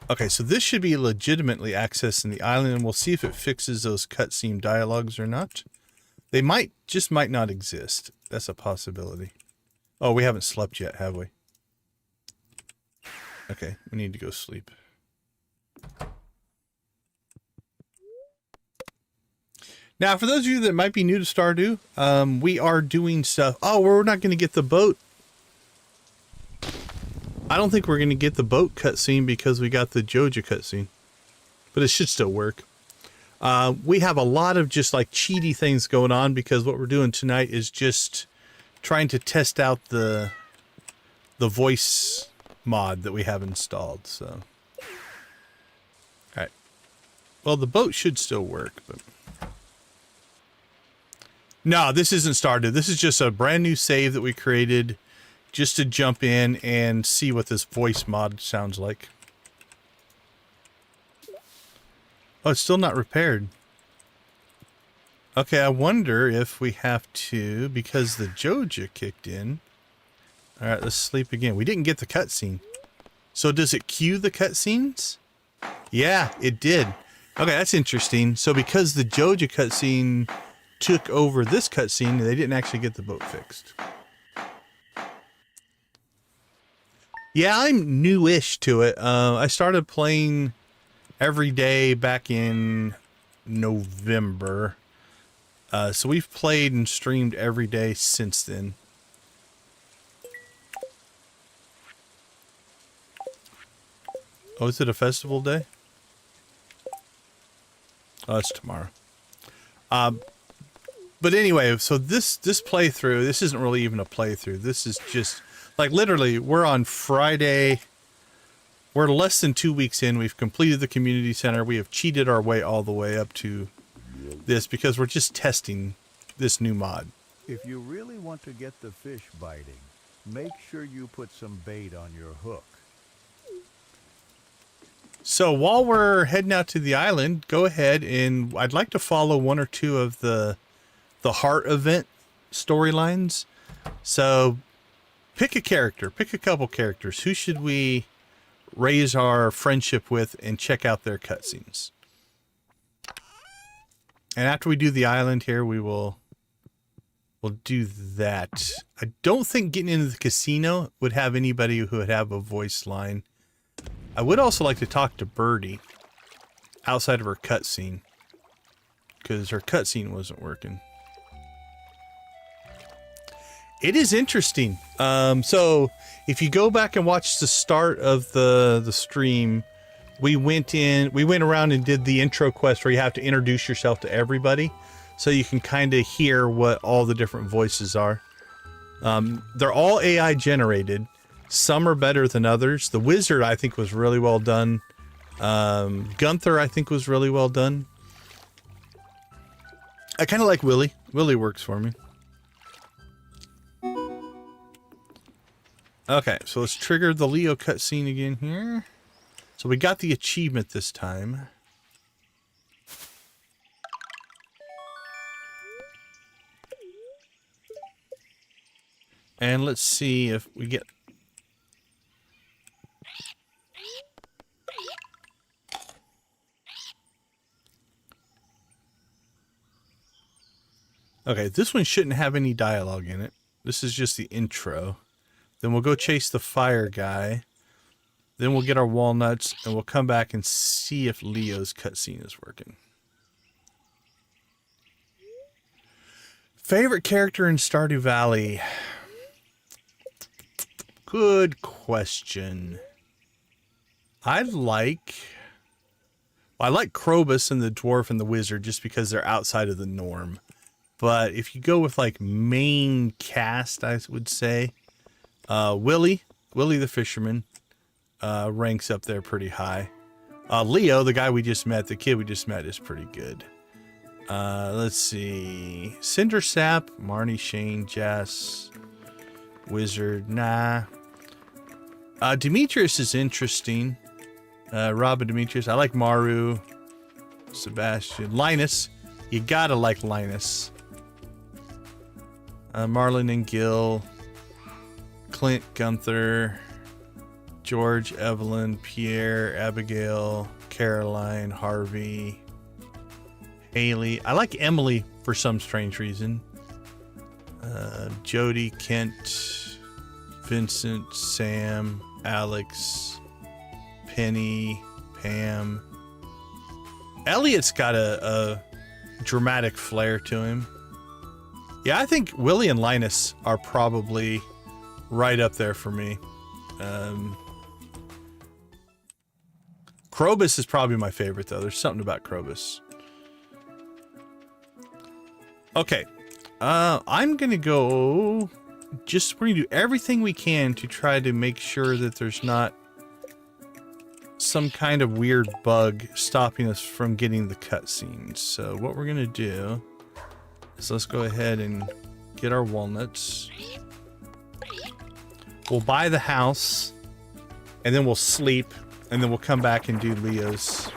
Okay, so this should be legitimately accessing the island, and we'll see if it fixes those cutscene dialogues or not. They might not exist. That's a possibility. Oh, we haven't slept yet, have we? Okay, we need to go sleep. Now, for those of you that might be new to Stardew, we are doing stuff. Oh, we're not going to get the boat. I don't think we're going to get the boat cutscene because we got the Joja cutscene. But it should still work. We have a lot of just like cheaty things going on because what we're doing tonight is just trying to test out the voice mod that we have installed. So, all right. Well, the boat should still work, but no, this isn't Stardew. This is just a brand new save that we created just to jump in and see what this voice mod sounds like. Oh, it's still not repaired. Okay, I wonder if we have to, because the Joja kicked in. All right, let's sleep again. We didn't get the cutscene. So does it cue the cutscenes? Yeah, it did. Okay, that's interesting. So because the Joja cutscene took over this cutscene, they didn't actually get the boat fixed. Yeah, I'm newish to it. I started playing every day back in November. So we've played and streamed every day since then. Oh, is it a festival day? Oh, it's tomorrow. But anyway, so this playthrough, this isn't really even a playthrough. This is just, like, literally, we're on Friday. We're less than 2 weeks in. We've completed the community center. We have cheated our way all the way up to this because we're just testing this new mod. If you really want to get the fish biting, make sure you put some bait on your hook. So while we're heading out to the island, go ahead and I'd like to follow one or two of the Heart event storylines. So pick a character, pick a couple characters. Who should we raise our friendship with and check out their cutscenes? And after we do the island here, we'll do that. I don't think getting into the casino would have anybody who would have a voice line. I would also like to talk to Birdie outside of her cutscene because her cutscene wasn't working. It is interesting. So if you go back and watch the start of the stream, we went around and did the intro quest where you have to introduce yourself to everybody so you can kind of hear what all the different voices are. They're all AI generated. Some are better than others. The wizard, I think, was really well done. Gunther, I think, was really well done. I kind of like Willie. Willie works for me. Okay, so let's trigger the Leo cutscene again here. So we got the achievement this time. And let's see if we get... Okay, this one shouldn't have any dialogue in it. This is just the intro. Then we'll go chase the fire guy. Then we'll get our walnuts, and we'll come back and see if Leo's cutscene is working. Favorite character in Stardew Valley? Good question. I like Krobus and the dwarf and the wizard just because they're outside of the norm. But if you go with like main cast, I would say Willie the fisherman ranks up there pretty high. Leo, the guy we just met, the kid we just met, is pretty good. Let's see. Cindersap, Marnie, Shane, Jess, Wizard, nah. Demetrius is interesting. Robin Demetrius. I like Maru, Sebastian, Linus. You gotta like Linus. Marlon and Gil, Clint, Gunther, George, Evelyn, Pierre, Abigail, Caroline, Harvey, Haley. I like Emily for some strange reason. Jody, Kent, Vincent, Sam, Alex, Penny, Pam. Elliot's got a dramatic flair to him. Yeah, I think Willie and Linus are probably right up there for me. Krobus is probably my favorite, though. There's something about Krobus. Okay. I'm going to go... we're going to do everything we can to try to make sure that there's not some kind of weird bug stopping us from getting the cutscenes. So what we're going to do is let's go ahead and get our walnuts. We'll buy the house, and then we'll sleep, and then we'll come back and do Leo's.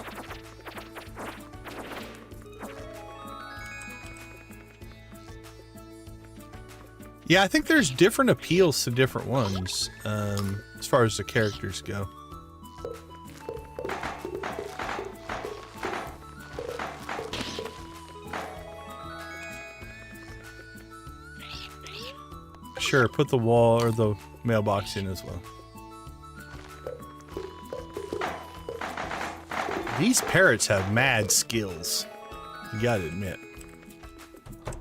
Yeah, I think there's different appeals to different ones, as far as the characters go. Sure, put the wall or the mailbox in as well. These parrots have mad skills. You gotta admit.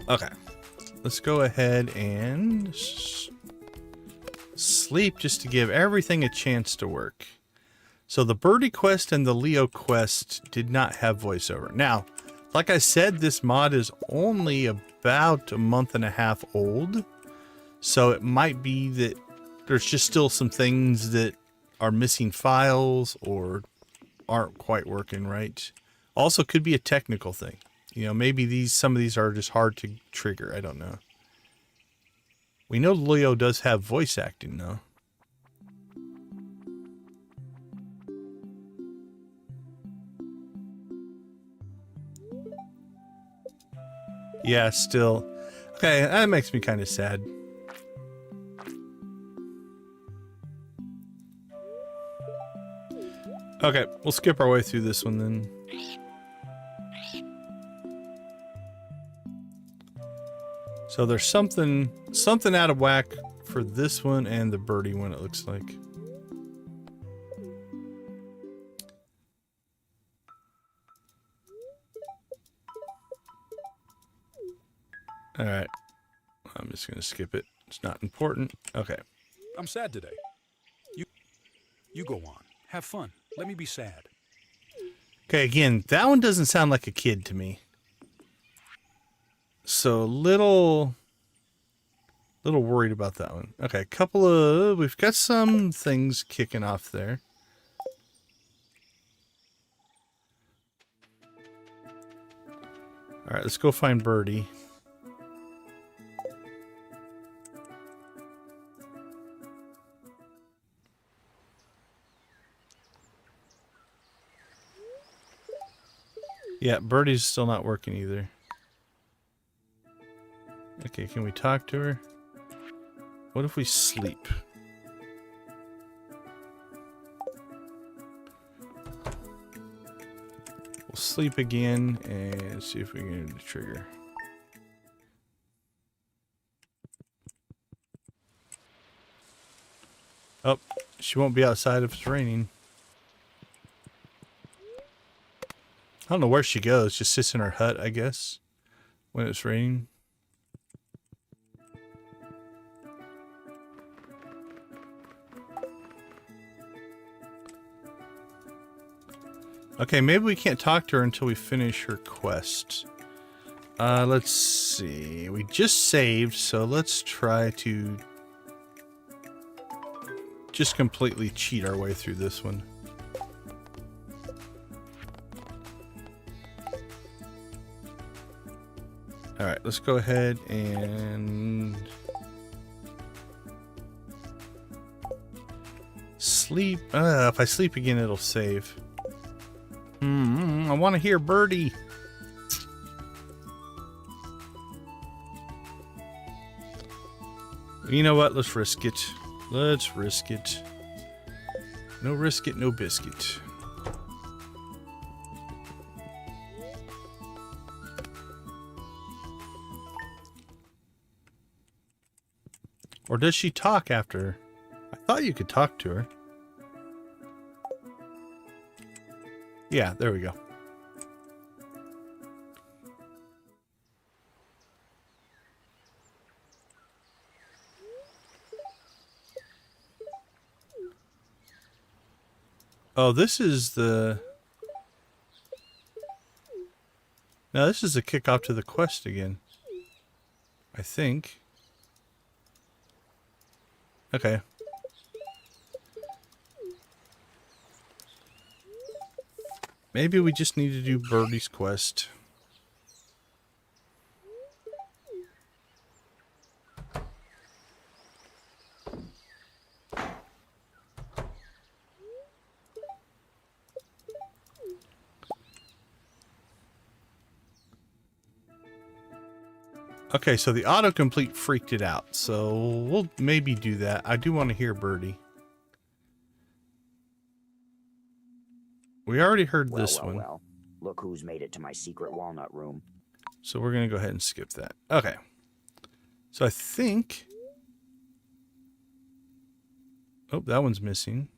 Okay. Let's go ahead and sleep just to give everything a chance to work. So the Birdie quest and the Leo quest did not have voiceover. Now, like I said, this mod is only about a month and a half old. So it might be that there's just still some things that are missing files or aren't quite working right. Also could be a technical thing. You know, maybe some of these are just hard to trigger. I don't know. We know Leo does have voice acting, though. Yeah, still. Okay, that makes me kind of sad. Okay, we'll skip our way through this one then. So there's something out of whack for this one and the birdie one, it looks like. All right. I'm just going to skip it. It's not important. Okay. I'm sad today. You go on. Have fun. Let me be sad. Okay, again, that one doesn't sound like a kid to me. So little little worried about that one. Okay, we've got some things kicking off there. All right, let's go find Birdie. Yeah, Birdie's still not working either. Okay, can we talk to her? What if we sleep? We'll sleep again and see if we can get the trigger. Oh, she won't be outside if it's raining. I don't know where she goes. Just sits in her hut, I guess, when it's raining. Okay, maybe we can't talk to her until we finish her quest. Let's see. We just saved, so let's try to just completely cheat our way through this one. Alright, let's go ahead and sleep. If I sleep again, it'll save. I want to hear Birdie. You know what? Let's risk it. Let's risk it. No risk it, no biscuit. Or does she talk after? I thought you could talk to her. Yeah, there we go. Oh, this is the... Now this is the kickoff to the quest again. I think. Okay. Maybe we just need to do Birdie's quest. Okay, so the autocomplete freaked it out, so we'll maybe do that. I do want to hear Birdie. We already heard this one. Well, look who's made it to my secret walnut room. So we're going to go ahead and skip that. Okay. So I think... Oh, that one's missing.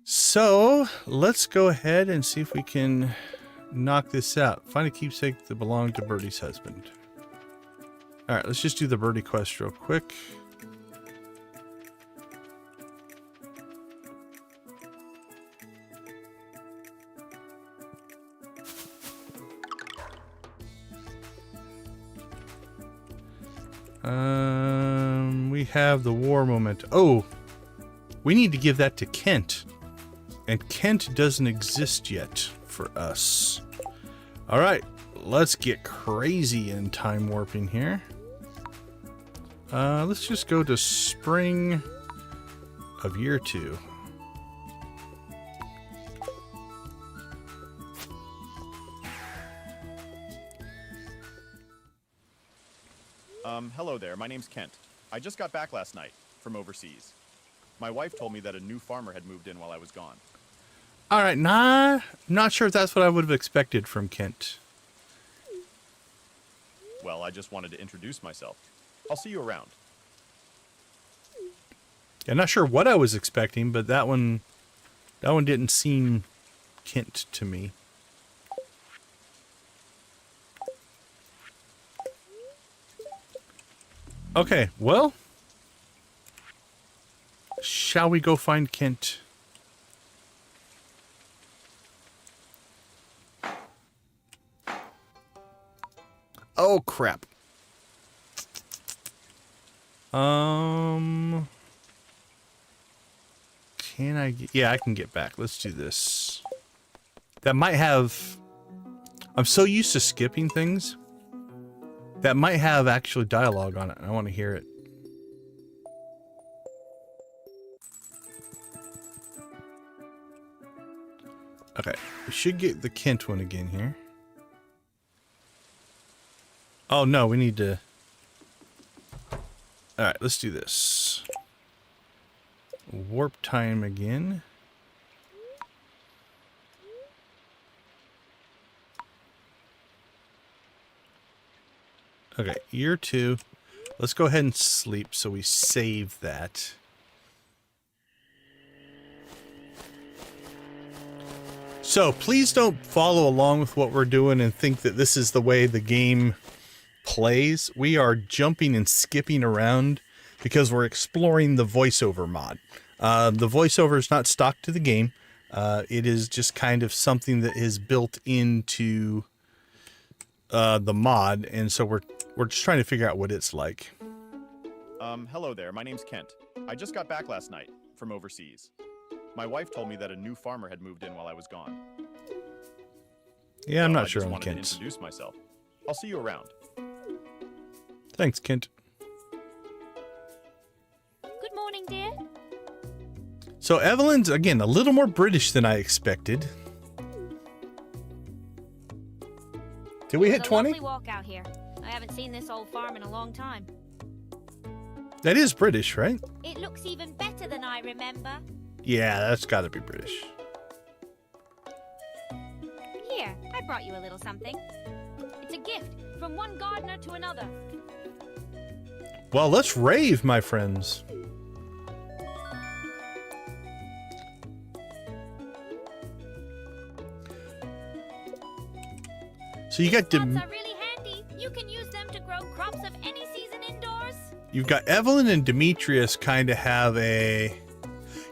So let's go ahead and see if we can knock this out. Find a keepsake that belonged to Birdie's husband. All right, let's just do the Birdie quest real quick. We have the war moment. Oh, we need to give that to Kent. And Kent doesn't exist yet for us. All right, let's get crazy in time warping here. Let's just go to spring of year 2. Hello there, my name's Kent. I just got back last night from overseas. My wife told me that a new farmer had moved in while I was gone. All right, nah, not sure if that's what I would have expected from Kent. Well, I just wanted to introduce myself. I'll see you around. I'm not sure what I was expecting, but that one didn't seem Kent to me. Okay, well, shall we go find Kent? Oh, crap. Can I get... Yeah, I can get back. Let's do this. That might have... I'm so used to skipping things. That might have actually dialogue on it. I want to hear it. Okay, we should get the Kent one again here. Oh no, we need to... Alright, let's do this. Warp time again. Okay, year 2. Let's go ahead and sleep so we save that. So please don't follow along with what we're doing and think that this is the way the game plays. We are jumping and skipping around because we're exploring the voiceover mod. The voiceover is not stock to the game. It is just kind of something that is built into the mod, and so we're just trying to figure out what it's like. Hello there. My name's Kent. I just got back last night from overseas. My wife told me that a new farmer had moved in while I was gone. Yeah, I'm not I sure just on wanted to Kent's. introduce myself. I'll see you around. Thanks, Kent. Good morning, dear. So Evelyn's, again, a little more British than I expected. Did we hit It's a 20? lovely walk out here. I haven't seen this old farm in a long time. That is British, right? It looks even better than I remember. Yeah, that's got to be British. Here, I brought you a little something. It's a gift from one gardener to another. Well, let's rave, my friends. So you got Pots are really handy. You can use them to grow crops of any season indoors. You've got Evelyn and Demetrius kind of have a...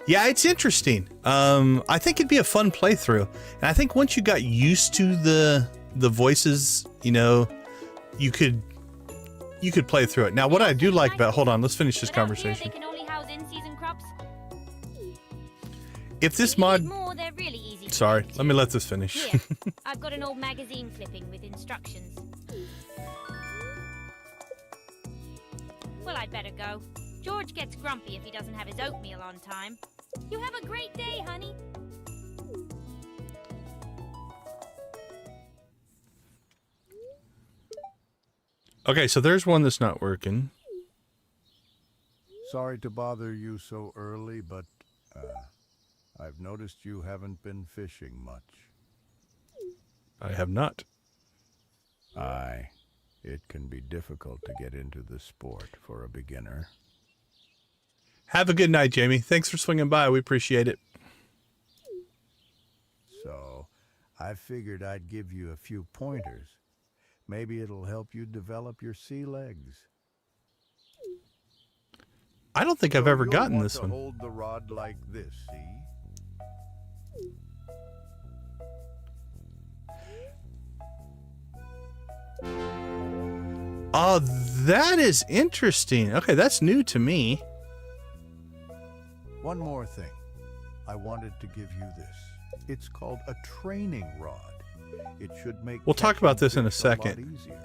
Yeah, it's interesting. I think it'd be a fun playthrough. And I think once you got used to the voices, you know, you could play through it. Now, what I do like about... Hold on, let's finish this conversation. They can only house in-season crops. If this mod... More, they're really easy. Sorry, let me let this finish. Here, I've got an old magazine clipping with instructions. Well, I'd better go. George gets grumpy if he doesn't have his oatmeal on time. You have a great day, honey. Okay, so there's one that's not working. Sorry to bother you so early, but I've noticed you haven't been fishing much. I have not. Aye, it can be difficult to get into the sport for a beginner. Have a good night, Jamie. Thanks for swinging by. We appreciate it. So, I figured I'd give you a few pointers. Maybe it'll help you develop your sea legs. I don't think I've ever You'll gotten want this to one. Hold the rod like this, see? Oh, that is interesting. Okay, that's new to me. One more thing. I wanted to give you this. It's called a training rod. It should make We'll talk about this in a catching fish second. lot easier.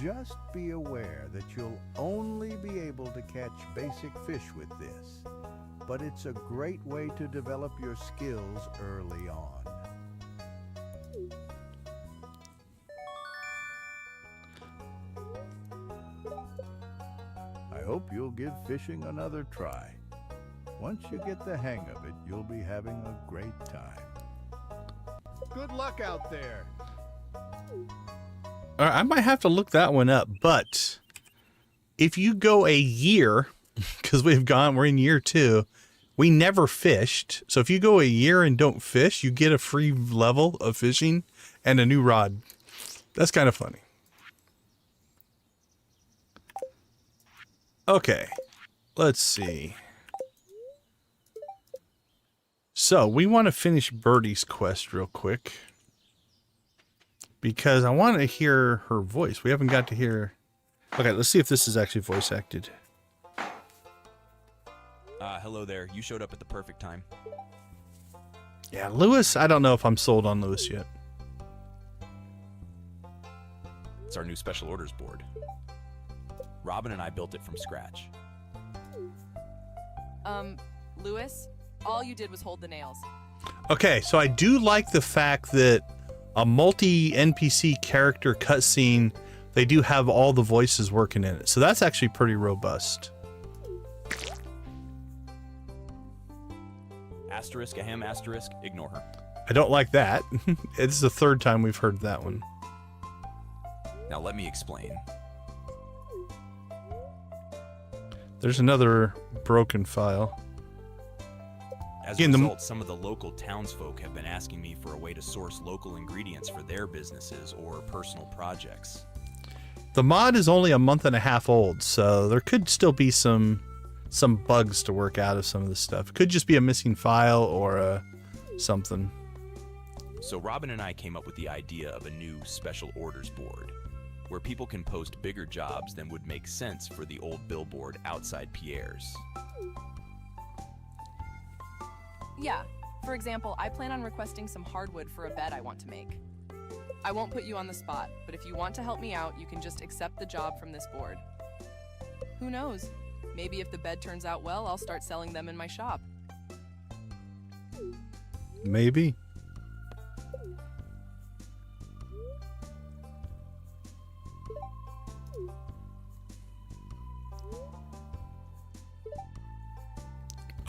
Just be aware that you'll only be able to catch basic fish with this, but it's a great way to develop your skills early on. I hope you'll give fishing another try. Once you get the hang of it, you'll be having a great time. Good luck out there. All right, I might have to look that one up, but if you go a year, because we're in year 2, we never fished. So if you go a year and don't fish, you get a free level of fishing and a new rod. That's kind of funny. Okay, let's see. So we want to finish Birdie's quest real quick. because I want to hear her voice. We haven't got to hear. Okay, let's see if this is actually voice acted. Hello there. You showed up at the perfect time. Yeah, Lewis, I don't know if I'm sold on Lewis yet. It's our new special orders board. Robin and I built it from scratch. Lewis, all you did was hold the nails. Okay, so I do like the fact that a multi-NPC character cutscene, they do have all the voices working in it. So that's actually pretty robust. Asterisk, ahem, asterisk, ignore her. I don't like that. It's the third time we've heard that one. Now let me explain. There's another broken file. As a result, some of the local townsfolk have been asking me for a way to source local ingredients for their businesses or personal projects. The mod is only a month and a half old, so there could still be some bugs to work out of some of this stuff. It could just be a missing file or something. So Robin and I came up with the idea of a new special orders board, where people can post bigger jobs than would make sense for the old billboard outside Pierre's. Yeah, for example, I plan on requesting some hardwood for a bed I want to make. I won't put you on the spot, but if you want to help me out, you can just accept the job from this board. Who knows? Maybe if the bed turns out well, I'll start selling them in my shop. Maybe.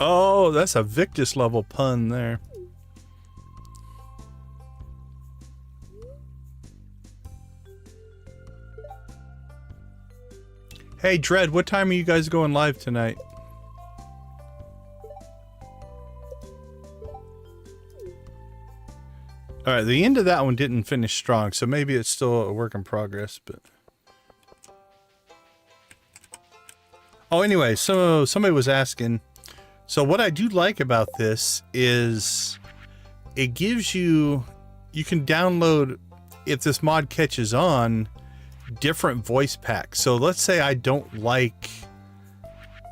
Oh, that's a Victus level pun there. Hey, Dread, what time are you guys going live tonight? All right, the end of that one didn't finish strong, so maybe it's still a work in progress, but... Oh, anyway, so somebody was asking... So what I do like about this is it gives you can download, if this mod catches on, different voice packs. So let's say I don't like,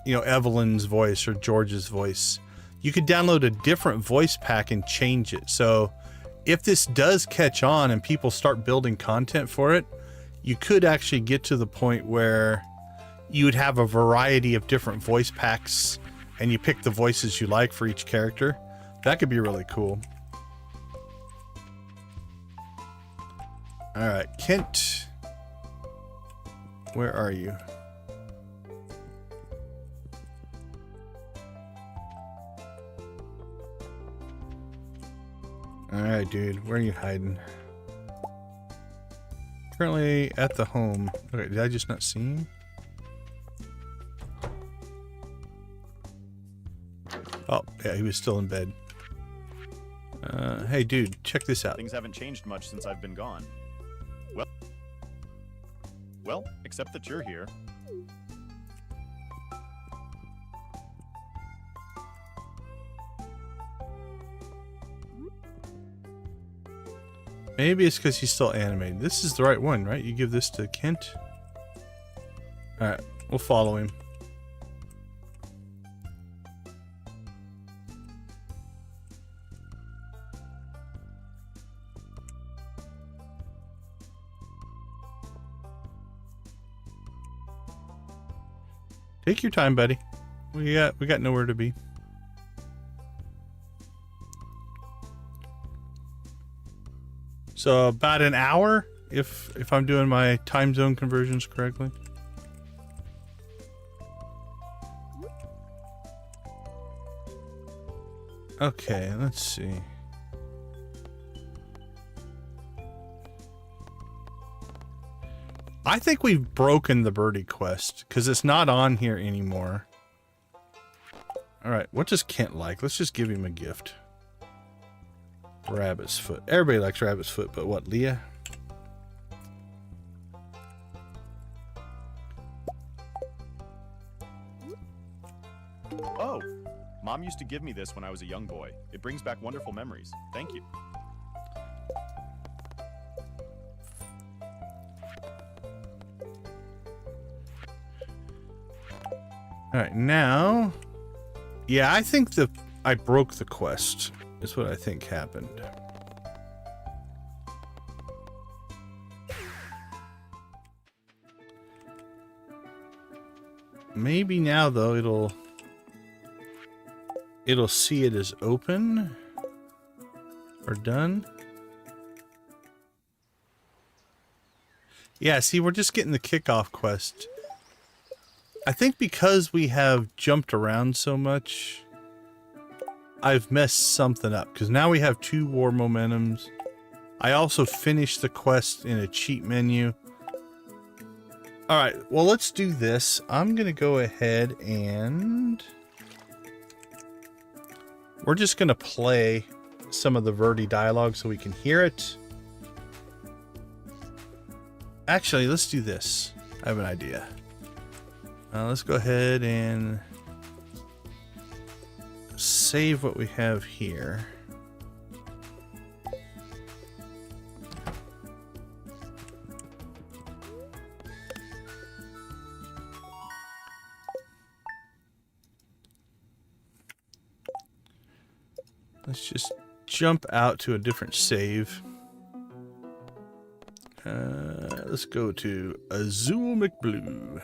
Evelyn's voice or George's voice. You could download a different voice pack and change it. So if this does catch on and people start building content for it, you could actually get to the point where you would have a variety of different voice packs and you pick the voices you like for each character. That could be really cool. All right, Kent, where are you? All right, dude, where are you hiding? Currently at the home. Okay, did I just not see him? Oh, yeah, he was still in bed. Hey, dude, check this out. Things haven't changed much since I've been gone. Well, except that you're here. Maybe it's because he's still animated. This is the right one, right? You give this to Kent? Alright, we'll follow him. Take your time, buddy. We got nowhere to be. So about an hour, if I'm doing my time zone conversions correctly. Okay, let's see. I think we've broken the birdie quest because it's not on here anymore. All right, what does Kent like? Let's just give him a gift. Rabbit's foot. Everybody likes rabbit's foot, but what, Leah? Oh, Mom used to give me this when I was a young boy. It brings back wonderful memories. Thank you. All right, now, yeah, I think I broke the quest. Is what I think happened. Maybe now though it'll see it as open or done. Yeah, see, we're just getting the kickoff quest. I think because we have jumped around so much, I've messed something up, because now we have 2 war momentums. I also finished the quest in a cheat menu. Alright, well, let's do this. I'm going to go ahead and... we're just going to play some of the Verdi dialogue so we can hear it. Actually, let's do this. I have an idea. Let's go ahead and save what we have here. Let's just jump out to a different save. Let's go to Azul McBlue.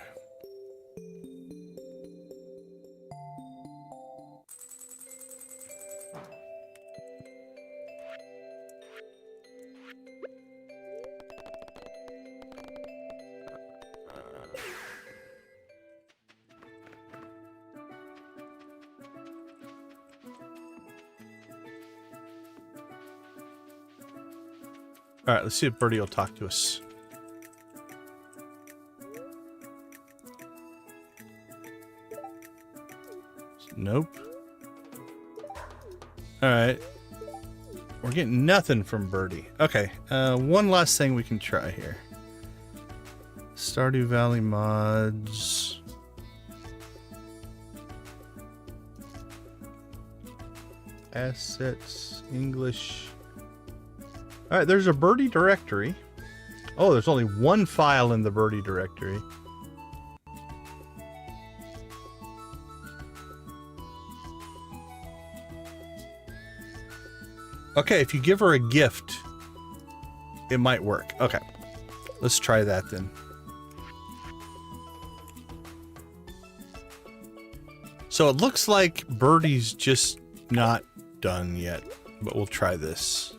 All right, let's see if Birdie will talk to us. Nope. All right. We're getting nothing from Birdie. Okay, one last thing we can try here. Stardew Valley mods. Assets, English. All right, there's a Birdie directory. Oh, there's only one file in the Birdie directory. Okay, if you give her a gift, it might work. Okay, let's try that then. So it looks like Birdie's just not done yet, but we'll try this.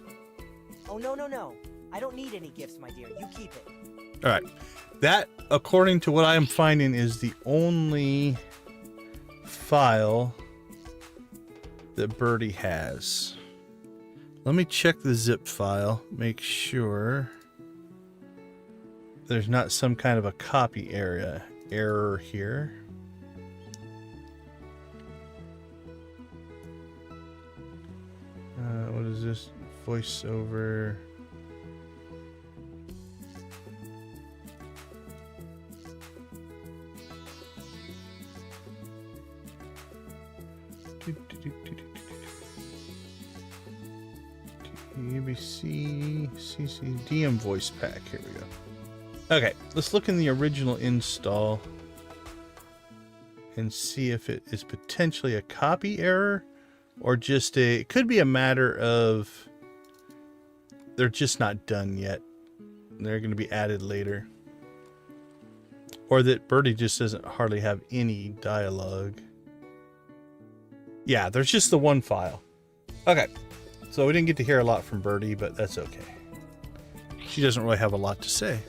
Oh, no. I don't need any gifts, my dear. You keep it. All right. That, according to what I'm finding, is the only file that Birdie has. Let me check the zip file, make sure there's not some kind of a copy error here. What is this? Voiceover. UBC CC DM voice pack. Here we go. Okay, let's look in the original install and see if it is potentially a copy error or just it could be a matter of they're just not done yet. They're going to be added later. Or that Birdie just doesn't hardly have any dialogue. Yeah, there's just the one file. Okay. So we didn't get to hear a lot from Birdie, but that's okay. She doesn't really have a lot to say.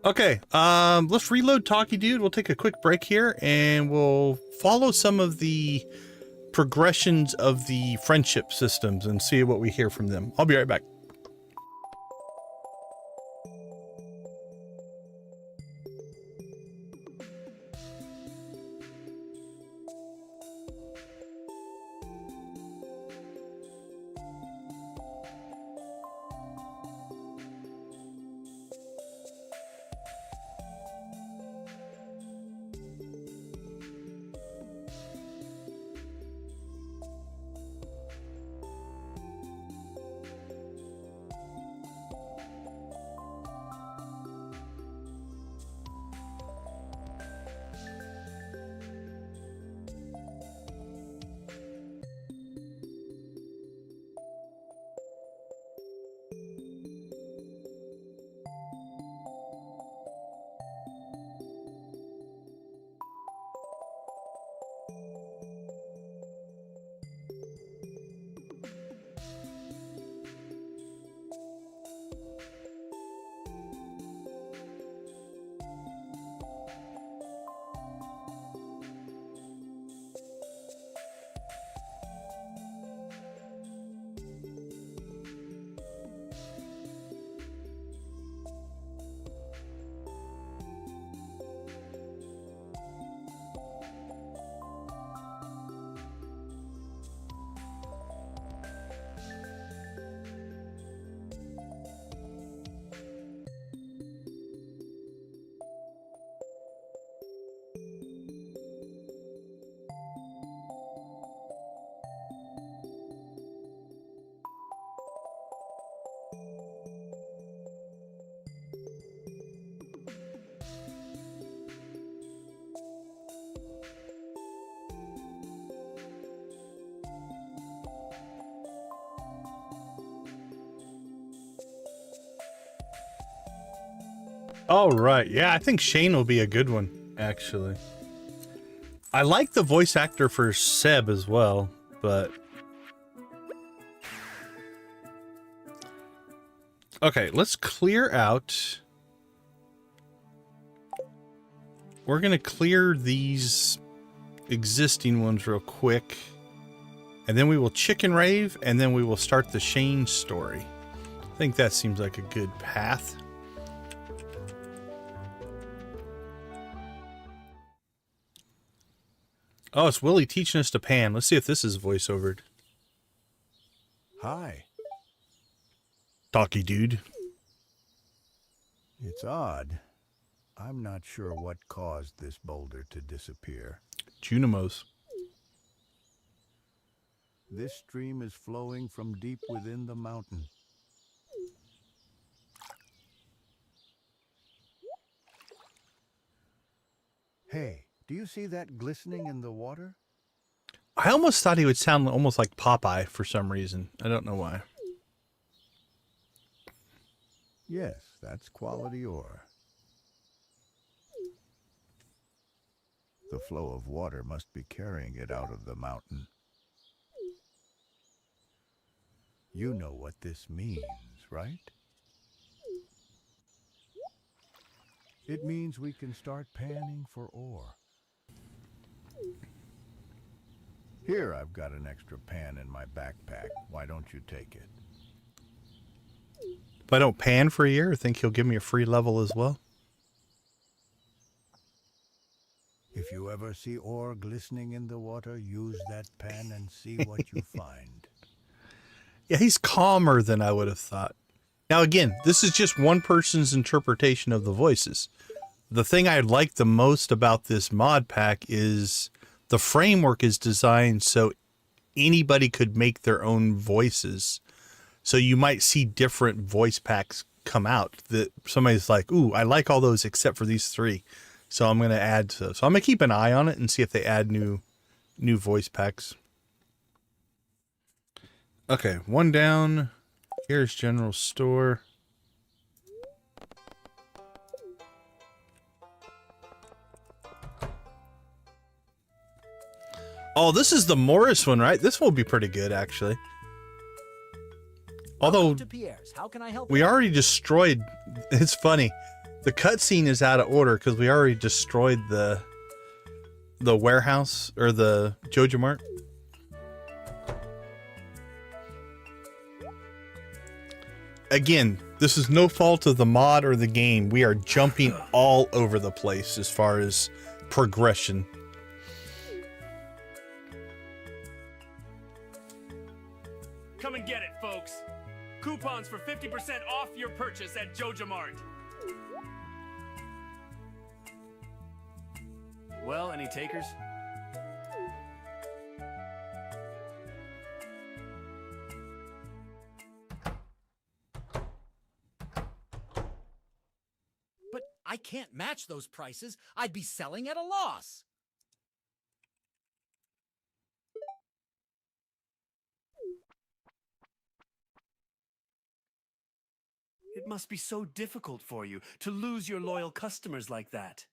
Okay, let's reload Talkie Dude. We'll take a quick break here and we'll follow some of the progressions of the friendship systems and see what we hear from them. I'll be right back. All right. Yeah, I think Shane will be a good one, actually. I like the voice actor for Seb as well, but... Okay, let's clear out... We're going to clear these existing ones real quick. And then we will chicken rave, and then we will start the Shane story. I think that seems like a good path. Oh, it's Willie teaching us to pan. Let's see if this is voiceovered. Hi. Talky dude. It's odd. I'm not sure what caused this boulder to disappear. Junimos. This stream is flowing from deep within the mountain. Hey, do you see that glistening in the water? I almost thought he would sound almost like Popeye for some reason. I don't know why. Yes, that's quality ore. The flow of water must be carrying it out of the mountain. You know what this means, right? It means we can start panning for ore. Here, I've got an extra pan in my backpack. Why don't you take it? If I don't pan for a year, I think he'll give me a free level as well. If you ever see ore glistening in the water, use that pan and see what you find. Yeah, he's calmer than I would have thought. Now, again, this is just one person's interpretation of the voices. The thing I like the most about this mod pack is the framework is designed so anybody could make their own voices. So you might see different voice packs come out that somebody's like, ooh, I like all those except for these three. So I'm going to add, so I'm going to keep an eye on it and see if they add new voice packs. Okay, one down. Here's general store. Oh, this is the Morris one, right? This will be pretty good, actually. Although, to Pierre's. How can I help we you? already destroyed... It's funny. The cutscene is out of order because we already destroyed the warehouse, or the Joja Mart. Again, this is no fault of the mod or the game. We are jumping all over the place as far as progression. Come and get it, folks. Coupons for 50% off your purchase at Joja Mart. Well, any takers? But I can't match those prices. I'd be selling at a loss. It must be so difficult for you to lose your loyal customers like that.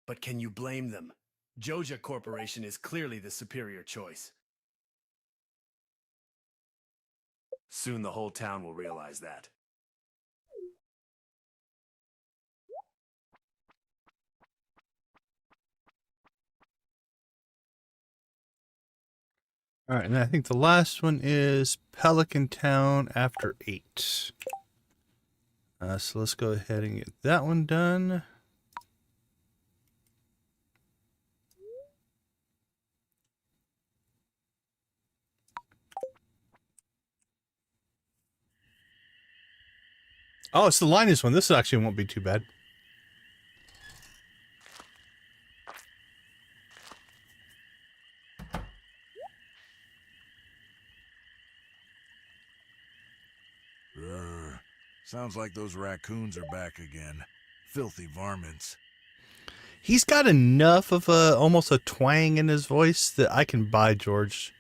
But can you blame them? Joja Corporation is clearly the superior choice. Soon the whole town will realize that. All right, and I think the last one is Pelican Town after 8. So let's go ahead and get that one done. Oh, it's the Linus one. This actually won't be too bad. Sounds like those raccoons are back again. Filthy varmints. He's got enough of almost a twang in his voice that I can buy George.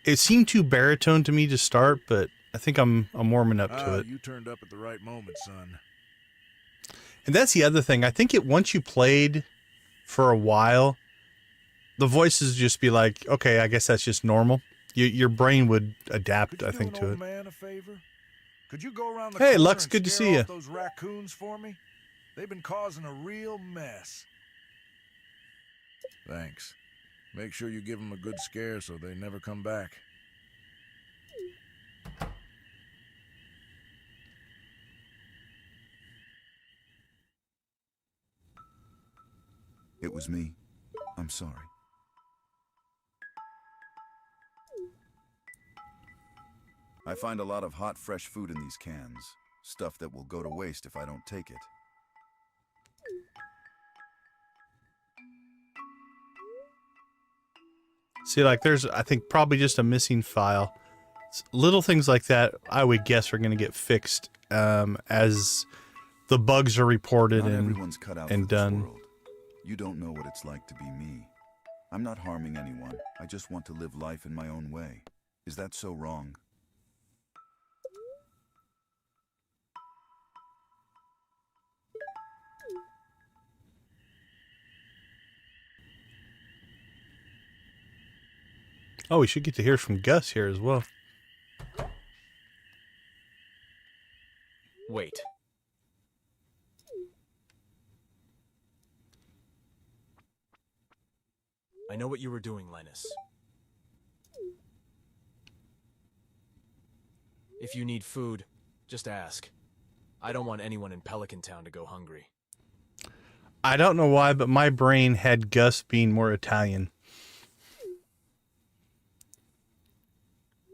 It seemed too baritone to me to start, but I think I'm warming up to it. You turned up at the right moment, son. And that's the other thing. I think once you played for a while, the voices just be like, okay, I guess that's just normal. Your brain would adapt, I think, to it. Man, a favor? Could you go around the Hey, corner Lux, and good to scare see off you. those raccoons for me? They've been causing a real mess. Thanks. Make sure you give them a good scare so they never come back. It was me. I'm sorry. I find a lot of hot, fresh food in these cans. Stuff that will go to waste if I don't take it. See, like, there's, I think, probably just a missing file. Little things like that, I would guess, are going to get fixed as the bugs are reported Not everyone's cut out and for this done. world. You don't know what it's like to be me. I'm not harming anyone. I just want to live life in my own way. Is that so wrong? Oh, we should get to hear from Gus here as well. Wait. I know what you were doing, Linus. If you need food, just ask. I don't want anyone in Pelican Town to go hungry. I don't know why, but my brain had Gus being more Italian.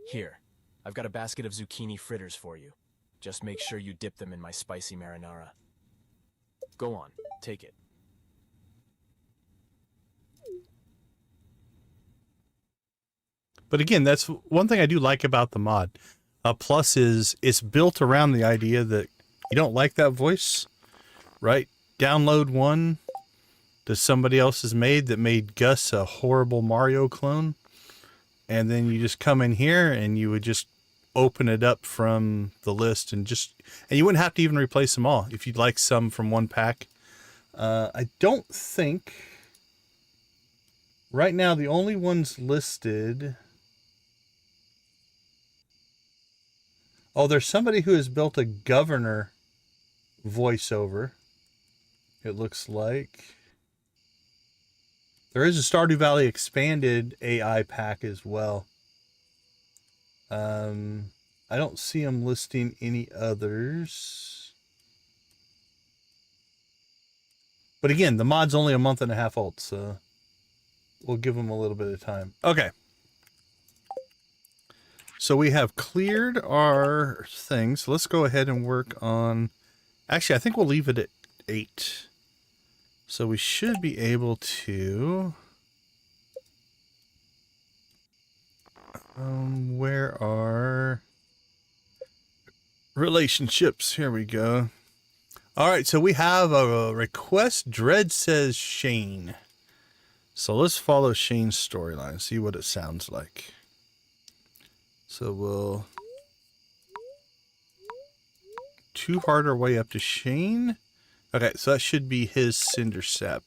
Here, I've got a basket of zucchini fritters for you. Just make sure you dip them in my spicy marinara. Go on, take it. But again, that's one thing I do like about the mod. Plus is it's built around the idea that you don't like that voice, right? Download one that somebody else has made that made Gus a horrible Mario clone. And then you just come in here and you would just open it up from the list and you wouldn't have to even replace them all if you'd like some from one pack. I don't think right now the only ones listed. Oh, there's somebody who has built a governor voiceover. It looks like. There is a Stardew Valley expanded AI pack as well. I don't see them listing any others. But again, the mod's only a month and a half old, so we'll give them a little bit of time. Okay. So we have cleared our things. So let's go ahead and work on... Actually, I think we'll leave it at 8. So we should be able to... where are relationships? Here we go. All right, so we have a request. Dread says Shane. So let's follow Shane's storyline, see what it sounds like. So we'll two-heart our way up to Shane. Okay, so that should be his Cinder Sap.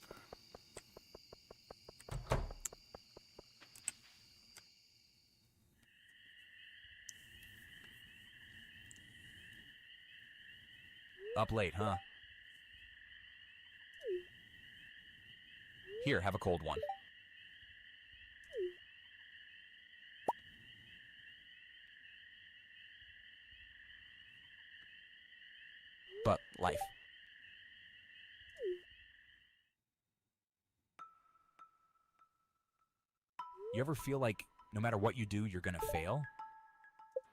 Up late, huh? Here, have a cold one. But life. You ever feel like no matter what you do, you're gonna fail?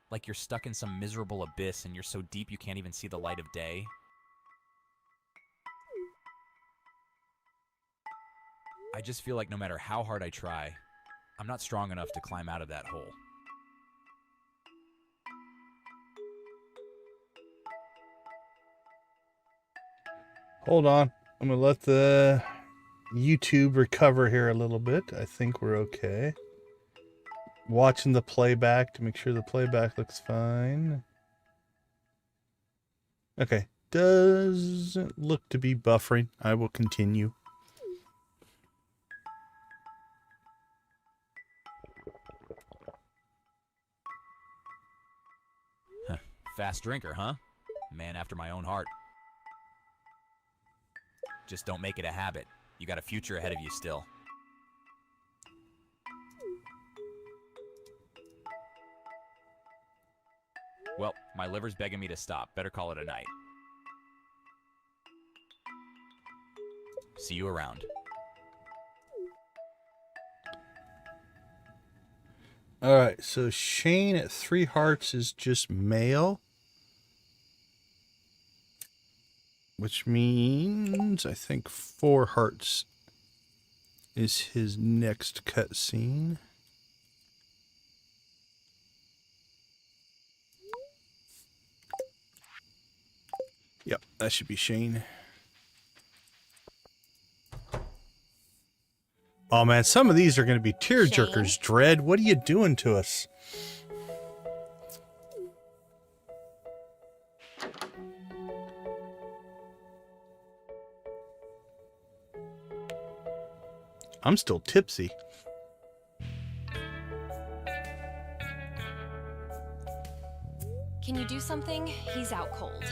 Like you're stuck in some miserable abyss and you're so deep you can't even see the light of day? I just feel like no matter how hard I try, I'm not strong enough to climb out of that hole. Hold on. I'm going to let the YouTube recover here a little bit. I think we're okay. Watching the playback to make sure the playback looks fine. Okay. doesn't look to be buffering. I will continue. Fast drinker, huh? Man after my own heart. Just don't make it a habit. You got a future ahead of you still. Well, my liver's begging me to stop. Better call it a night. See you around. All right, so Shane at 3 hearts is just male. Which means I think 4 hearts is his next cutscene. Yep, that should be Shane. Oh man, some of these are going to be tearjerkers, Dread. What are you doing to us? I'm still tipsy. Can you do something? He's out cold.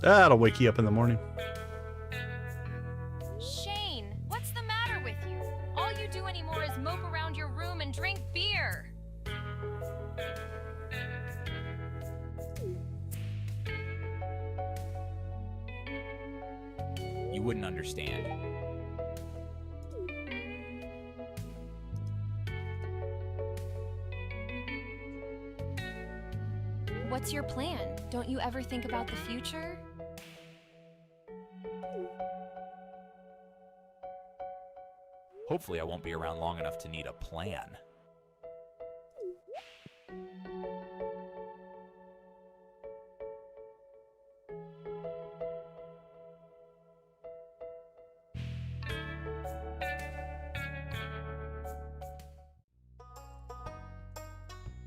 That'll wake you up in the morning. Shane, what's the matter with you? All you do anymore is mope around your room and drink beer. You wouldn't understand. What's your plan? Don't you ever think about the future? Hopefully I won't be around long enough to need a plan.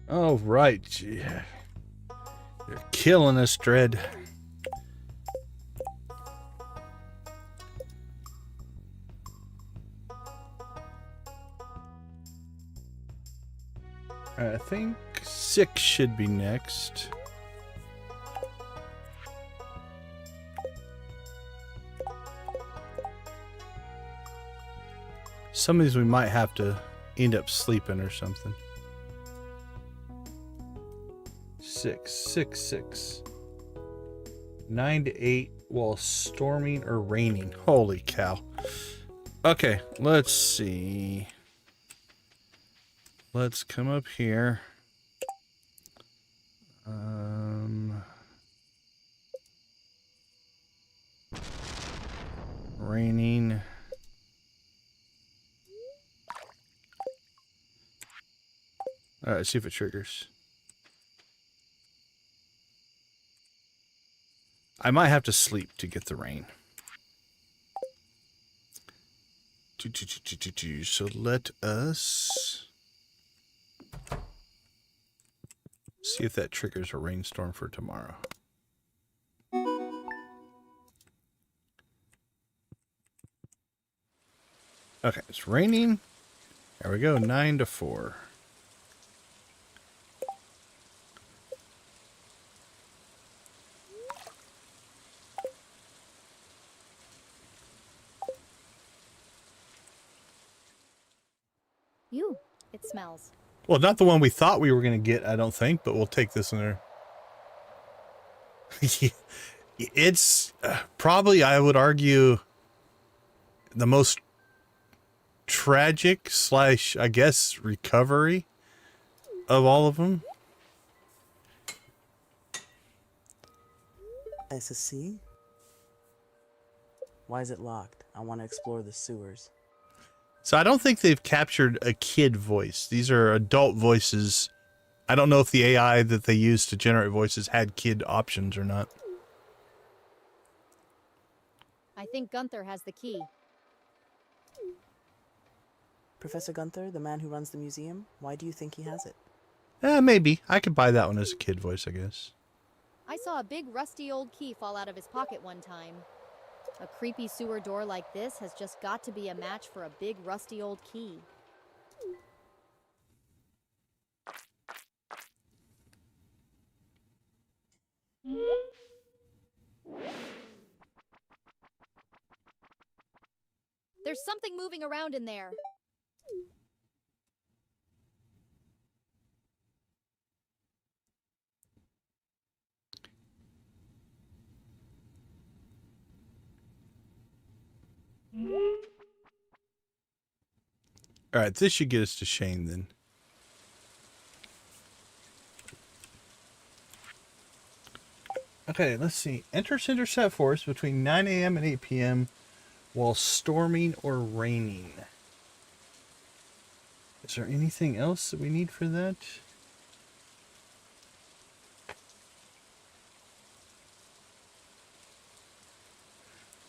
All right. Yeah. You're killing us, Dread. I think 6 should be next. Some of these we might have to end up sleeping or something. 6, 6, 6. 9 to 8 while storming or raining. Holy cow. Okay, let's see. Let's come up here. Raining. All right, see if it triggers. I might have to sleep to get the rain. So let us see if that triggers a rainstorm for tomorrow. Okay, it's raining. There we go, 9 to 4. It smells. Well, not the one we thought we were going to get, I don't think, but we'll take this in there. It's probably, I would argue, the most tragic / I guess, recovery of all of them. SSC? Why is it locked? I want to explore the sewers. So I don't think they've captured a kid voice. These are adult voices. I don't know if the AI that they used to generate voices had kid options or not. I think Gunther has the key. Professor Gunther, the man who runs the museum, why do you think he has it? Maybe. I could buy that one as a kid voice, I guess. I saw a big rusty old key fall out of his pocket one time. A creepy sewer door like this has just got to be a match for a big rusty old key. There's something moving around in there. Alright, this should get us to Shane then. Okay, let's see. Enter Cinder Set Forest between 9 a.m. and 8 p.m. while storming or raining. Is there anything else that we need for that?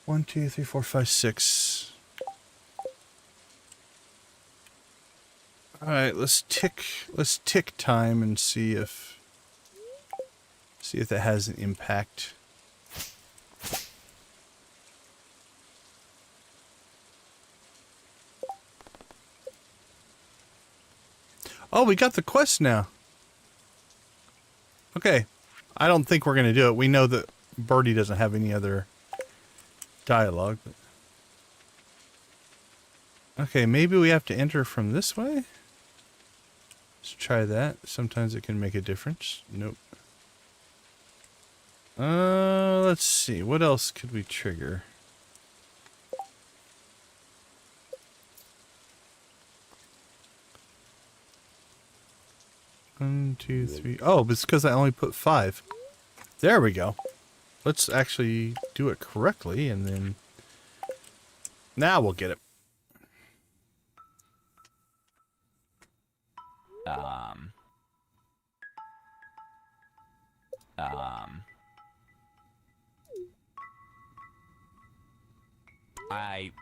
One, two, three, four, five, six. Alright, let's tick time and see if that has an impact. Oh, we got the quest now. Okay. I don't think we're going to do it. We know that Birdie doesn't have any other dialogue. But... Okay, maybe we have to enter from this way? Let's try that. Sometimes it can make a difference. Nope. Let's see. What else could we trigger? One, two, three. Oh, but it's because I only put 5. There we go. Let's actually do it correctly, and then... Now we'll get it.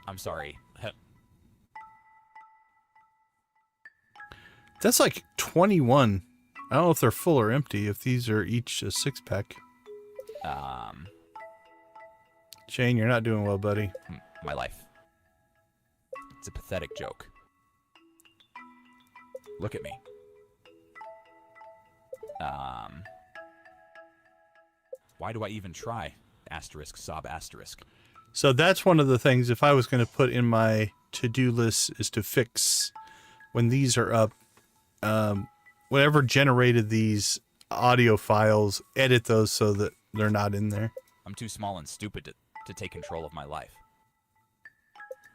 I'm sorry. That's like 21. I don't know if they're full or empty, if these are each a 6-pack. Shane, you're not doing well, buddy. My life. It's a pathetic joke. Look at me. Why do I even try? Asterisk, sob, asterisk. So that's one of the things, if I was going to put in my to-do list, is to fix when these are up, whatever generated these audio files, edit those so that they're not in there. I'm too small and stupid to take control of my life.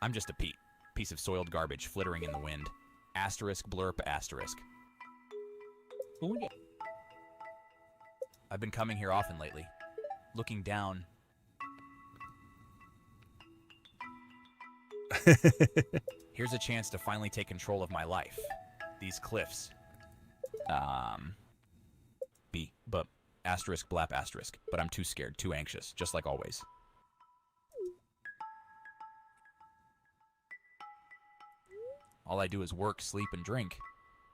I'm just a piece of soiled garbage flittering in the wind. Asterisk, blurp, asterisk. Oh, yeah. I've been coming here often lately, looking down. Here's a chance to finally take control of my life. These cliffs. But asterisk, blap, asterisk. But I'm too scared, too anxious, just like always. All I do is work, sleep, and drink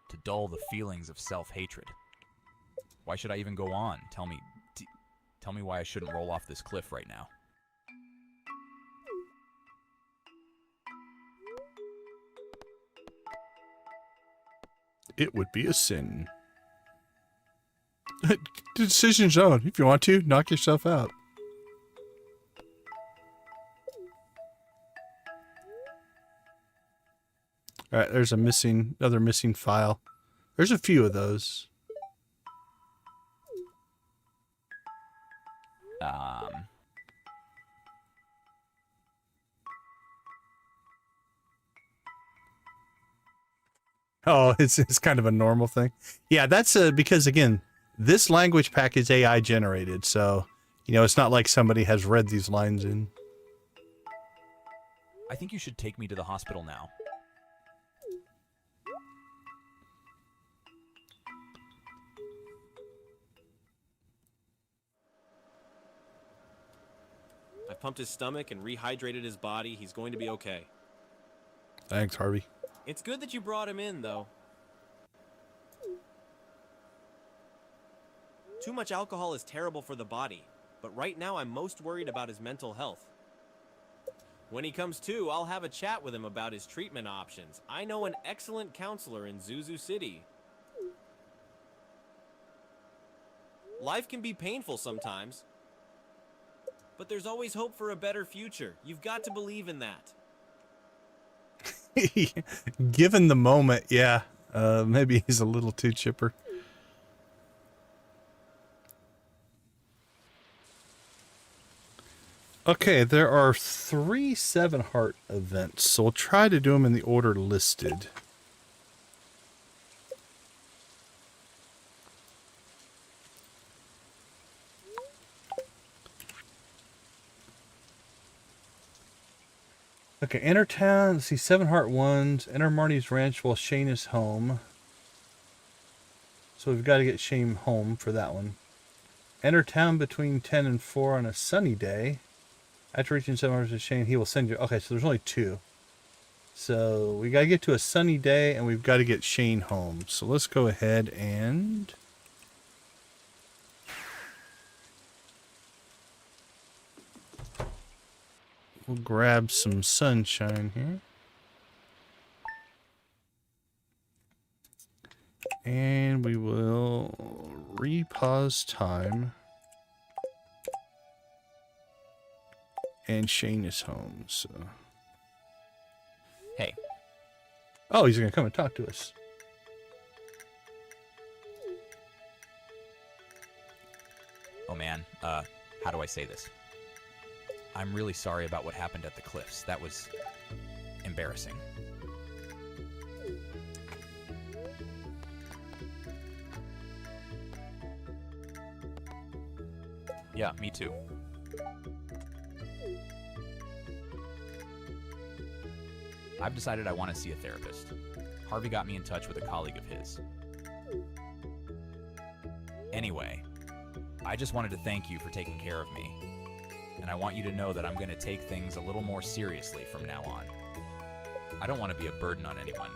to dull the feelings of self-hatred. Why should I even go on? Tell me why I shouldn't roll off this cliff right now. It would be a sin. The decision's own. If you want to, knock yourself out. Alright, there's another missing file. There's a few of those. Oh, it's kind of a normal thing. Yeah, that's because, again, this language pack is AI generated, so, you know, it's not like somebody has read these lines in. I think you should take me to the hospital now. I pumped his stomach and rehydrated his body. He's going to be okay. Thanks, Harvey. It's good that you brought him in, though. Too much alcohol is terrible for the body, but right now I'm most worried about his mental health. When he comes to, I'll have a chat with him about his treatment options. I know an excellent counselor in Zuzu City. Life can be painful sometimes, but there's always hope for a better future. You've got to believe in that. Given the moment, yeah. Maybe he's a little too chipper. Okay, there are 3 7-heart events, so we'll try to do them in the order listed. Okay, enter town. Let's see, 7-heart ones. Enter Marty's ranch while Shane is home. So we've got to get Shane home for that one. Enter town between 10 and 4 on a sunny day. After reaching 7 hours with Shane, he will send you. Okay, so there's only 2. So we got to get to a sunny day, and we've got to get Shane home. So let's go ahead and... we'll grab some sunshine here. And we will repause time. And Shane is home, so... Hey. Oh, he's going to come and talk to us. Oh man, how do I say this? I'm really sorry about what happened at the cliffs. That was embarrassing. Yeah, me too. I've decided I want to see a therapist. Harvey got me in touch with a colleague of his. Anyway, I just wanted to thank you for taking care of me. And I want you to know that I'm going to take things a little more seriously from now on. I don't want to be a burden on anyone.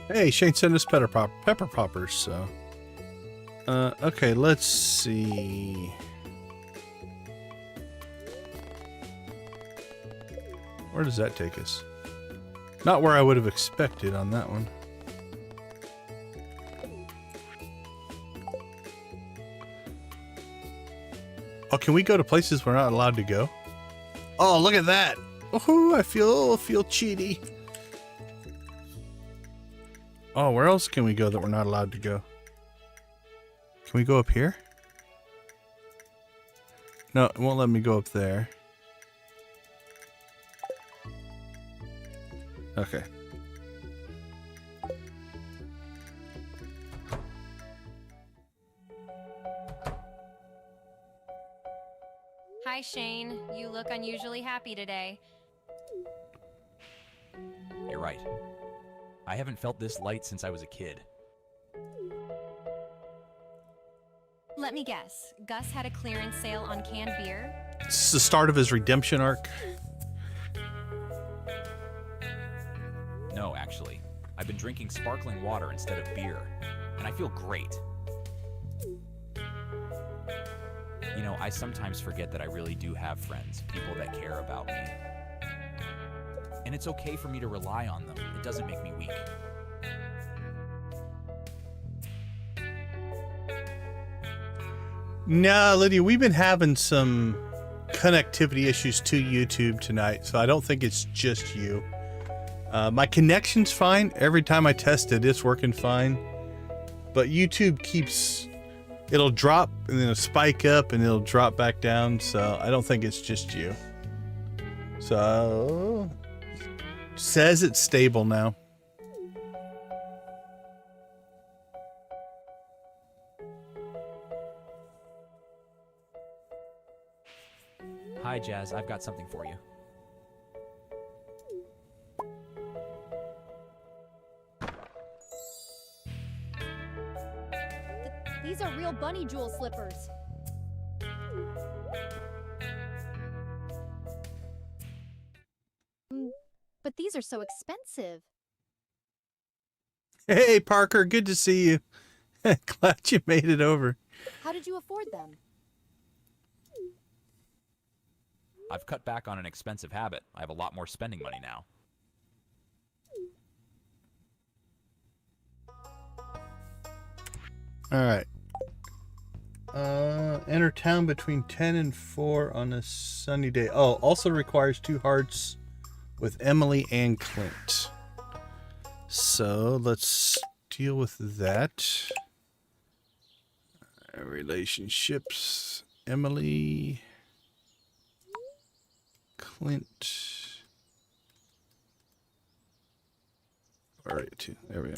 Hey, Shane sent us pepper poppers, so... okay, let's see... where does that take us? Not where I would have expected on that one. Oh, can we go to places we're not allowed to go? Oh, look at that! Oh, I feel cheaty. Oh, where else can we go that we're not allowed to go? Can we go up here? No, it won't let me go up there. Okay. Hi, Shane. You look unusually happy today. You're right. I haven't felt this light since I was a kid. Let me guess. Gus had a clearance sale on canned beer? It's the start of his redemption arc. No, actually. I've been drinking sparkling water instead of beer, and I feel great. You know, I sometimes forget that I really do have friends, people that care about me. And it's okay for me to rely on them. It doesn't make me weak. Nah, Lydia, we've been having some connectivity issues to YouTube tonight, so I don't think it's just you. My connection's fine. Every time I test it, it's working fine. But YouTube keeps... it'll drop, and then it'll spike up, and it'll drop back down, so I don't think it's just you. So... says it's stable now. Hi, Jazz. I've got something for you. These are real bunny jewel slippers. But these are so expensive. Hey, Parker, good to see you. Glad you made it over. How did you afford them? I've cut back on an expensive habit. I have a lot more spending money now. All right. Enter town between 10 and 4 on a sunny day. Oh, also requires 2 hearts with Emily and Clint. So let's deal with that. Relationships. Emily. Clint. All right, 2. There we go.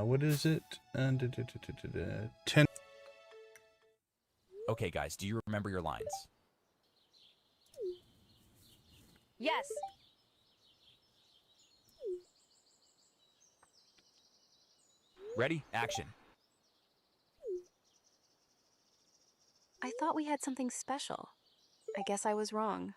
What is it? 10. Okay, guys, do you remember your lines? Yes. Ready? Action. I thought we had something special. I guess I was wrong.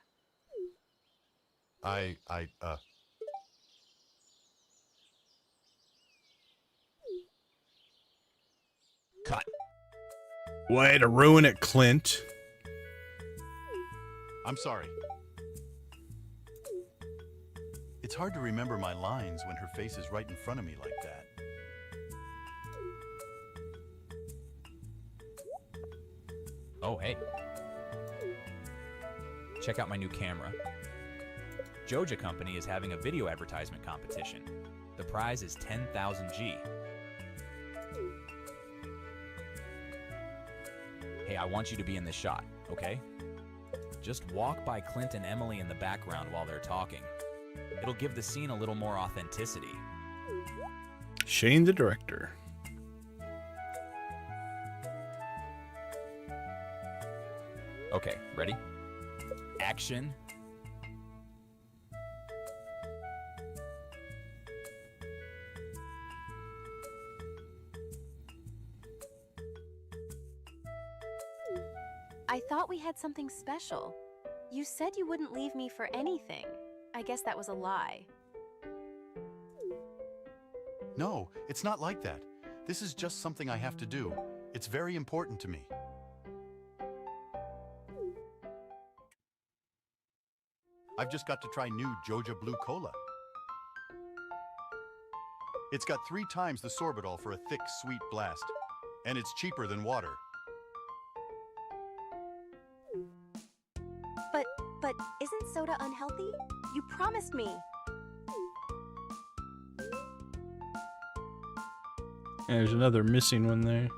Cut. Way to ruin it, Clint. I'm sorry. It's hard to remember my lines when her face is right in front of me like that. Oh, hey. Check out my new camera. Joja Company is having a video advertisement competition. The prize is 10,000 G. Hey, I want you to be in this shot, okay? Just walk by Clint and Emily in the background while they're talking. It'll give the scene a little more authenticity. Shane, the director. Okay, ready? Action. I thought we had something special. You said you wouldn't leave me for anything. I guess that was a lie. No, it's not like that. This is just something I have to do. It's very important to me. I've just got to try new Joja Blue Cola. It's got 3 times the sorbitol for a thick, sweet blast. And it's cheaper than water. But isn't soda unhealthy? You promised me. There's another missing one there.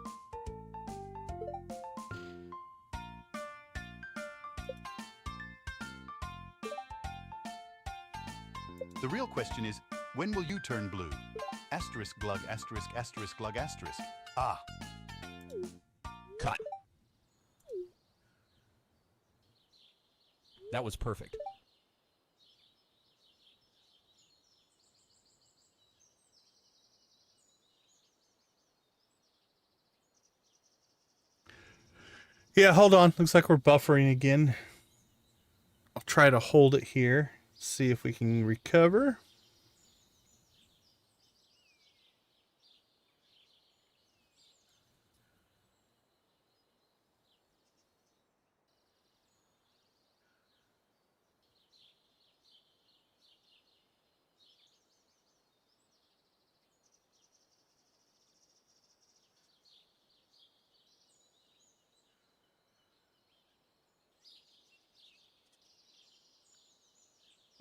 The real question is, when will you turn blue? Asterisk glug, asterisk, asterisk, glug, asterisk. Ah. Cut. That was perfect. Yeah, hold on. Looks like we're buffering again. I'll try to hold it here. See if we can recover.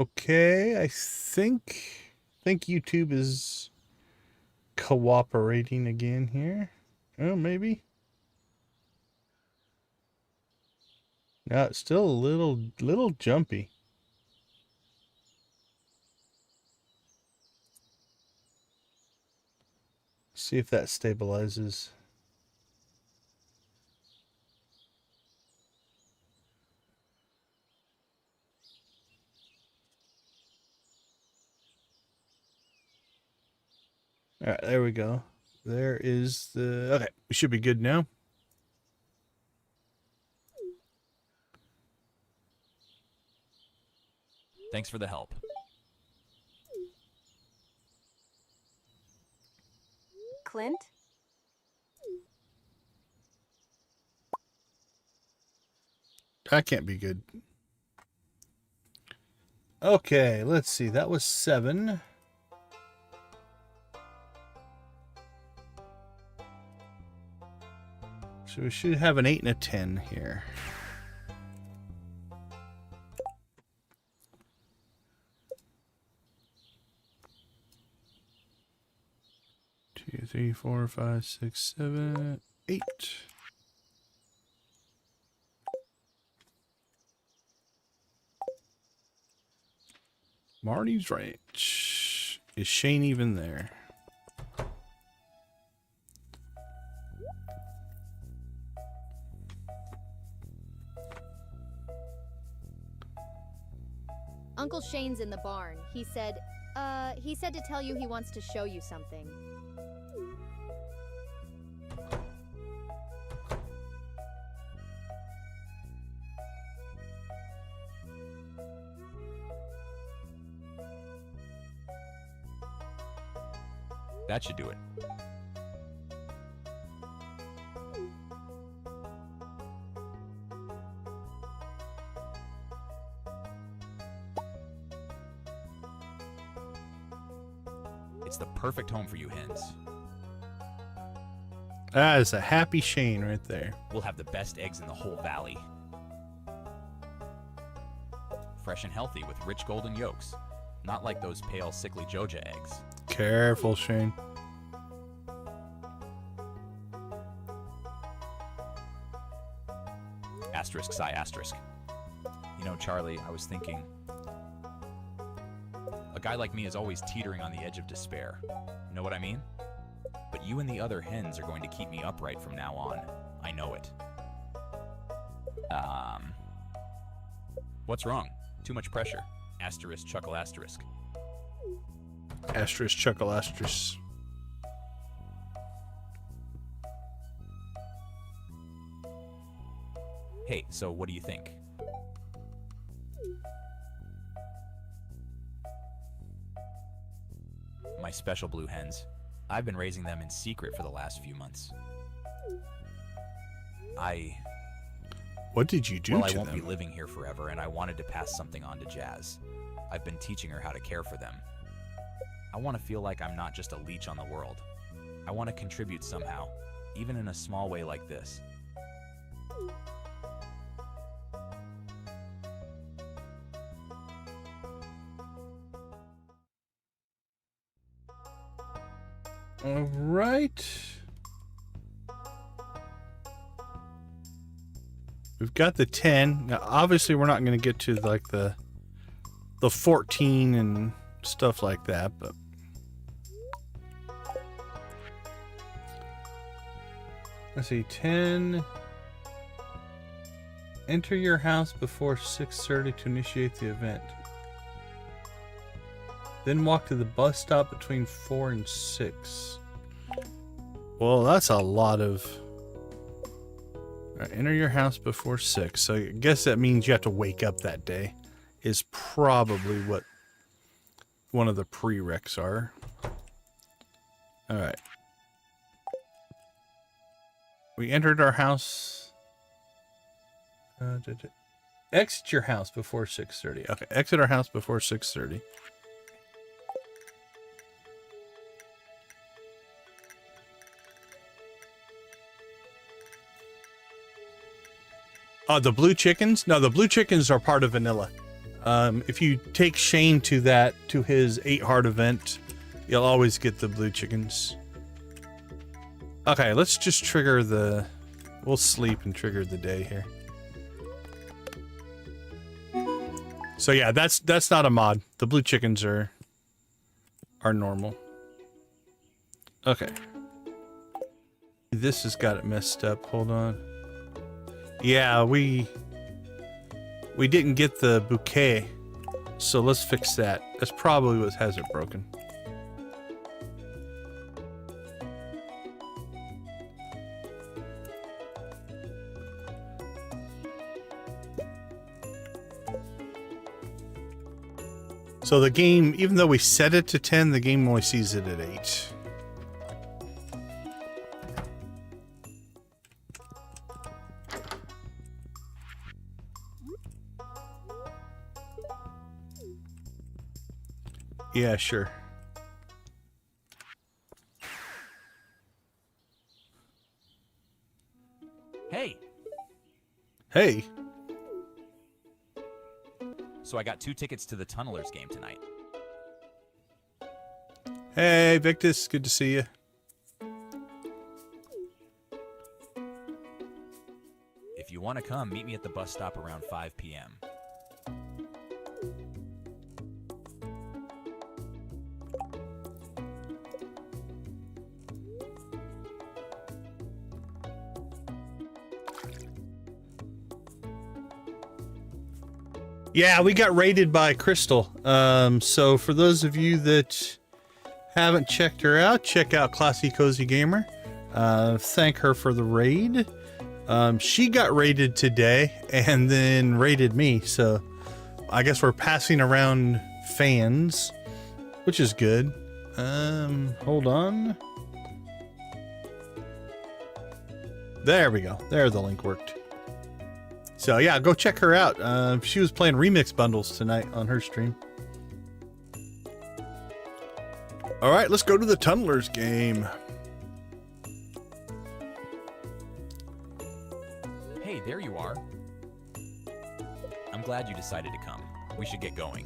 Okay, I think YouTube is cooperating again here. Oh, maybe. No, it's still a little jumpy. See if that stabilizes. All right, there we go. There is the... Okay, we should be good now. Thanks for the help. Clint? That can't be good. Okay, let's see. That was 7. So we should have an 8 and a 10 here. Two, 3, 4, 5, 6, 7, 8. Marty's Ranch. Is Shane even there? Uncle Shane's in the barn. He said to tell you he wants to show you something. That should do it. It's the perfect home for you hens. That is a happy Shane right there. We'll have the best eggs in the whole valley. Fresh and healthy with rich golden yolks. Not like those pale, sickly Joja eggs. Careful, Shane. Asterisk, sigh, asterisk. You know, Charlie, I was thinking... A guy like me is always teetering on the edge of despair. Know what I mean? But you and the other hens are going to keep me upright from now on. I know it. What's wrong? Too much pressure. Asterisk, chuckle, asterisk. Asterisk, chuckle, asterisk. Hey, so what do you think? My special blue hens. I've been raising them in secret for the last few months. What did you do to them? Well, I won't be living here forever, and I wanted to pass something on to Jazz. I've been teaching her how to care for them. I want to feel like I'm not just a leech on the world. I want to contribute somehow, even in a small way like this. All right. We've got the 10. Now, obviously, we're not going to get to like the 14 and stuff like that, but let's see. 10. Enter your house before 6:30 to initiate the event. Then walk to the bus stop between 4 and 6. Well, that's a lot of... Right, enter your house before 6. So I guess that means you have to wake up that day. Is probably what one of the prereqs are. Alright. We entered our house... exit your house before 6:30. Okay, exit our house before 6:30. The blue chickens? No, the blue chickens are part of vanilla. If you take Shane to his 8-heart event, you'll always get the blue chickens. Okay, let's just trigger the... We'll sleep and trigger the day here. So yeah, that's not a mod. The blue chickens are normal. Okay. This has got it messed up. Hold on. Yeah, we didn't get the bouquet, so let's fix that. That's probably what has it broken. So the game, even though we set it to 10, the game only sees it at 8. Yeah, sure. Hey, Hey. so I got 2 tickets to the Tunnelers game tonight. Hey, Victus. Good to see you. If you want to come, meet me at the bus stop around 5 p.m. Yeah, we got raided by Crystal. So for those of you that haven't checked her out, check out Classy Cozy Gamer. Thank her for the raid. She got raided today and then raided me. So I guess we're passing around fans, which is good. Hold on. There we go. There the link worked. So yeah, go check her out. She was playing remix bundles tonight on her stream. All right, let's go to the Tunnelers game. Hey, there you are. I'm glad you decided to come. We should get going.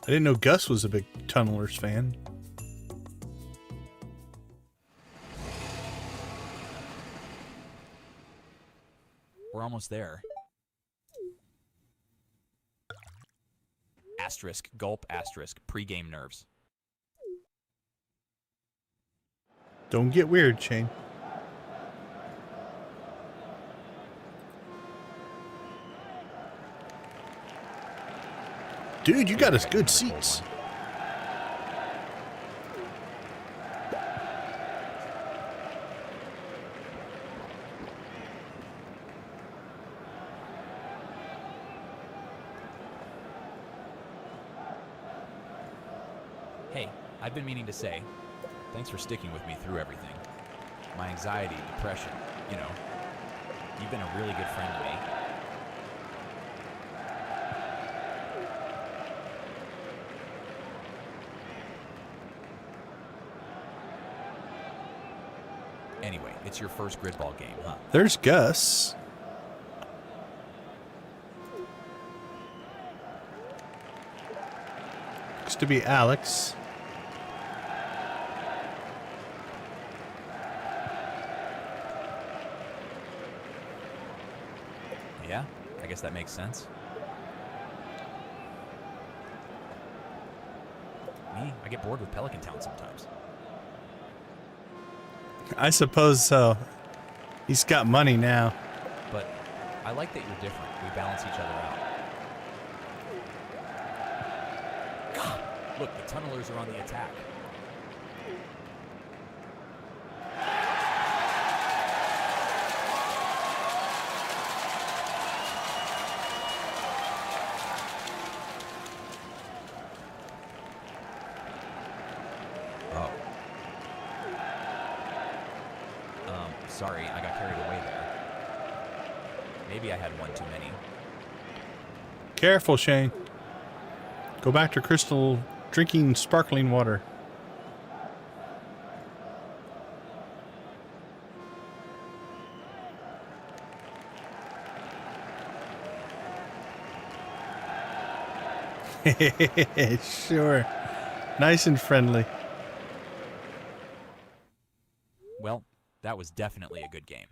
I didn't know Gus was a big Tunnelers fan. We're almost there. Asterisk, gulp, asterisk, pre-game nerves. Don't get weird, Shane. Dude, you got us good seats. Hey, I've been meaning to say, thanks for sticking with me through everything. My anxiety, depression, you know. You've been a really good friend to me. Anyway, it's your first gridball game, huh? There's Gus. Looks to be Alex. Yeah, I guess that makes sense. Me, I get bored with Pelican Town sometimes. I suppose so. He's got money now. But I like that you're different. We balance each other out. God, look, the Tunnelers are on the attack. Sorry, I got carried away there. Maybe I had one too many. Careful, Shane. Go back to Crystal drinking sparkling water. Sure. Nice and friendly. Well, that was definitely a good game.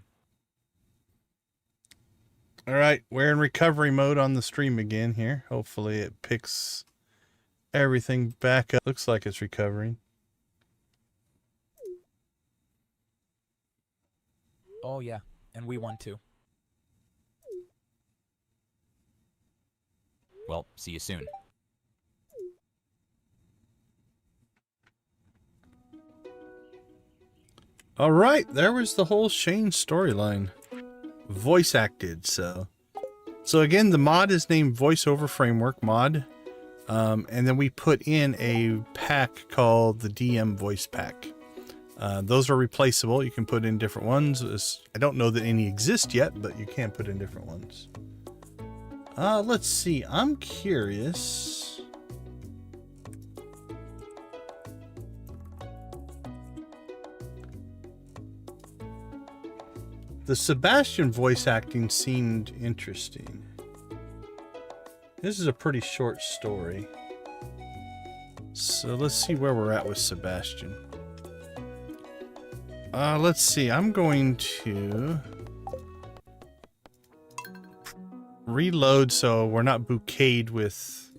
All right, we're in recovery mode on the stream again here. Hopefully it picks everything back up. Looks like it's recovering. Oh yeah, and we won too. Well, see you soon. All right, there was the whole Shane storyline. Voice acted, so So again, the mod is named VoiceOver Framework mod. And then we put in a pack called the DM Voice Pack. Those are replaceable. You can put in different ones. I don't know that any exist yet, but you can put in different ones. Let's see. I'm curious. The Sebastian voice acting seemed interesting. This is a pretty short story. So let's see where we're at with Sebastian. Let's see. I'm going to reload so we're not bouqueted with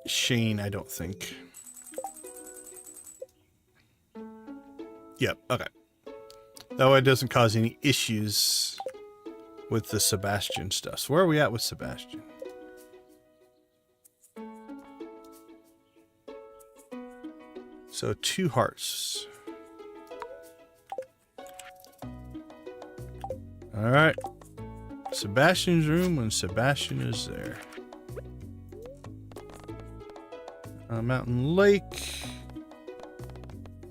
Shane, I don't think. Yep, okay. That way it doesn't cause any issues with the Sebastian stuff. So where are we at with Sebastian? So 2 hearts. All right. Sebastian's room when Sebastian is there. Mountain Lake.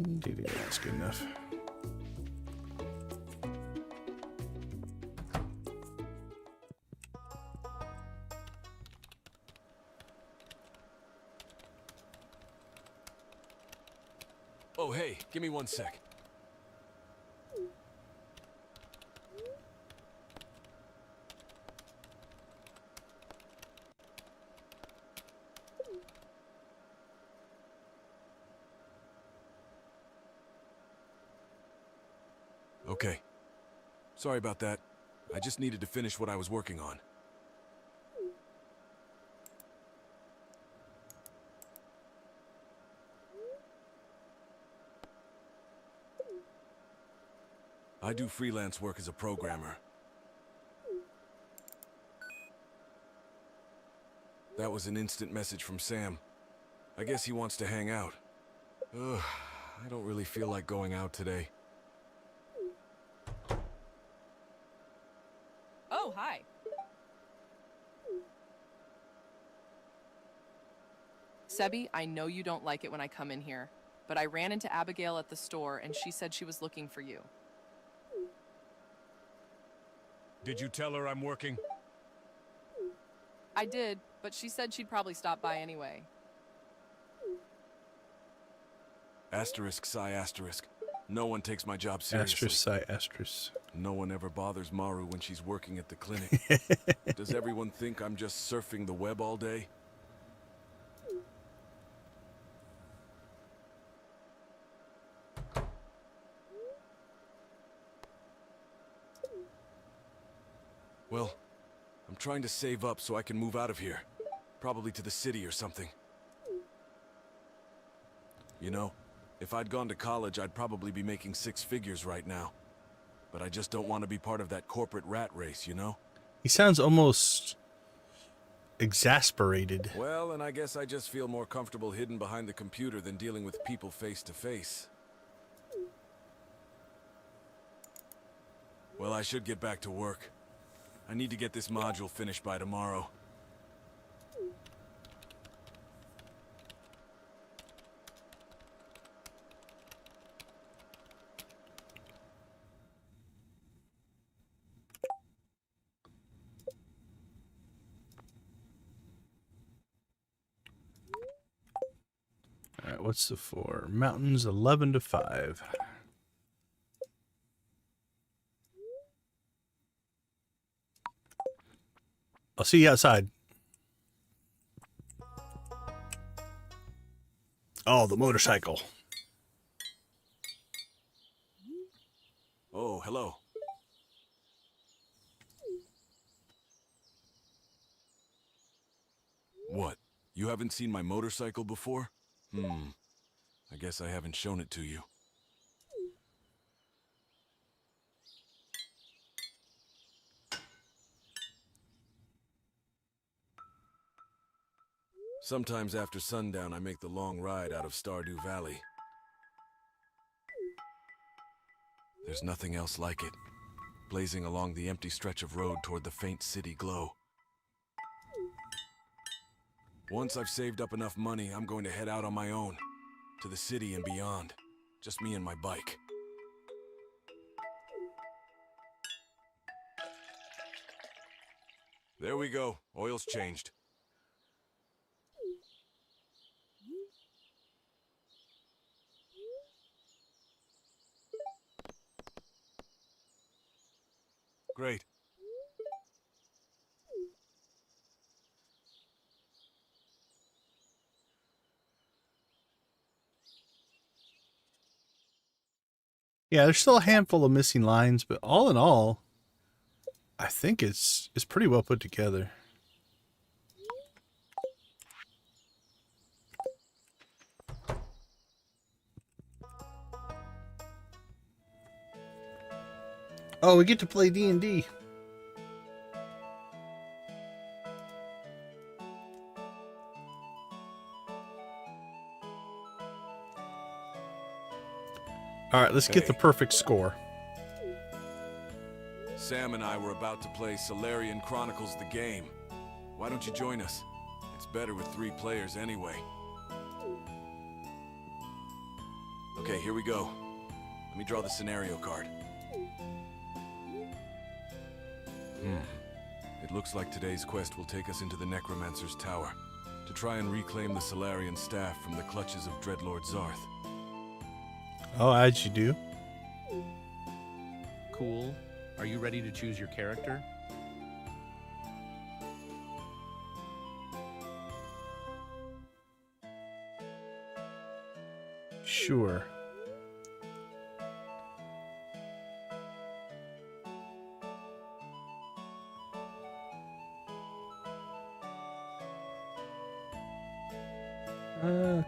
That's good enough. Oh, hey, give me 1 sec. Okay. Sorry about that. I just needed to finish what I was working on. I do freelance work as a programmer. That was an instant message from Sam. I guess he wants to hang out. Ugh, I don't really feel like going out today. Oh, hi. Sebi, I know you don't like it when I come in here, but I ran into Abigail at the store and she said she was looking for you. Did you tell her I'm working? I did, but she said she'd probably stop by anyway. Asterisk, psi, asterisk. No one takes my job seriously. Asterisk, psi, asterisk. No one ever bothers Maru when she's working at the clinic. Does everyone think I'm just surfing the web all day? Well, I'm trying to save up so I can move out of here. Probably to the city or something. You know, if I'd gone to college, I'd probably be making 6 figures right now. But I just don't want to be part of that corporate rat race, you know? He sounds almost exasperated. Well, and I guess I just feel more comfortable hidden behind the computer than dealing with people face to face. Well, I should get back to work. I need to get this module finished by tomorrow. All right, what's the 4? Mountains 11 to 5. I'll see you outside. Oh, the motorcycle. Oh, hello. What? You haven't seen my motorcycle before? I guess I haven't shown it to you. Sometimes after sundown, I make the long ride out of Stardew Valley. There's nothing else like it. blazing along the empty stretch of road toward the faint city glow. Once I've saved up enough money, I'm going to head out on my own, to the city and beyond. Just me and my bike. There we go. Oil's changed. Great. Yeah, there's still a handful of missing lines, but all in all, I think it's pretty well put together. Oh, we get to play D&D. All right, let's get the perfect score. Sam and I were about to play Solarian Chronicles the game. Why don't you join us? It's better with 3 players anyway. Okay, here we go. Let me draw the scenario card. It looks like today's quest will take us into the Necromancer's Tower to try and reclaim the Solarian staff from the clutches of Dreadlord Zarth. Oh, how'd you do? Cool. Are you ready to choose your character? Sure.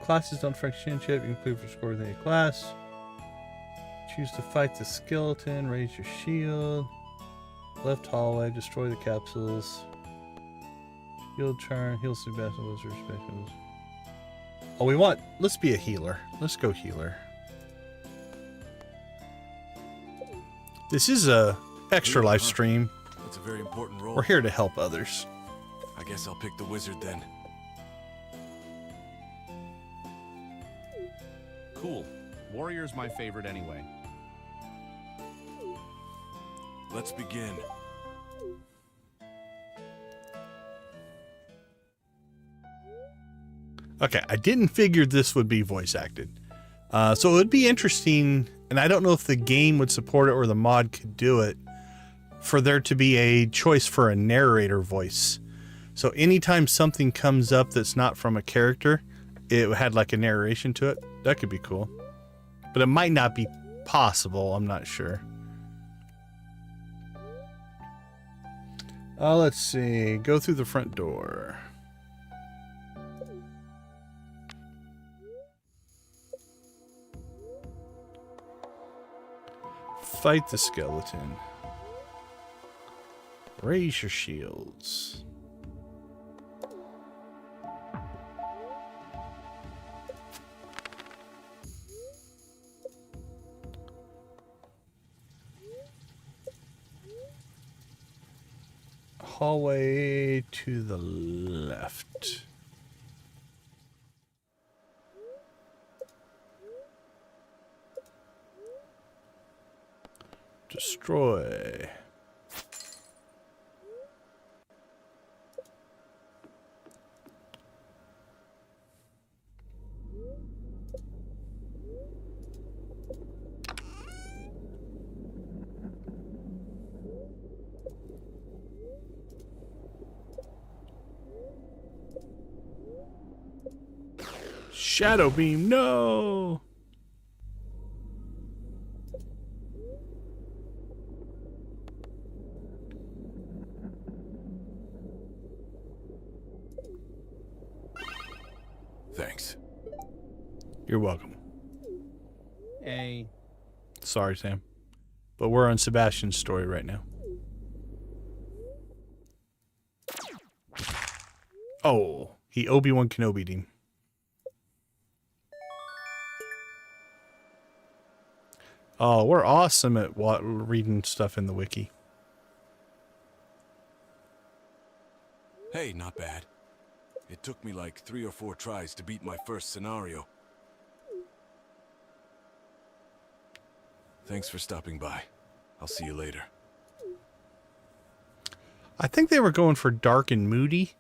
Classes don't affect championship. You can play for score with any class. Choose to fight the skeleton. Raise your shield. Left hallway. Destroy the capsules. Shield turn. Heal Sebastian. Wizard specials. Oh, we want. Let's be a healer. Let's go healer. This is a extra live stream. That's a very important role. We're here to help others. I guess I'll pick the wizard then. Cool. Warrior's my favorite anyway. Let's begin. Okay, I didn't figure this would be voice acted. So it would be interesting, and I don't know if the game would support it or the mod could do it, for there to be a choice for a narrator voice. So anytime something comes up that's not from a character, it had like a narration to it. That could be cool. But it might not be possible, I'm not sure. Let's see. Go through the front door. Fight the skeleton. Raise your shields. Hallway to the left. Destroy. Shadow beam, no! Thanks. You're welcome. Hey. Sorry, Sam. But we're on Sebastian's story right now. Oh, he Obi-Wan Kenobi'd him. Oh, we're awesome at reading stuff in the wiki. Hey, not bad. It took me like 3 or 4 tries to beat my first scenario. Thanks for stopping by. I'll see you later. I think they were going for dark and moody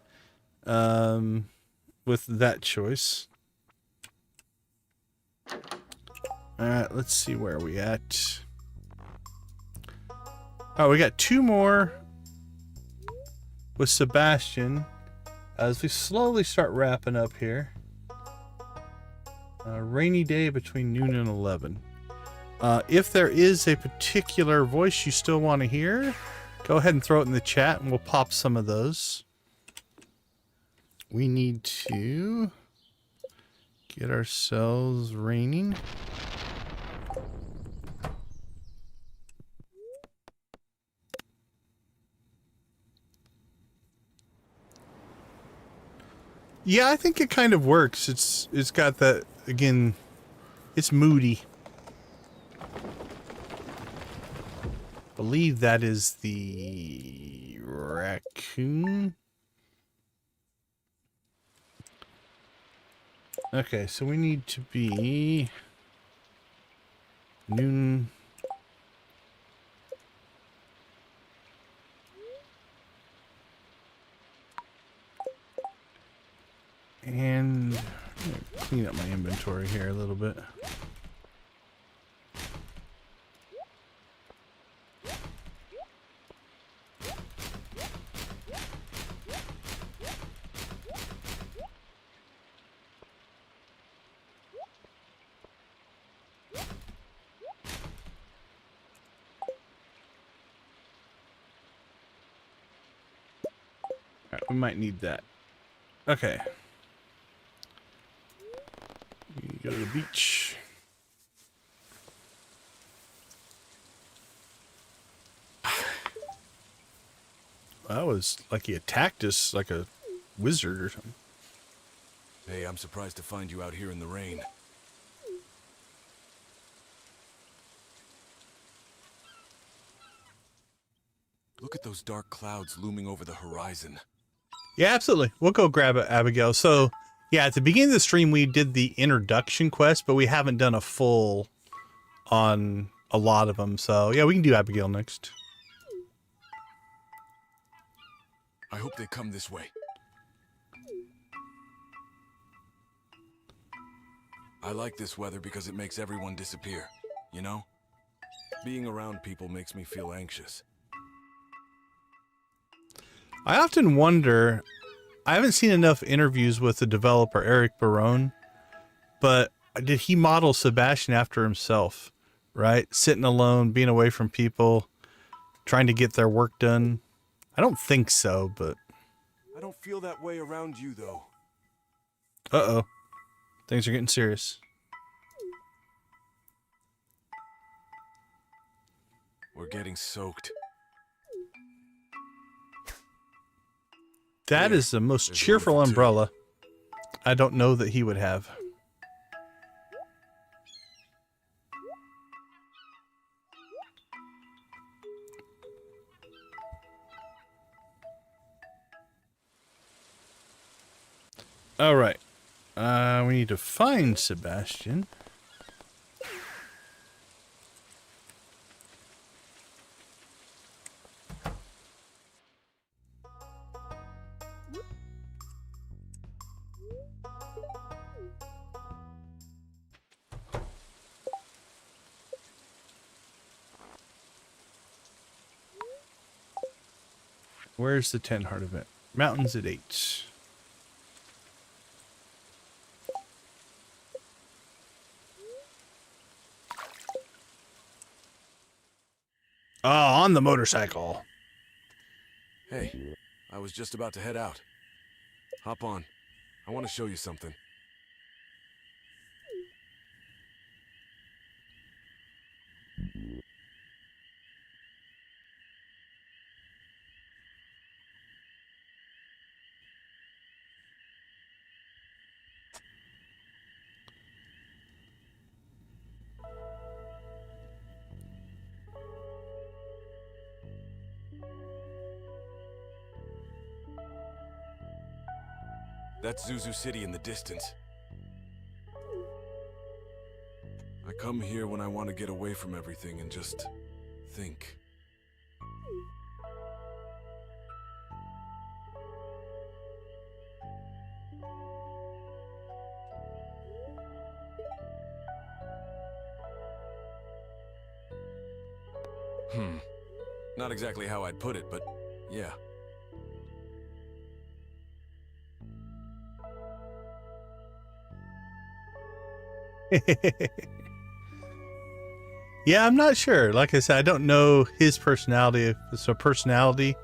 with that choice. Alright, let's see where we at. Oh, we got 2 more with Sebastian as we slowly start wrapping up here. Rainy day between noon and 11. If there is a particular voice you still want to hear, go ahead and throw it in the chat and we'll pop some of those. We need to get ourselves raining. Yeah, I think it kind of works. It's got that, again, it's moody. Believe that is the raccoon. Okay, so we need to be noon. And clean up my inventory here a little bit. We might need that. Okay. We go to the beach. That was like he attacked us like a wizard or something. Hey, I'm surprised to find you out here in the rain. Look at those dark clouds looming over the horizon. Yeah, absolutely. We'll go grab it, Abigail. So, yeah, at the beginning of the stream, we did the introduction quest, but we haven't done a full on a lot of them. So, yeah, we can do Abigail next. I hope they come this way. I like this weather because it makes everyone disappear, you know? Being around people makes me feel anxious. I often wonder, I haven't seen enough interviews with the developer, Eric Barone, but did he model Sebastian after himself, right? Sitting alone, being away from people, trying to get their work done. I don't think so, but... I don't feel that way around you, though. Uh-oh. Things are getting serious. We're getting soaked. That is the most cheerful umbrella I don't know that he would have. All right. We need to find Sebastian. Where's the 10 heart event? Mountains at 8. Oh, on the motorcycle. Hey, I was just about to head out. Hop on. I want to show you something. That's Zuzu City in the distance. I come here when I want to get away from everything and just think. Not exactly how I'd put it, but yeah. Yeah, I'm not sure. Like I said, I don't know his personality, if it's a personality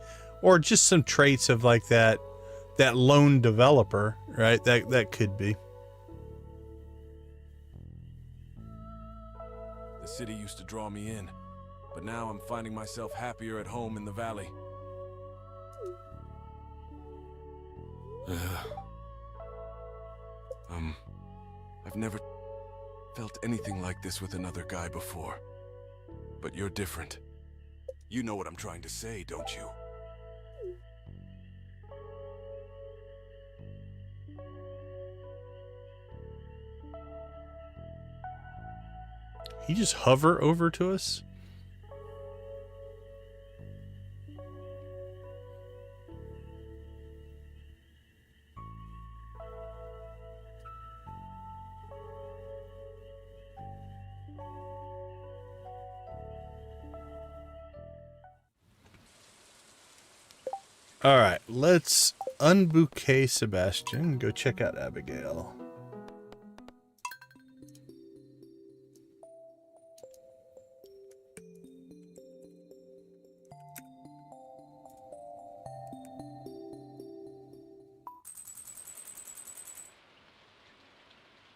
or just some traits of like that lone developer, right? That could be. The city used to draw me in, but now I'm finding myself happier at home in the valley. I've never felt anything like this with another guy before. But you're different. You know what I'm trying to say, don't you? He just hover over to us? All right, let's unbouquet Sebastian and go check out Abigail.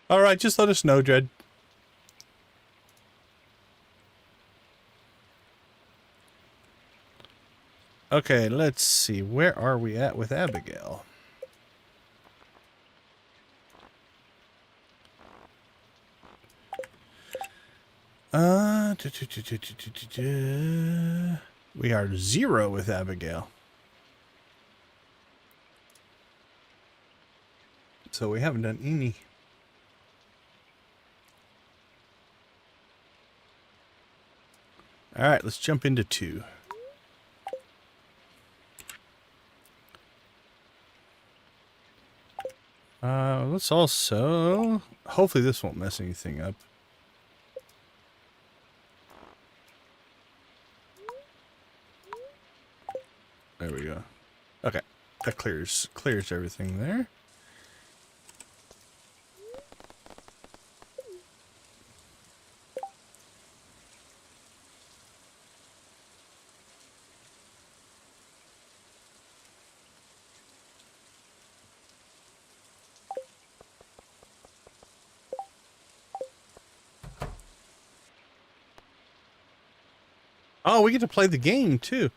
All right, just let us know, Dread. Okay, let's see. Where are we at with Abigail? We are 0 with Abigail. So we haven't done any. All right, let's jump into 2. Let's also, hopefully this won't mess anything up. There we go. Okay, that clears everything there. Oh, we get to play the game too.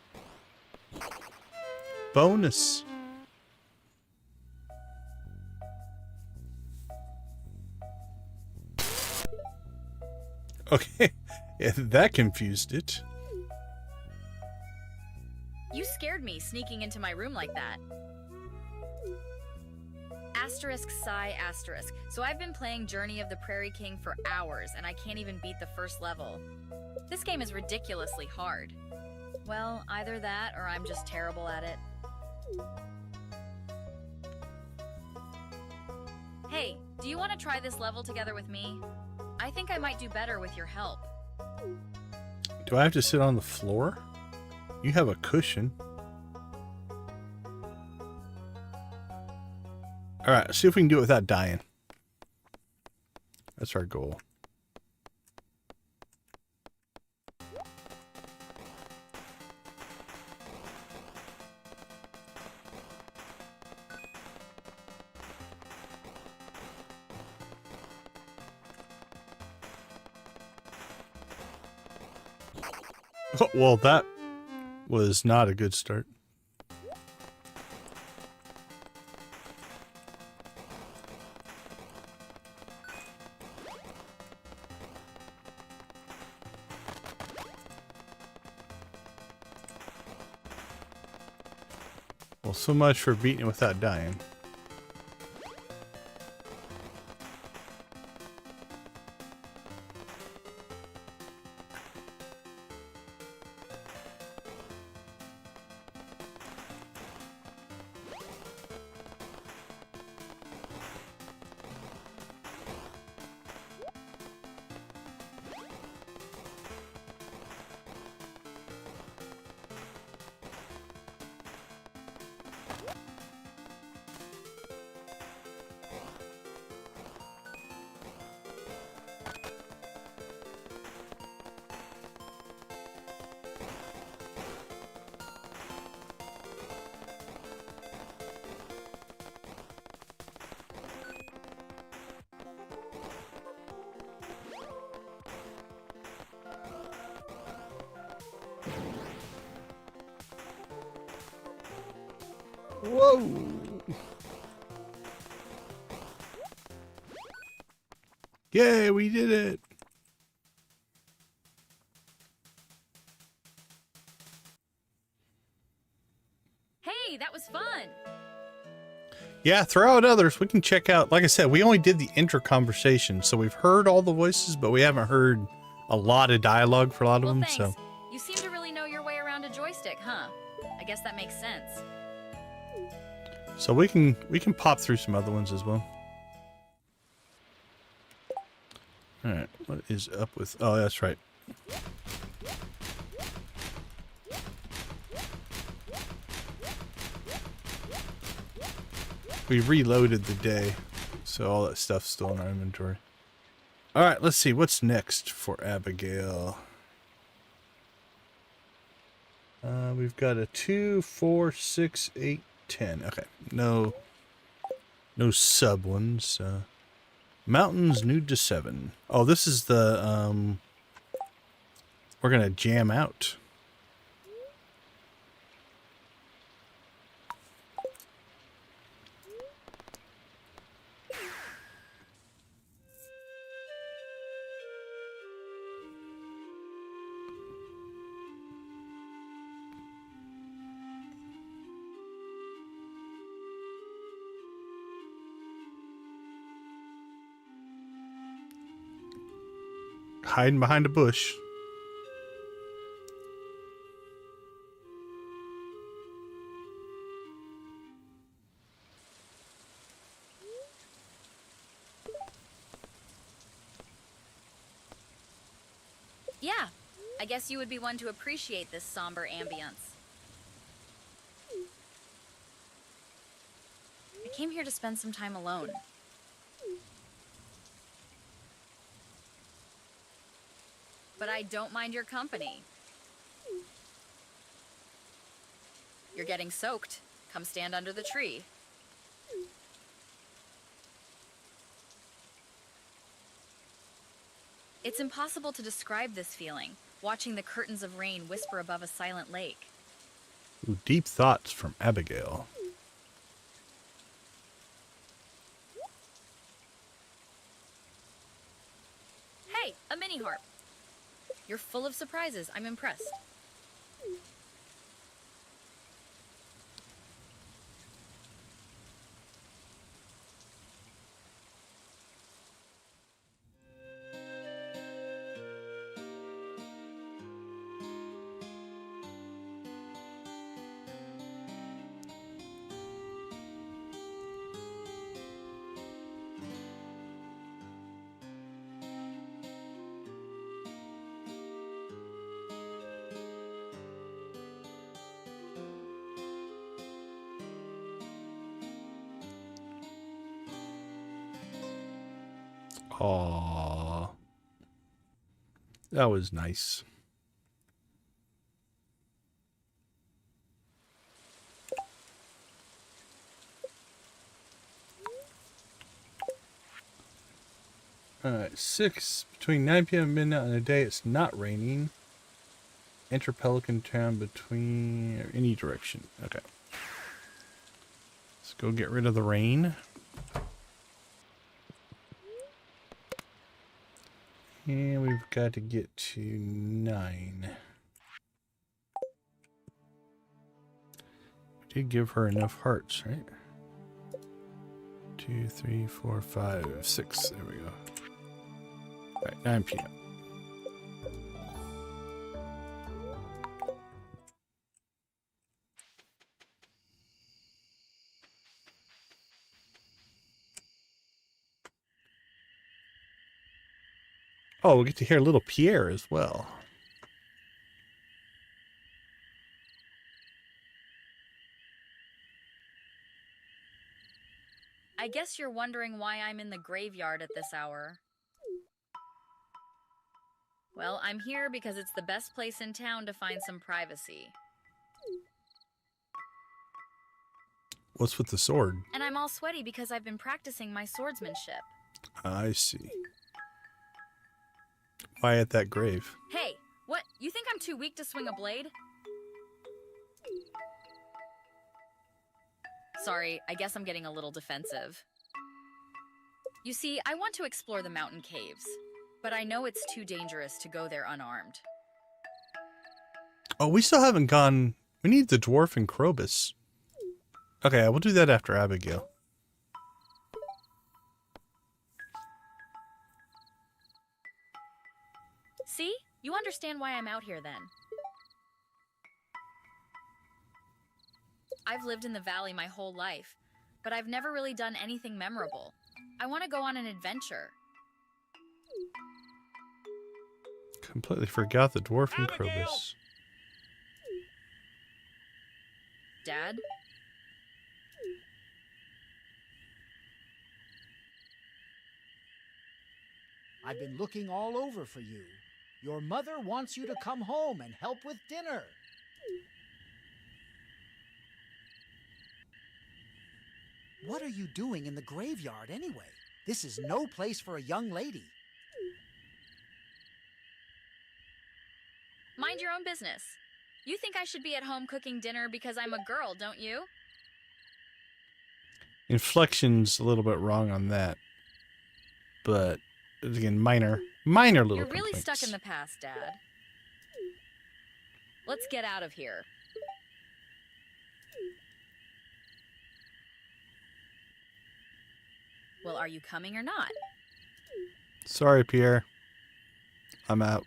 Bonus. Okay, yeah, that confused it. You scared me sneaking into my room like that. Asterisk sigh asterisk. So I've been playing Journey of the Prairie King for hours and I can't even beat the first level. This game is ridiculously hard. Well, either that or I'm just terrible at it. Hey, do you want to try this level together with me? I think I might do better with your help. Do I have to sit on the floor? You have a cushion. All right, see if we can do it without dying. That's our goal. Oh, well, that was not a good start. Well, so much for beating it without dying. Whoa! Yay, we did it! Hey, that was fun. Yeah, throw out others. We can check out, like I said, we only did the intro conversation, so we've heard all the voices, but we haven't heard a lot of dialogue for a lot of them, Thanks. so. You seem to really know your way around a joystick, huh? I guess that makes sense. So we can pop through some other ones as well. Alright, what is up with... Oh, that's right. We reloaded the day, so all that stuff's still in our inventory. Alright, let's see. What's next for Abigail? We've got a 2, 4, 6, 8, 10. Okay, no sub ones. Mountains new to 7. Oh, this is the, we're gonna jam out. Hiding behind a bush. Yeah, I guess you would be one to appreciate this somber ambience. I came here to spend some time alone. But I don't mind your company. You're getting soaked. Come stand under the tree. It's impossible to describe this feeling, watching the curtains of rain whisper above a silent lake. Ooh, deep thoughts from Abigail. Hey, a mini harp. You're full of surprises. I'm impressed. Aww. That was nice. Alright, 6 between 9 p.m. and midnight on a day it's not raining. Enter Pelican Town between or any direction. Okay. Let's go get rid of the rain. And we've got to get to 9. We did give her enough hearts, right? 2, 3, 4, 5, 6. There we go. All right, 9 p.m. Oh, we'll get to hear little Pierre as well. I guess you're wondering why I'm in the graveyard at this hour. Well, I'm here because it's the best place in town to find some privacy. What's with the sword? And I'm all sweaty because I've been practicing my swordsmanship. I see. Why at that grave? Hey, what? You think I'm too weak to swing a blade? Sorry, I guess I'm getting a little defensive. You see, I want to explore the mountain caves, but I know it's too dangerous to go there unarmed. Oh, we still haven't gone. We need the dwarf and Krobus. Okay, we'll do that after Abigail. See? You understand why I'm out here then. I've lived in the valley my whole life, but I've never really done anything memorable. I want to go on an adventure. Completely forgot the dwarf and Krobus. Dad? I've been looking all over for you. Your mother wants you to come home and help with dinner. What are you doing in the graveyard anyway? This is no place for a young lady. Mind your own business. You think I should be at home cooking dinner because I'm a girl, don't you? Inflection's a little bit wrong on that. But, again, minor little You're really complaints. stuck in the past, Dad. Let's get out of here. Well, are you coming or not? Sorry, Pierre. I'm out.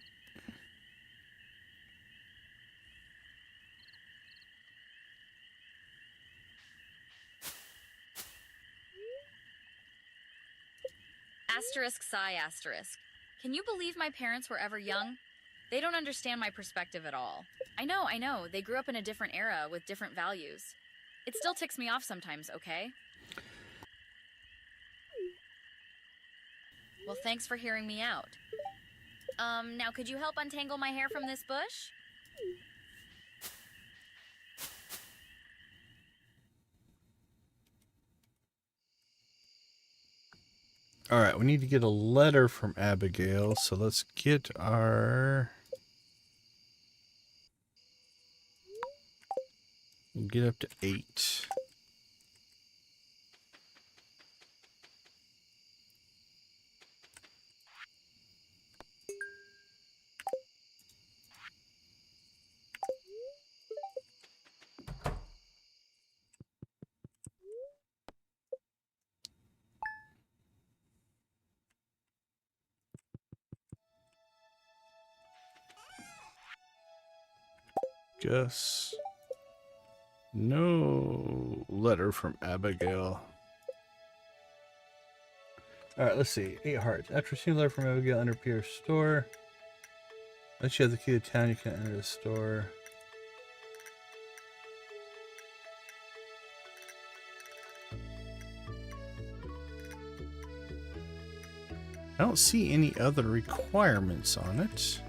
Asterisk sigh asterisk. Can you believe my parents were ever young? They don't understand my perspective at all. I know. They grew up in a different era with different values. It still ticks me off sometimes, okay? Well, thanks for hearing me out. Now could you help untangle my hair from this bush? All right, we need to get a letter from Abigail, so let's get our... We'll get up to 8. Guess no letter from Abigail. All right, let's see. 8 hearts. After receiving a letter from Abigail, enter Pierre's store. Once you have the key to town, you can enter the store. I don't see any other requirements on it.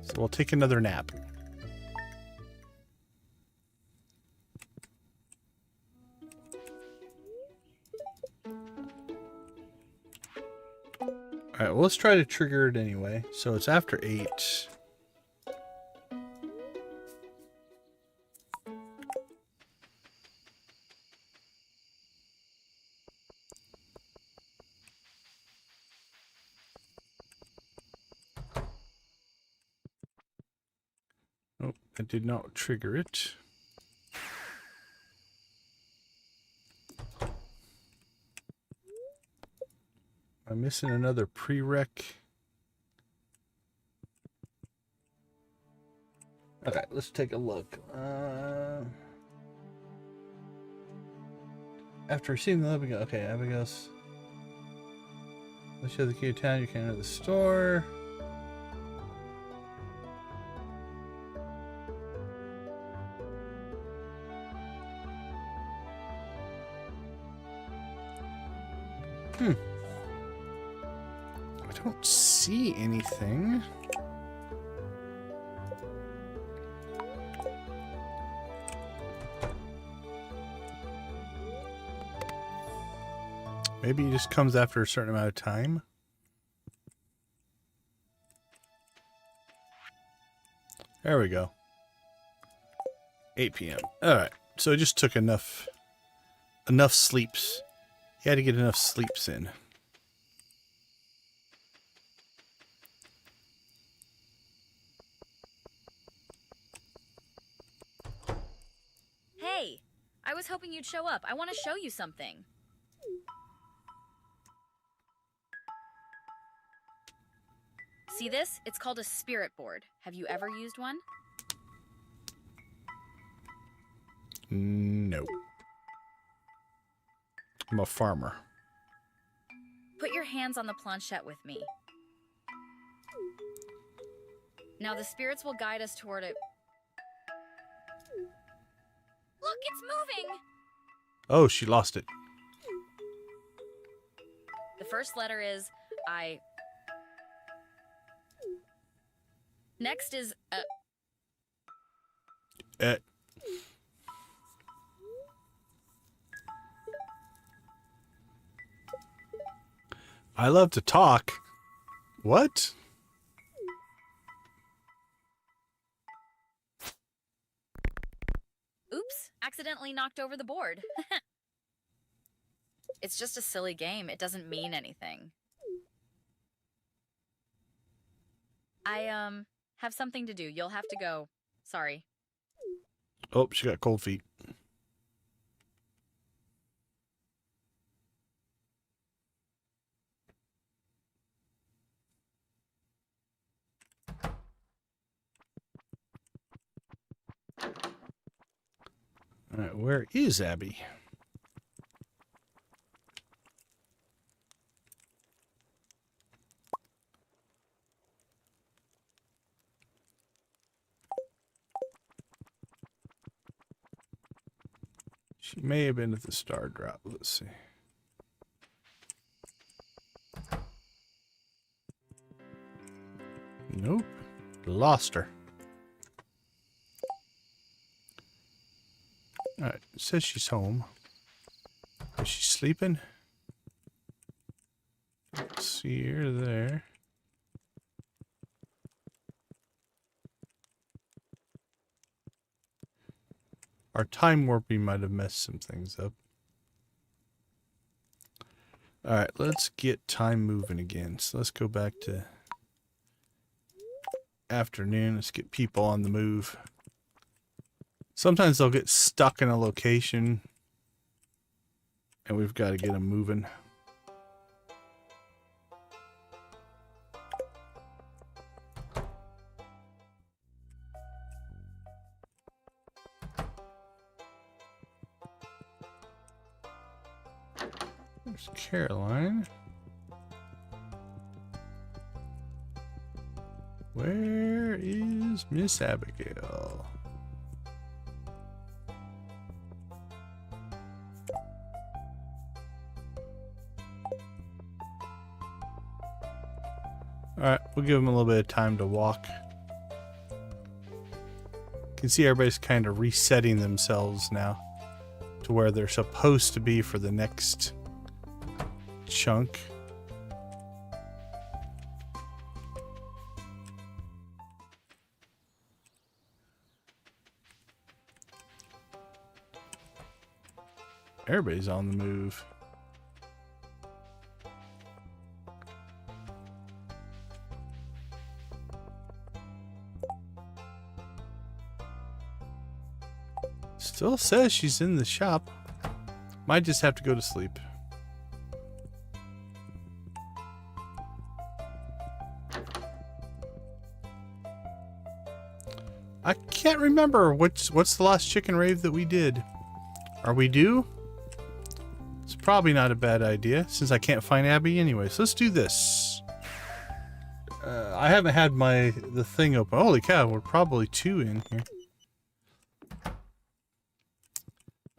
So we'll take another nap. Alright, well, let's try to trigger it anyway. So it's after 8. Nope, I did not trigger it. I'm missing another prereq. Okay, let's take a look. After receiving the Abigail, okay, Abigail's. Let's show the key to town. You can enter the store. I don't see anything. Maybe it just comes after a certain amount of time. There we go. 8 p.m. All right. So I just took enough sleeps. You had to get enough sleeps in. Hey, I was hoping you'd show up. I want to show you something. See this? It's called a spirit board. Have you ever used one? No. I'm a farmer. Put your hands on the planchette with me. Now the spirits will guide us toward it. Look, it's moving! Oh, she lost it. The first letter is I. Next is I love to talk. What? Oops, accidentally knocked over the board. It's just a silly game. It doesn't mean anything. I have something to do. You'll have to go. Sorry. Oh, she got cold feet. All right, where is Abby? She may have been at the star drop. Let's see. Nope. Lost her. Alright, it says she's home. Is she sleeping? Let's see her there. Our time warping might have messed some things up. Alright, let's get time moving again. So let's go back to afternoon. Let's get people on the move. Sometimes they'll get stuck in a location and we've got to get them moving. There's Caroline. Where is Miss Abigail? Alright, we'll give them a little bit of time to walk. You can see everybody's kind of resetting themselves now to where they're supposed to be for the next chunk. Everybody's on the move. Still says she's in the shop. Might just have to go to sleep. I can't remember what's the last chicken rave that we did. Are we due? It's probably not a bad idea since I can't find Abby anyway. So let's do this. I haven't had the thing open. Holy cow, we're probably 2 in here.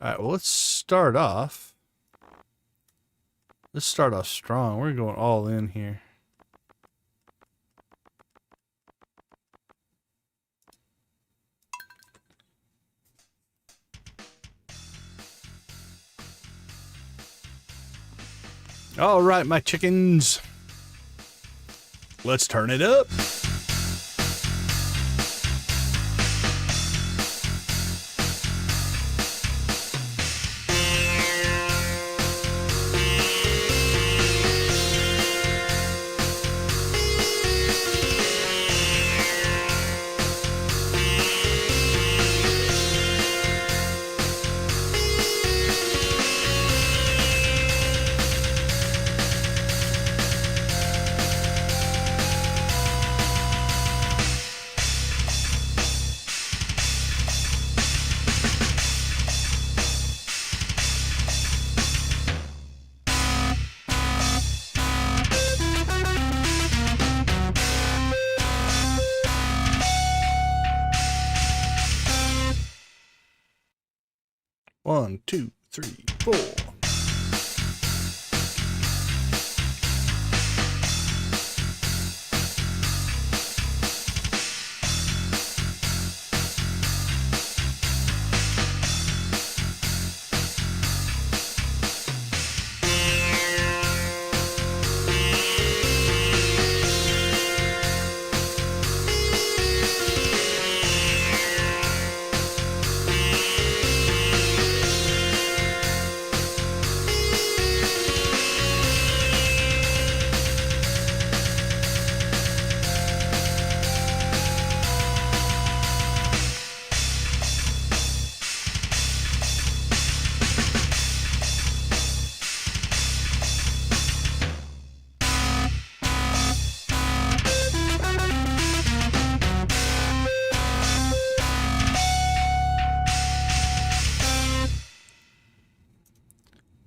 Alright, well, let's start off. Let's start off strong. We're going all in here. All right, my chickens. Let's turn it up. 1, 2, 3, 4.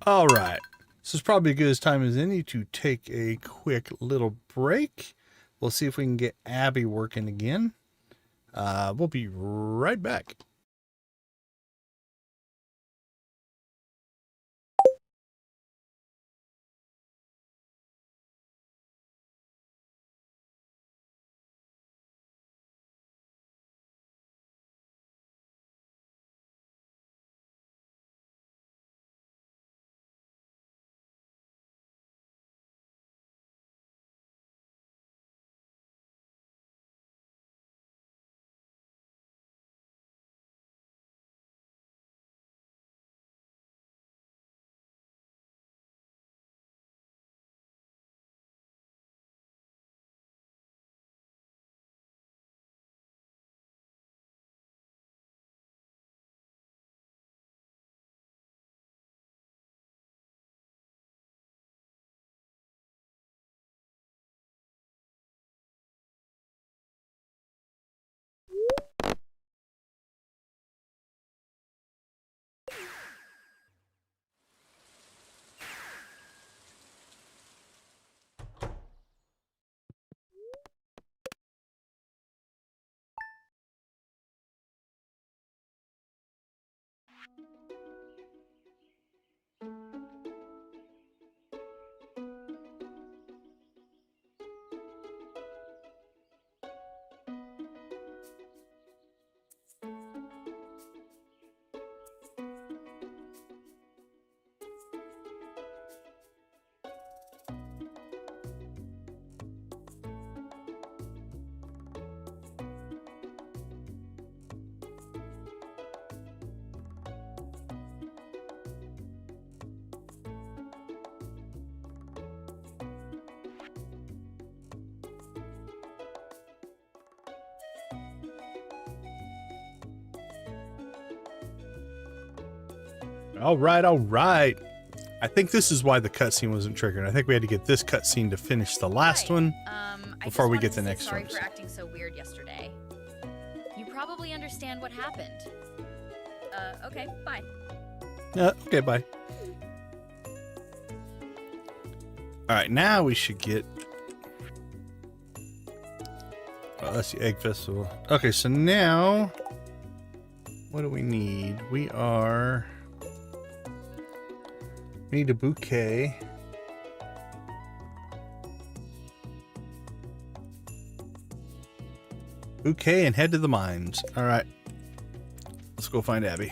All right. This is probably as good as time as any to take a quick little break. We'll see if we can get Abby working again. We'll be right back. All right, all right. I think this is why the cutscene wasn't triggered. I think we had to get this cutscene to finish the last one before we get the next one. Sorry for acting so weird yesterday. You probably understand what happened. Okay, bye. Okay, bye. All right, now we should get... Oh, that's the Egg Festival. Okay, so now... What do we need? We need a bouquet. Bouquet and head to the mines. All right. Let's go find Abby.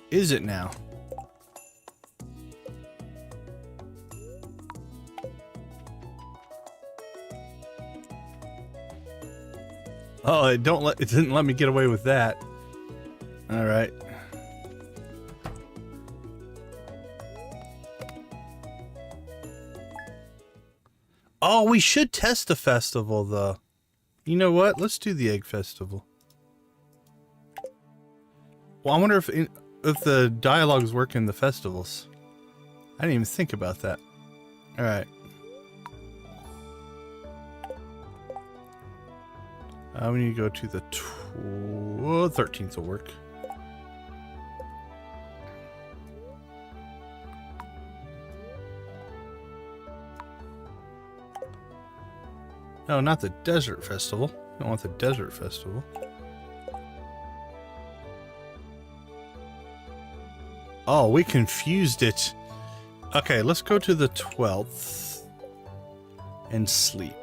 Is it now? Oh, it didn't let me get away with that. All right. Oh, we should test the festival, though. You know what? Let's do the Egg Festival. Well, I wonder if the dialogues work in the festivals. I didn't even think about that. All right. We need to go to the 13th will work. No, not the Desert Festival. Don't want the desert festival. Oh, we confused it. Okay, let's go to the 12th and sleep.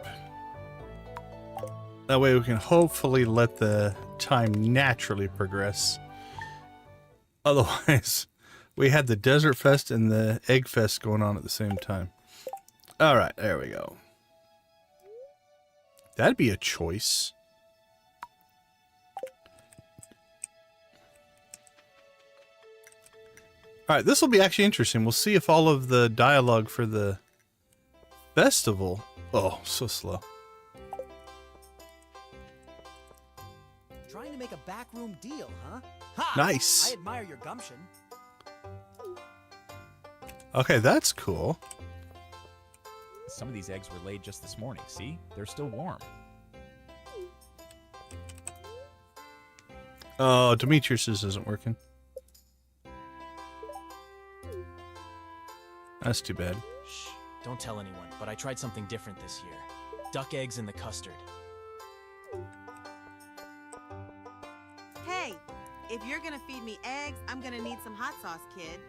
That way we can hopefully let the time naturally progress. Otherwise, we had the Desert Fest and the Egg Fest going on at the same time. Alright, there we go. That'd be a choice. Alright, this will be actually interesting. We'll see if all of the dialogue for the festival... Oh, so slow. Trying to make a backroom deal, huh? Ha! Nice. I admire your gumption. Okay, that's cool. Some of these eggs were laid just this morning. See? They're still warm. Oh, Demetrius's isn't working. That's too bad. Shh, don't tell anyone, but I tried something different this year. Duck eggs in the custard. Hey, if you're gonna feed me eggs, I'm gonna need some hot sauce, kid.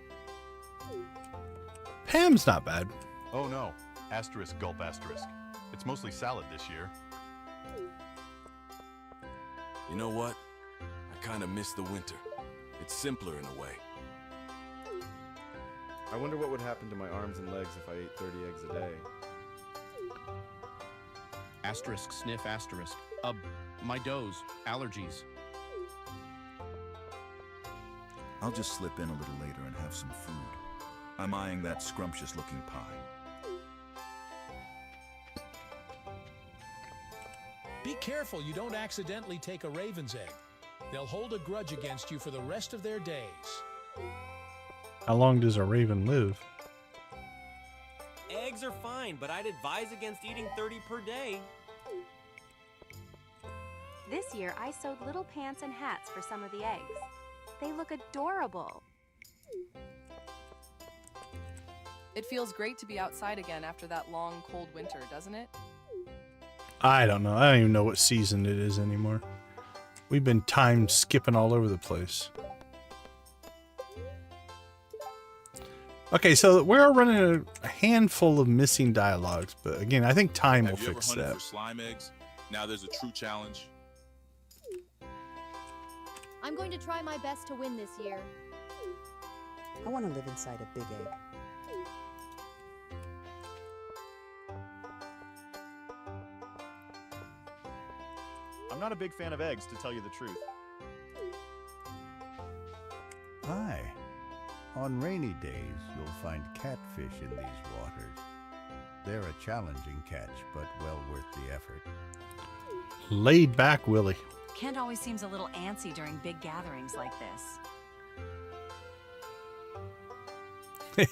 Pam's not bad. Oh no. Asterisk gulp asterisk. It's mostly salad this year. You know what? I kind of miss the winter. It's simpler in a way. I wonder what would happen to my arms and legs if I ate 30 eggs a day. Asterisk sniff asterisk. My does. Allergies. I'll just slip in a little later and have some food. I'm eyeing that scrumptious-looking pie. Be careful you don't accidentally take a raven's egg. They'll hold a grudge against you for the rest of their days. How long does a raven live? Eggs are fine, but I'd advise against eating 30 per day. This year, I sewed little pants and hats for some of the eggs. They look adorable. It feels great to be outside again after that long, cold winter, doesn't it? I don't know. I don't even know what season it is anymore. We've been time skipping all over the place. Okay, so we're running a handful of missing dialogues, but again, I think time will fix that. For slime eggs? Now there's a true challenge. I'm going to try my best to win this year. I want to live inside a big egg. I'm not a big fan of eggs, to tell you the truth. Hi. On rainy days, you'll find catfish in these waters. They're a challenging catch, but well worth the effort. Laid back Willie. Kent always seems a little antsy during big gatherings like this.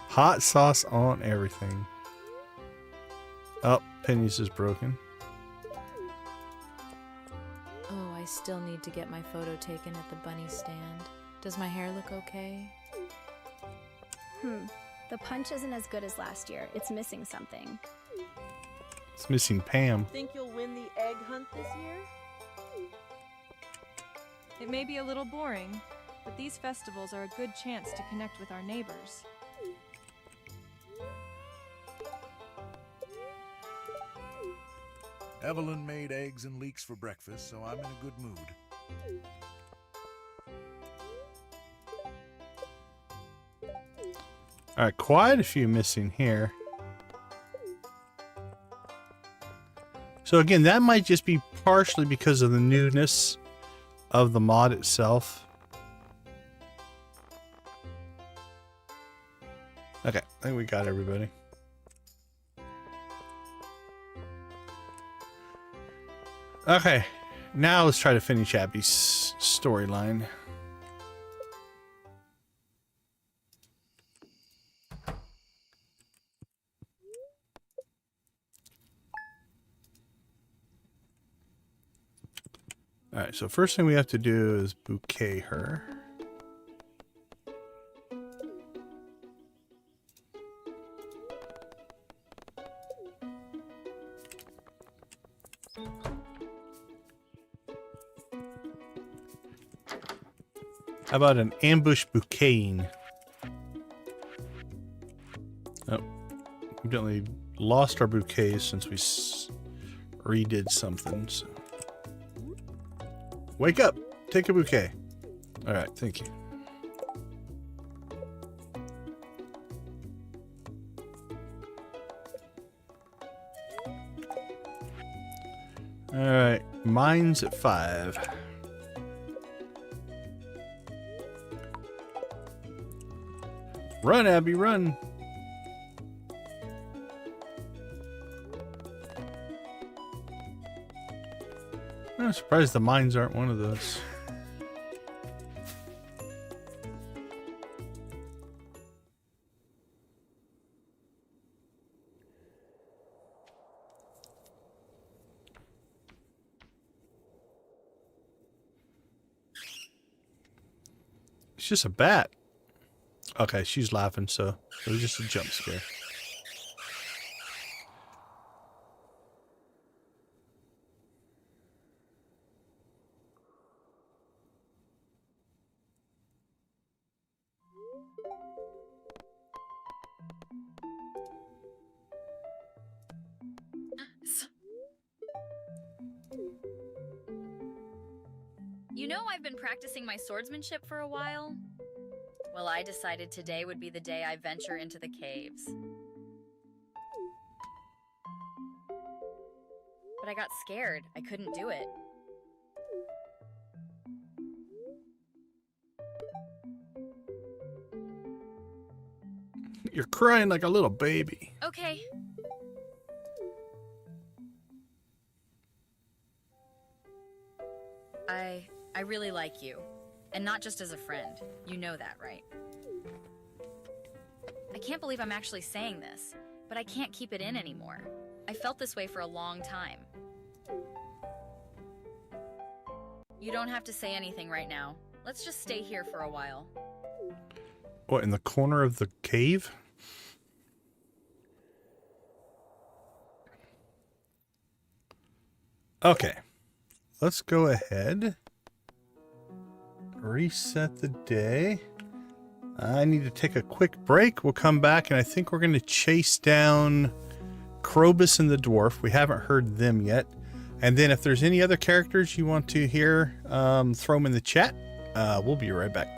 Hot sauce on everything. Oh, Penny's is broken. Oh, I still need to get my photo taken at the bunny stand. Does my hair look okay? The punch isn't as good as last year. It's missing something. It's missing Pam. Think you'll win the egg hunt this year? It may be a little boring, but these festivals are a good chance to connect with our neighbors. Evelyn made eggs and leeks for breakfast, so I'm in a good mood. All right, quite a few missing here. So again, that might just be partially because of the newness of the mod itself. Okay, I think we got everybody. Okay, now let's try to finish Abby's storyline. Alright, so first thing we have to do is bouquet her. How about an ambush bouquet? Oh, we definitely lost our bouquets since we redid something. So. Wake up! Take a bouquet. All right, thank you. All right, mine's at 5. Run, Abby, run! I'm surprised the mines aren't one of those. It's just a bat. Okay, she's laughing, so it was just a jump scare. You know, I've been practicing my swordsmanship for a while. Well, I decided today would be the day I venture into the caves. But I got scared. I couldn't do it. You're crying like a little baby. Okay. I really like you. And not just as a friend. You know that, right? I can't believe I'm actually saying this, but I can't keep it in anymore. I felt this way for a long time. You don't have to say anything right now. Let's just stay here for a while. What, in the corner of the cave? Okay. Let's go ahead. Reset the day. I need to take a quick break. We'll come back, and I think we're going to chase down Krobus and the dwarf. We haven't heard them yet. And then if there's any other characters you want to hear, throw them in the chat. We'll be right back.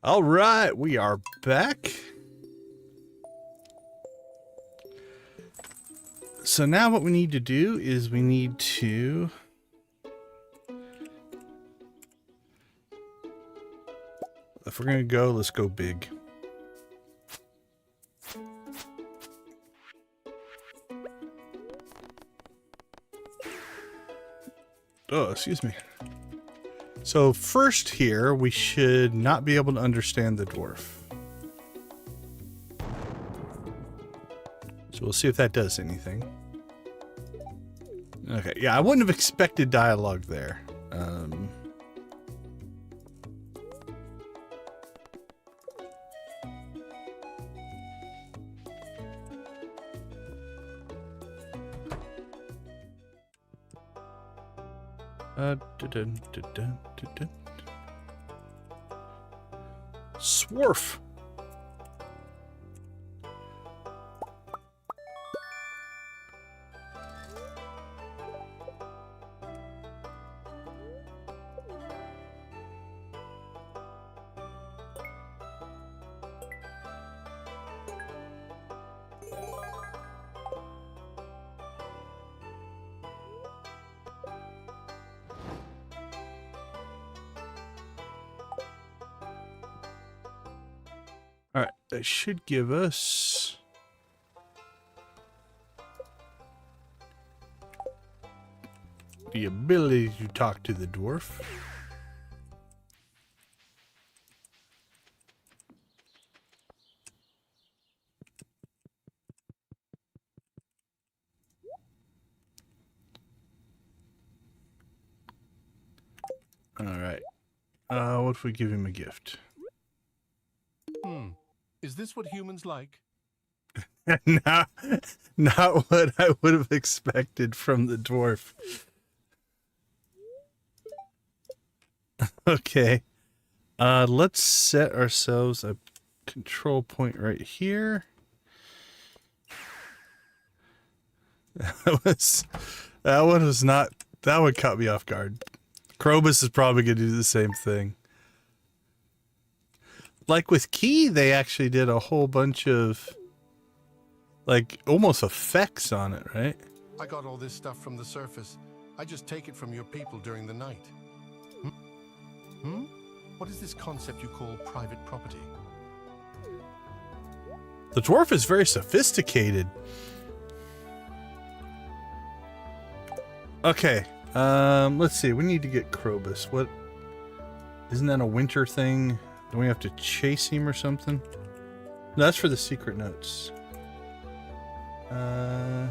All right, we are back. So now what we need to do is we need to if we're going to go, let's go big. Oh, excuse me. So first here, we should not be able to understand the dwarf. So we'll see if that does anything. Okay, yeah, I wouldn't have expected dialogue there. Swarf. All right, that should give us the ability to talk to the dwarf. All right. What if we give him a gift? Is this what humans like? not what I would have expected from the dwarf. Okay. Let's set ourselves a control point right here. That would cut me off guard. Krobus is probably going to do the same thing. Like with Key, they actually did a whole bunch of, like, almost effects on it, right? I got all this stuff from the surface. I just take it from your people during the night. What is this concept you call private property? The dwarf is very sophisticated. Okay, let's see. We need to get Krobus. What? Isn't that a winter thing? Do we have to chase him or something? No, that's for the secret notes. No,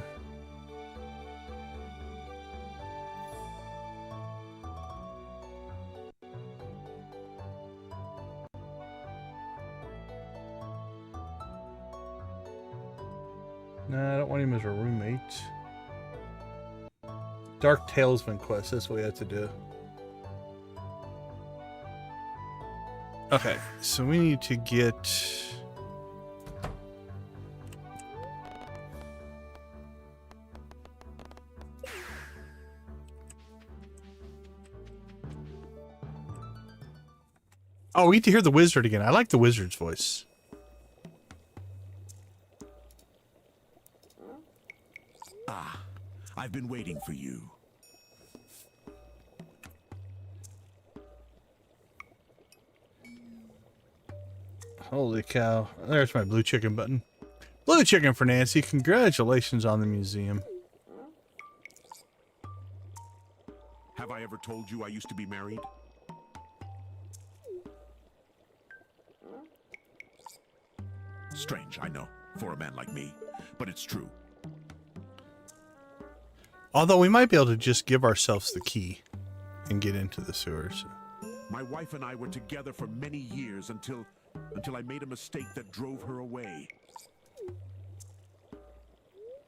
I don't want him as a roommate. Dark Talesman quest, that's what we have to do. Okay, so we need to get... Oh, we need to hear the wizard again. I like the wizard's voice. Ah, I've been waiting for you. Holy cow. There's my blue chicken button. Blue chicken for Nancy. Congratulations on the museum. Have I ever told you I used to be married? Strange, I know, for a man like me, but it's true. Although we might be able to just give ourselves the key and get into the sewers. My wife and I were together for many years until I made a mistake that drove her away.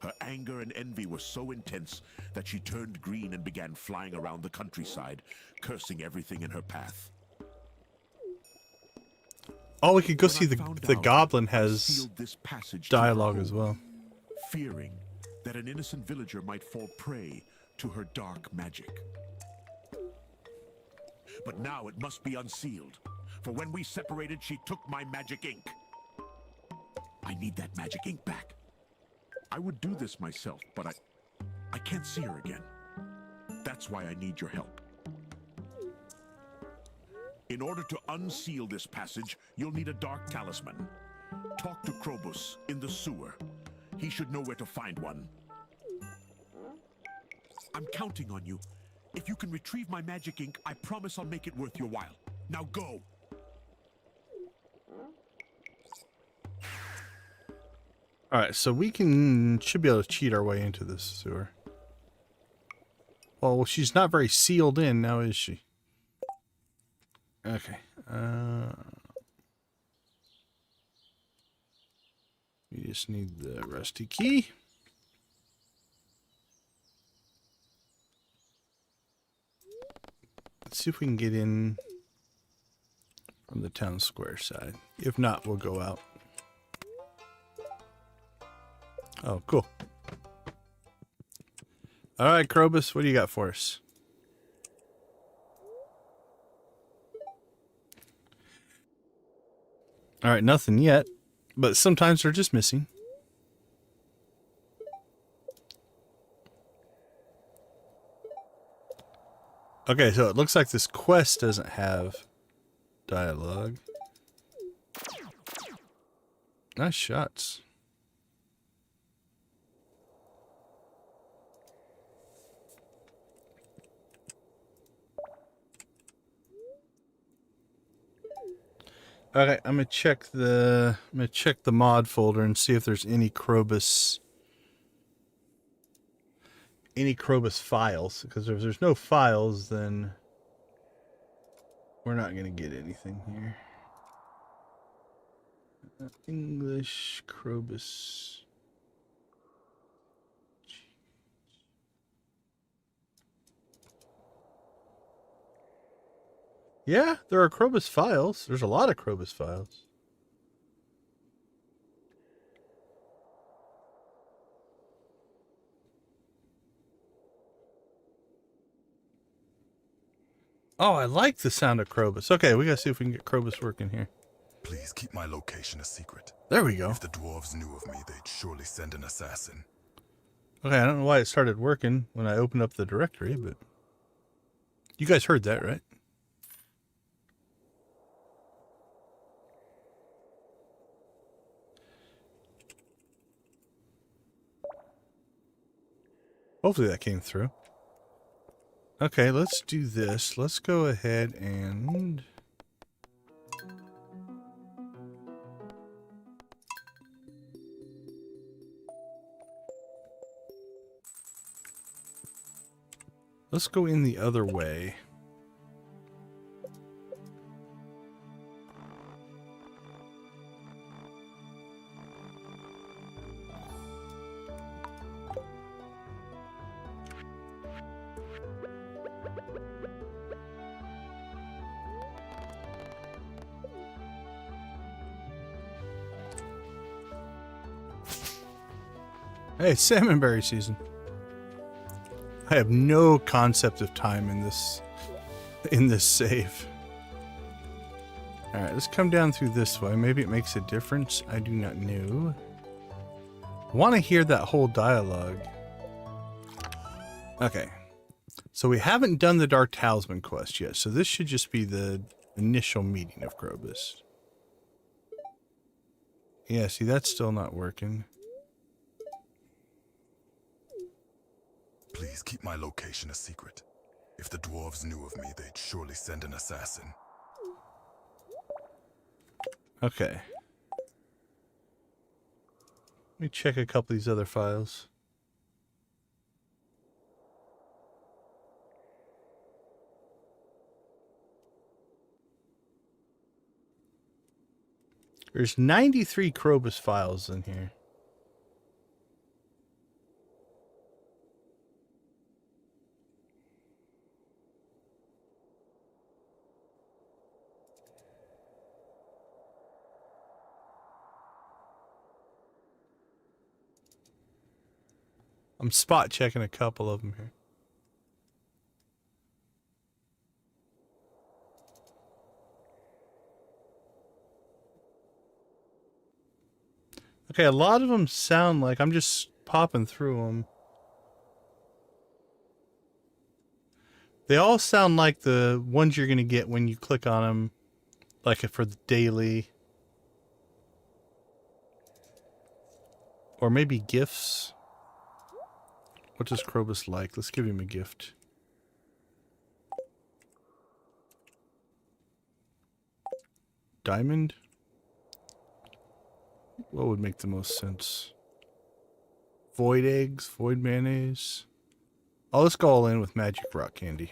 Her anger and envy were so intense that she turned green and began flying around the countryside, cursing everything in her path. Oh, we could go see the goblin has dialogue as well. Fearing that an innocent villager might fall prey to her dark magic. But now it must be unsealed. for when we separated, she took my magic ink. I need that magic ink back. I would do this myself, but I can't see her again. That's why I need your help. In order to unseal this passage, you'll need a dark talisman. Talk to Krobus in the sewer. He should know where to find one. I'm counting on you. If you can retrieve my magic ink, I promise I'll make it worth your while. Now go! Alright, so we should be able to cheat our way into this sewer. Well, she's not very sealed in now, is she? Okay. We just need the rusty key. Let's see if we can get in from the town square side. If not, we'll go out. Oh, cool. All right, Krobus, what do you got for us? All right, nothing yet, but sometimes they're just missing. Okay, so it looks like this quest doesn't have dialogue. Nice shots. Okay, I'm gonna check the mod folder and see if there's any Krobus files, because if there's no files, then we're not gonna get anything here. English Krobus. Yeah, there are Krobus files. There's a lot of Krobus files. Oh, I like the sound of Krobus. Okay, we gotta see if we can get Krobus working here. Please keep my location a secret. There we go. If the dwarves knew of me, they'd surely send an assassin. Okay, I don't know why it started working when I opened up the directory, but you guys heard that, right? Hopefully that came through. Okay, let's do this. Let's go ahead and... let's go in the other way. Hey, salmonberry season. I have no concept of time in this save. All right, let's come down through this way. Maybe it makes a difference. I do not know. I want to hear that whole dialogue. Okay. So we haven't done the Dark Talisman quest yet. So this should just be the initial meeting of Krobus. Yeah, see, that's still not working. Please keep my location a secret. If the dwarves knew of me, they'd surely send an assassin. Okay. Let me check a couple of these other files. There's 93 Krobus files in here. I'm spot checking a couple of them here. Okay, a lot of them sound like I'm just popping through them. They all sound like the ones you're going to get when you click on them, like for the daily. Or maybe gifts. What does Krobus like? Let's give him a gift. Diamond? What would make the most sense? Void eggs, void mayonnaise. Oh, let's go all in with magic rock candy.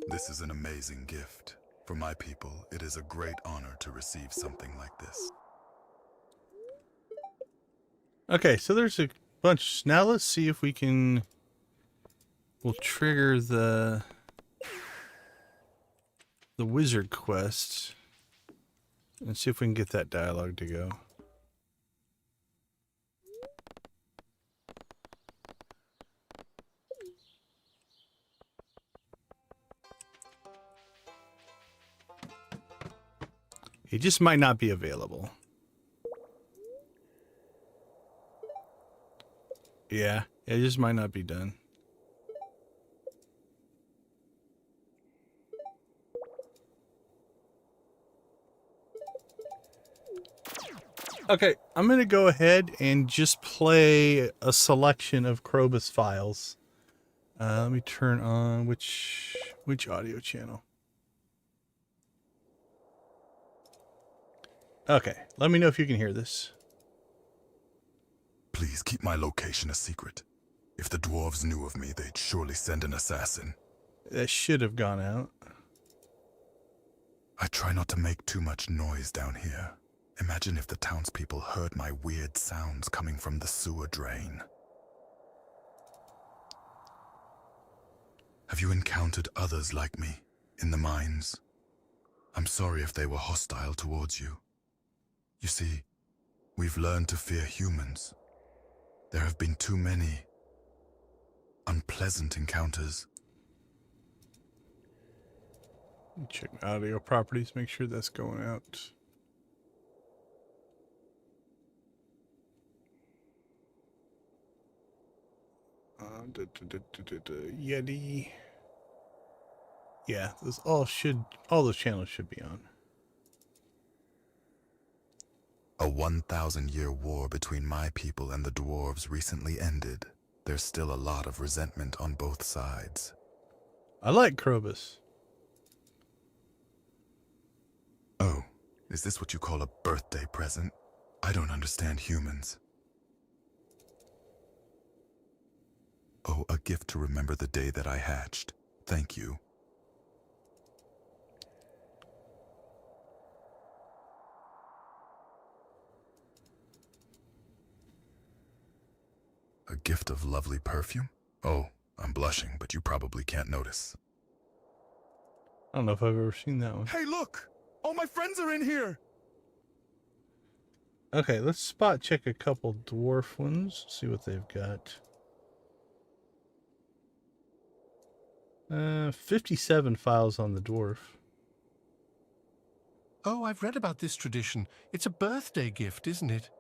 This is an amazing gift. For my people, it is a great honor to receive something like this. Okay, so there's a bunch. Now let's see if we can... We'll trigger the wizard quest. And see if we can get that dialogue to go. It just might not be available. Yeah, it just might not be done. Okay, I'm going to go ahead and just play a selection of Krobus files. Let me turn on which audio channel. Okay, let me know if you can hear this. Please keep my location a secret. If the dwarves knew of me, they'd surely send an assassin. That should have gone out. I try not to make too much noise down here. Imagine if the townspeople heard my weird sounds coming from the sewer drain. Have you encountered others like me in the mines? I'm sorry if they were hostile towards you. You see, we've learned to fear humans. There have been too many unpleasant encounters. Check my audio properties, make sure that's going out. Yeti. Yeah, all those channels should be on. A 1,000-year war between my people and the dwarves recently ended. There's still a lot of resentment on both sides. I like Krobus. Oh, is this what you call a birthday present? I don't understand humans. Oh, a gift to remember the day that I hatched. Thank you. A gift of lovely perfume? Oh, I'm blushing, but you probably can't notice. I don't know if I've ever seen that one. Hey, look! All my friends are in here! Okay, let's spot check a couple dwarf ones, see what they've got. 57 files on the dwarf. Oh, I've read about this tradition. It's a birthday gift, isn't it?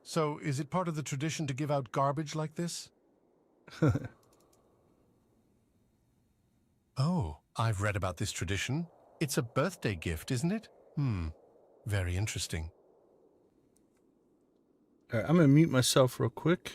So, is it part of the tradition to give out garbage like this? Oh, I've read about this tradition. It's a birthday gift, isn't it? Very interesting. All right, I'm going to mute myself real quick.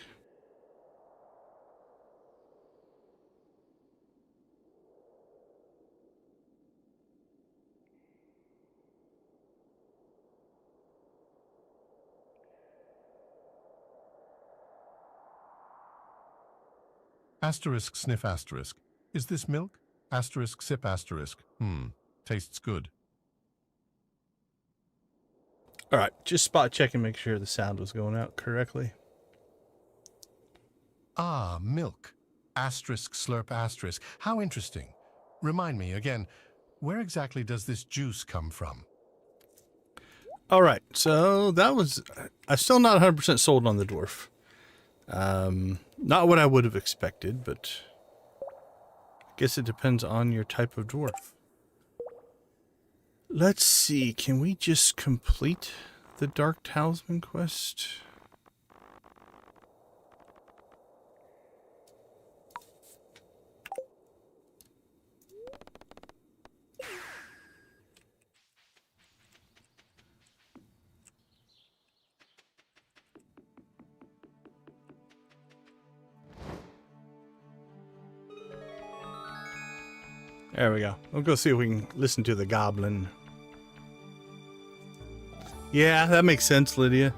Asterisk sniff asterisk. Is this milk? Asterisk sip asterisk. Tastes good. All right, just spot check and make sure the sound was going out correctly. Ah, milk. Asterisk slurp asterisk. How interesting. Remind me again, where exactly does this juice come from? All right, so that was... I'm still not 100% sold on the dwarf. Not what I would have expected, but I guess it depends on your type of dwarf. Let's see, can we just complete the Dark Talisman quest? There we go. We'll go see if we can listen to the goblin. Yeah, that makes sense, Lydia.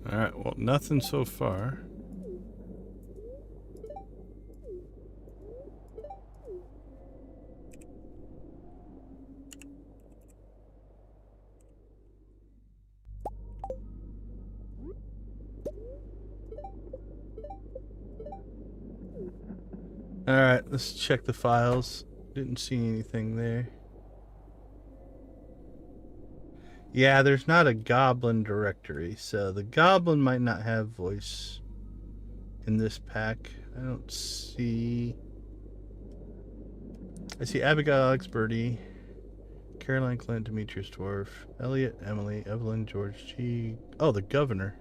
Alright, well, nothing so far. Alright, let's check the files. Didn't see anything there. Yeah, there's not a goblin directory, so the goblin might not have voice in this pack. I don't see... I see Abigail, Alex, Birdie, Caroline, Clint, Demetrius, Dwarf, Elliot, Emily, Evelyn, George G. Oh, the governor.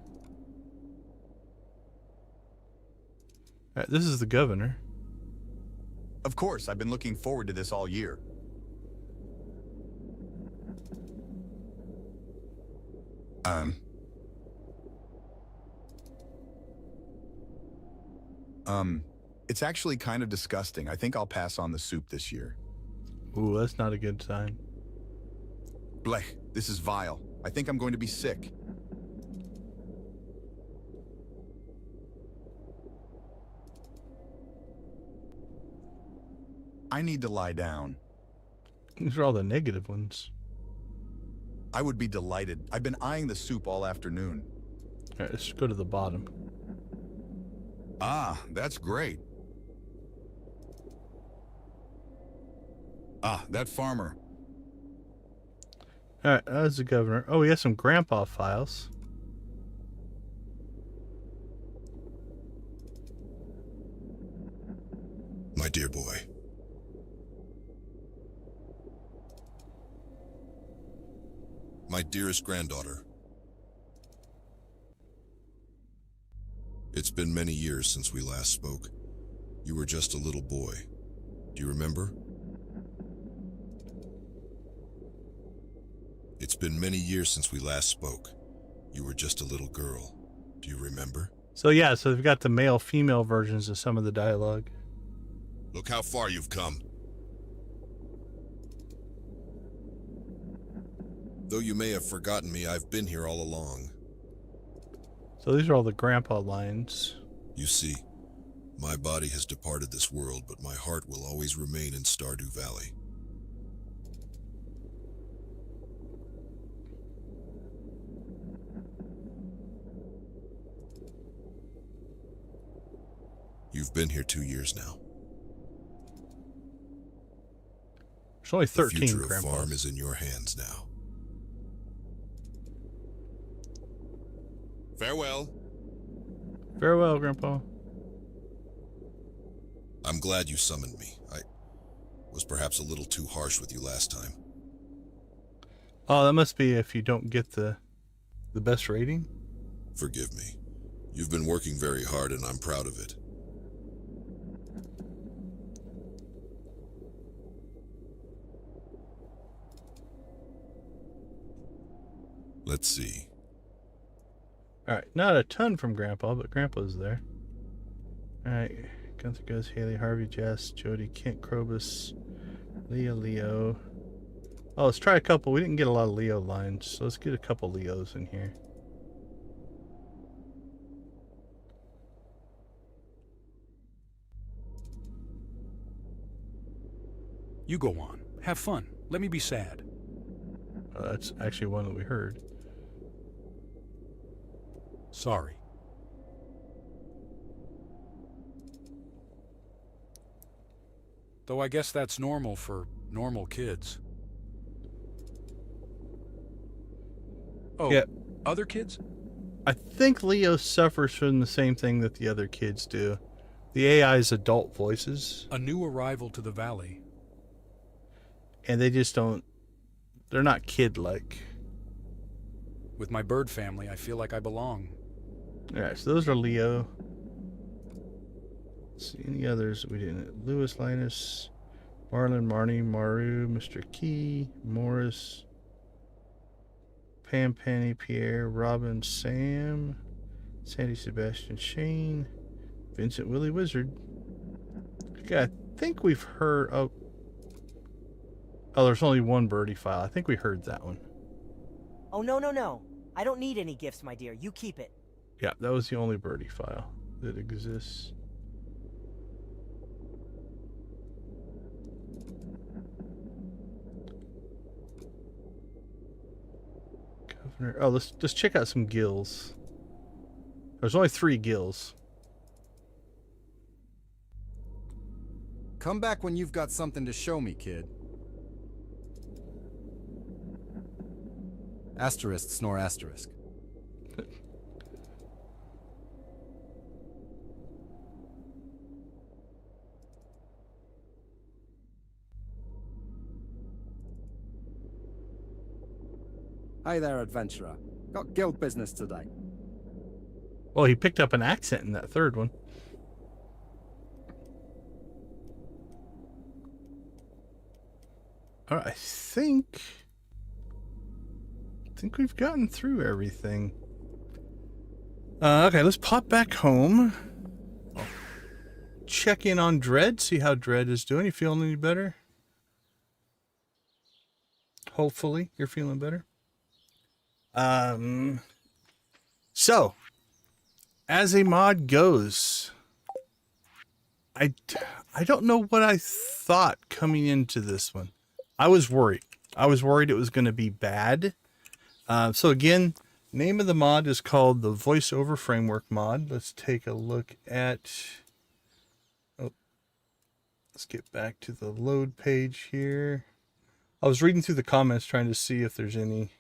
Alright, this is the governor. Of course, I've been looking forward to this all year. It's actually kind of disgusting. I think I'll pass on the soup this year. Ooh, that's not a good sign. Blech, this is vile. I think I'm going to be sick. I need to lie down. These are all the negative ones. I would be delighted. I've been eyeing the soup all afternoon. All right, let's go to the bottom. Ah, that's great. Ah, that farmer. All right, that's the governor. Oh, we got some grandpa files. My dear boy. My dearest granddaughter. It's been many years since we last spoke. You were just a little boy. Do you remember? It's been many years since we last spoke. You were just a little girl. Do you remember? So yeah, so they've got the male-female versions of some of the dialogue. Look how far you've come. Though you may have forgotten me, I've been here all along. So these are all the grandpa lines. You see, my body has departed this world, but my heart will always remain in Stardew Valley. You've been here 2 years now. There's only 13 The future of grandpas. farm is in your hands now. Farewell. Farewell, Grandpa. I'm glad you summoned me. I was perhaps a little too harsh with you last time. Oh, that must be if you don't get the best rating. Forgive me. You've been working very hard and I'm proud of it. Let's see. Alright, not a ton from Grandpa, but Grandpa's there. Alright, Gunther goes, Haley, Harvey, Jess, Jody, Kent, Krobus, Leo. Oh, let's try a couple. We didn't get a lot of Leo lines, so let's get a couple Leos in here. You go on. Have fun. Let me be sad. That's actually one that we heard. Sorry. Though I guess that's normal for normal kids. Oh, yeah. Other kids? I think Leo suffers from the same thing that the other kids do. The AI's adult voices. A new arrival to the valley. And they just don't... They're not kid-like. With my bird family, I feel like I belong. Alright, so those are Leo. Let's see, any others we didn't... Lewis, Linus, Marlon, Marnie, Maru, Mr. Key, Morris... Pam, Penny, Pierre, Robin, Sam, Sandy, Sebastian, Shane, Vincent, Willie, Wizard. Okay, I think we've heard... Oh, there's only one birdie file. I think we heard that one. Oh, no. I don't need any gifts, my dear. You keep it. Yeah, that was the only birdie file that exists. Oh, let's check out some gills. There's only 3 gills. Come back when you've got something to show me, kid. Asterisk, snore asterisk. Hi there, adventurer. Got guild business today. Well, he picked up an accent in that third one. All right, I think we've gotten through everything. Okay, let's pop back home. Check in on Dread, see how Dread is doing. You feeling any better? Hopefully, you're feeling better. So, as a mod goes, I don't know what I thought coming into this one. I was worried. I was worried it was going to be bad. So again, name of the mod is called the VoiceOver Framework mod. Let's take a look at... Oh, let's get back to the load page here. I was reading through the comments trying to see if there's any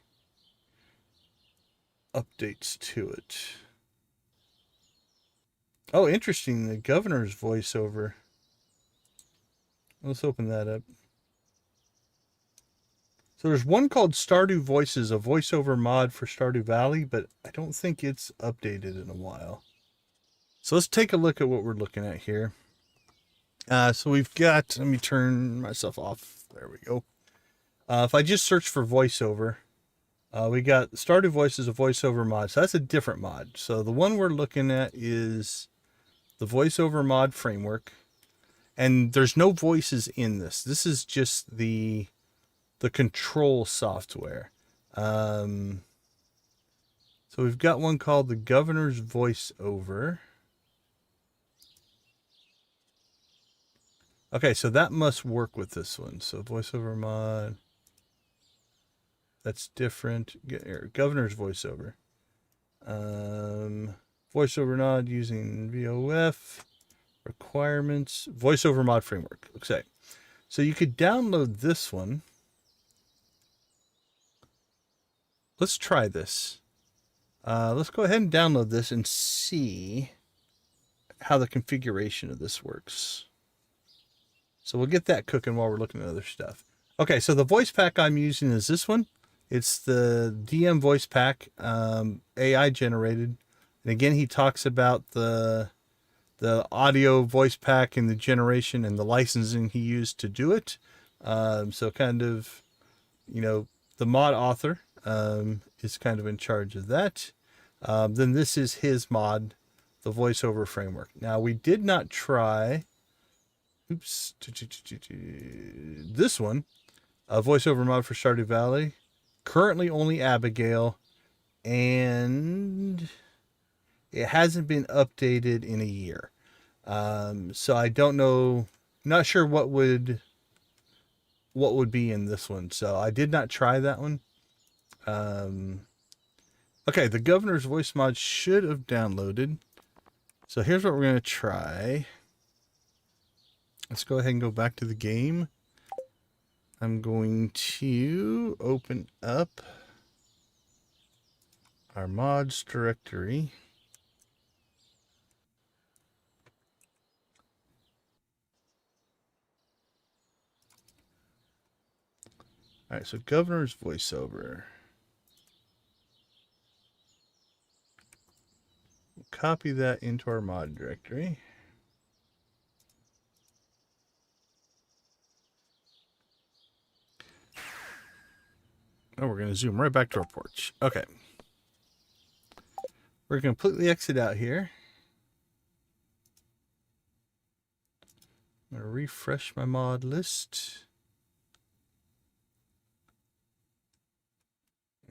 updates to it. Oh, interesting. The governor's voiceover. Let's open that up. So there's one called Stardew Voices, a voiceover mod for Stardew Valley, but I don't think it's updated in a while. So let's take a look at what we're looking at here. So we've got, let me turn myself off. There we go. If I just search for voiceover, we got Stardew Voices, a voiceover mod. So that's a different mod. So the one we're looking at is the voiceover mod framework. And there's no voices in this. This is just the control software. So we've got one called the Governor's VoiceOver. Okay, so that must work with this one. So VoiceOver mod. That's different. Get here, Governor's VoiceOver. VoiceOver mod using VOF. Requirements. VoiceOver mod framework. Okay. So you could download this one. Let's try this. Let's go ahead and download this and see how the configuration of this works. So we'll get that cooking while we're looking at other stuff. Okay, so the voice pack I'm using is this one. It's the DM voice pack, AI generated. And again, he talks about the audio voice pack and the generation and the licensing he used to do it. So kind of, the mod author is kind of in charge of that. Then this is his mod, the VoiceOver framework. Now we did not try, this one, a VoiceOver mod for Stardew Valley. Currently only Abigail, and it hasn't been updated in a year. So I don't know, not sure what would be in this one. So I did not try that one. Okay, the Governor's voice mod should have downloaded. So here's what we're going to try. Let's go ahead and go back to the game. I'm going to open up our mods directory. All right, so governor's voiceover. We'll copy that into our mod directory. Oh, we're going to zoom right back to our porch. Okay. We're going to completely exit out here. I'm going to refresh my mod list.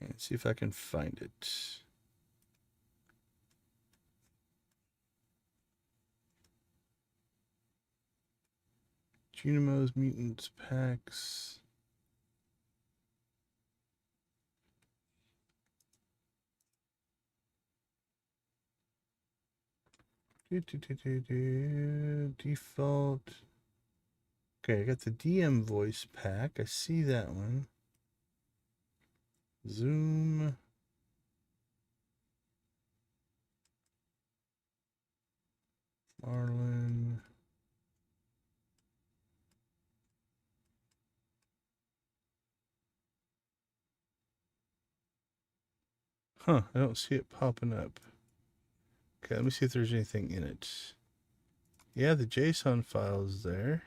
And see if I can find it. Junimo's Mutants Packs. Default. Okay, I got the DM voice pack. I see that one. Zoom. Marlin. Huh, I don't see it popping up. Okay, let me see if there's anything in it. Yeah, the JSON file is there.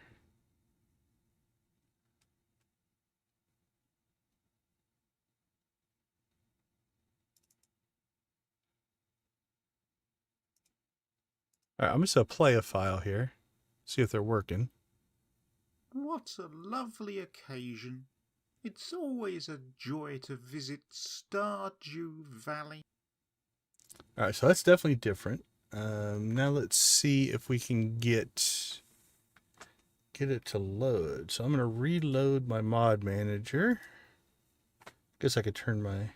All right, I'm just going to play a file here. See if they're working. What a lovely occasion. It's always a joy to visit Stardew Valley. All right, so that's definitely different. Now let's see if we can get it to load. So I'm going to reload my mod manager. Guess I could turn my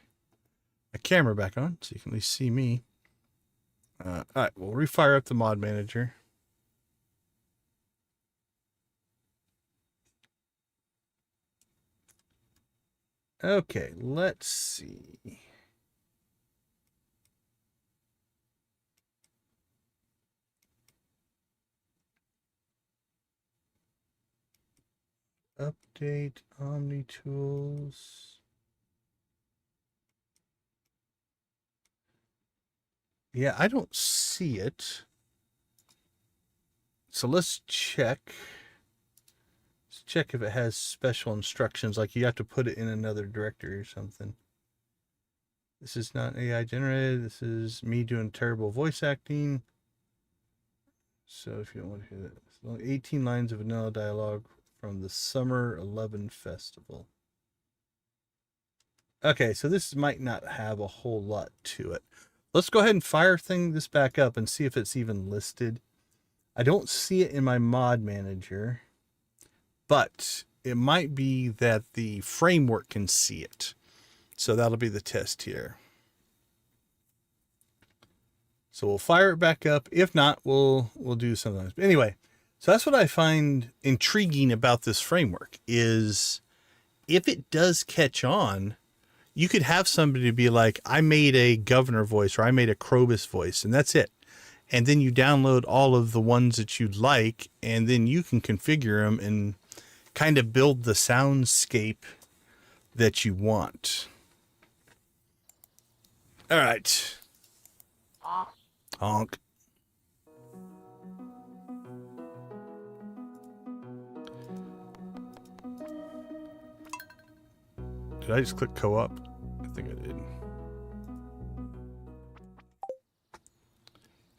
camera back on so you can at least see me. All right, we'll refire up the mod manager. Okay, let's see. Update Omni Tools. Yeah, I don't see it. So let's check. Let's check if it has special instructions, like you have to put it in another directory or something. This is not AI generated. This is me doing terrible voice acting. So if you don't want to hear that, it's only 18 lines of vanilla dialogue from the Summer 11 Festival. Okay, so this might not have a whole lot to it. Let's go ahead and fire this back up and see if it's even listed. I don't see it in my mod manager, but it might be that the framework can see it. So that'll be the test here. So we'll fire it back up. If not, we'll do something else. But anyway, so that's what I find intriguing about this framework is if it does catch on, you could have somebody be like, I made a governor voice or I made a Krobus voice, and that's it. And then you download all of the ones that you'd like, and then you can configure them and kind of build the soundscape that you want. All right. Honk. Did I just click co-op? I think I did.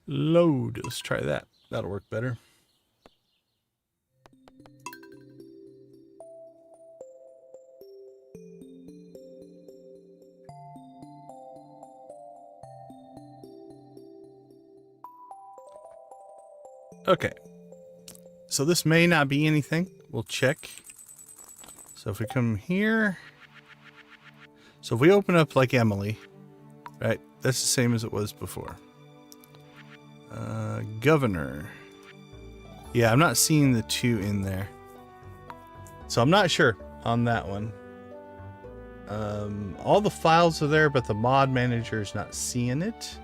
Load. Let's try that. That'll work better. Okay. So this may not be anything. We'll check. So if we come here. So if we open up like Emily, right? That's the same as it was before. Governor. Yeah, I'm not seeing the 2 in there. So I'm not sure on that one. All the files are there, but the mod manager is not seeing it.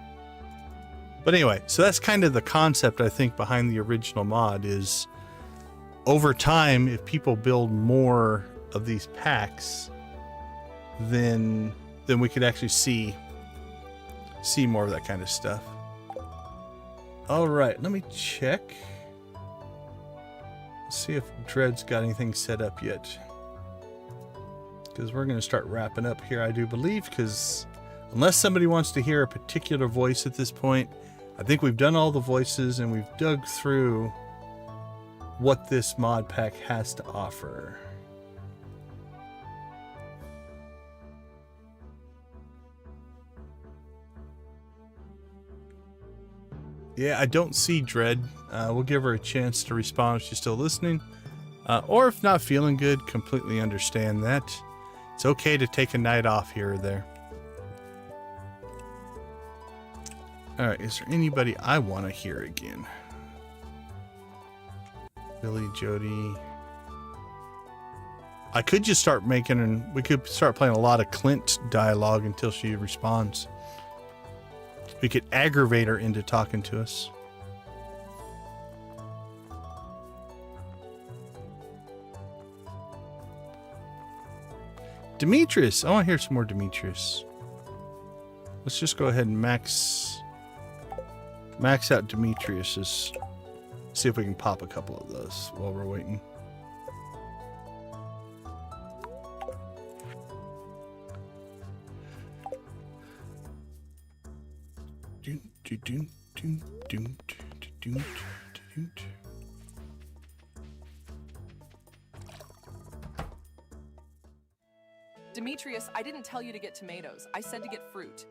But anyway, so that's kind of the concept, I think, behind the original mod is over time, if people build more of these packs, then we could actually see more of that kind of stuff. All right, let me check. See if Dread's got anything set up yet. Because we're going to start wrapping up here, I do believe, because unless somebody wants to hear a particular voice at this point, I think we've done all the voices and we've dug through what this mod pack has to offer. Yeah, I don't see Dread. We'll give her a chance to respond if she's still listening. Or if not feeling good, completely understand that. It's okay to take a night off here or there. Alright, is there anybody I want to hear again? Billy, Jody. I could just start making, and we could start playing a lot of Clint dialogue until she responds. We could aggravate her into talking to us. Demetrius. I want to hear some more Demetrius. Let's just go ahead and max out Demetrius's. See if we can pop a couple of those while we're waiting. Demetrius, I didn't tell you to get tomatoes. I said to get fruit.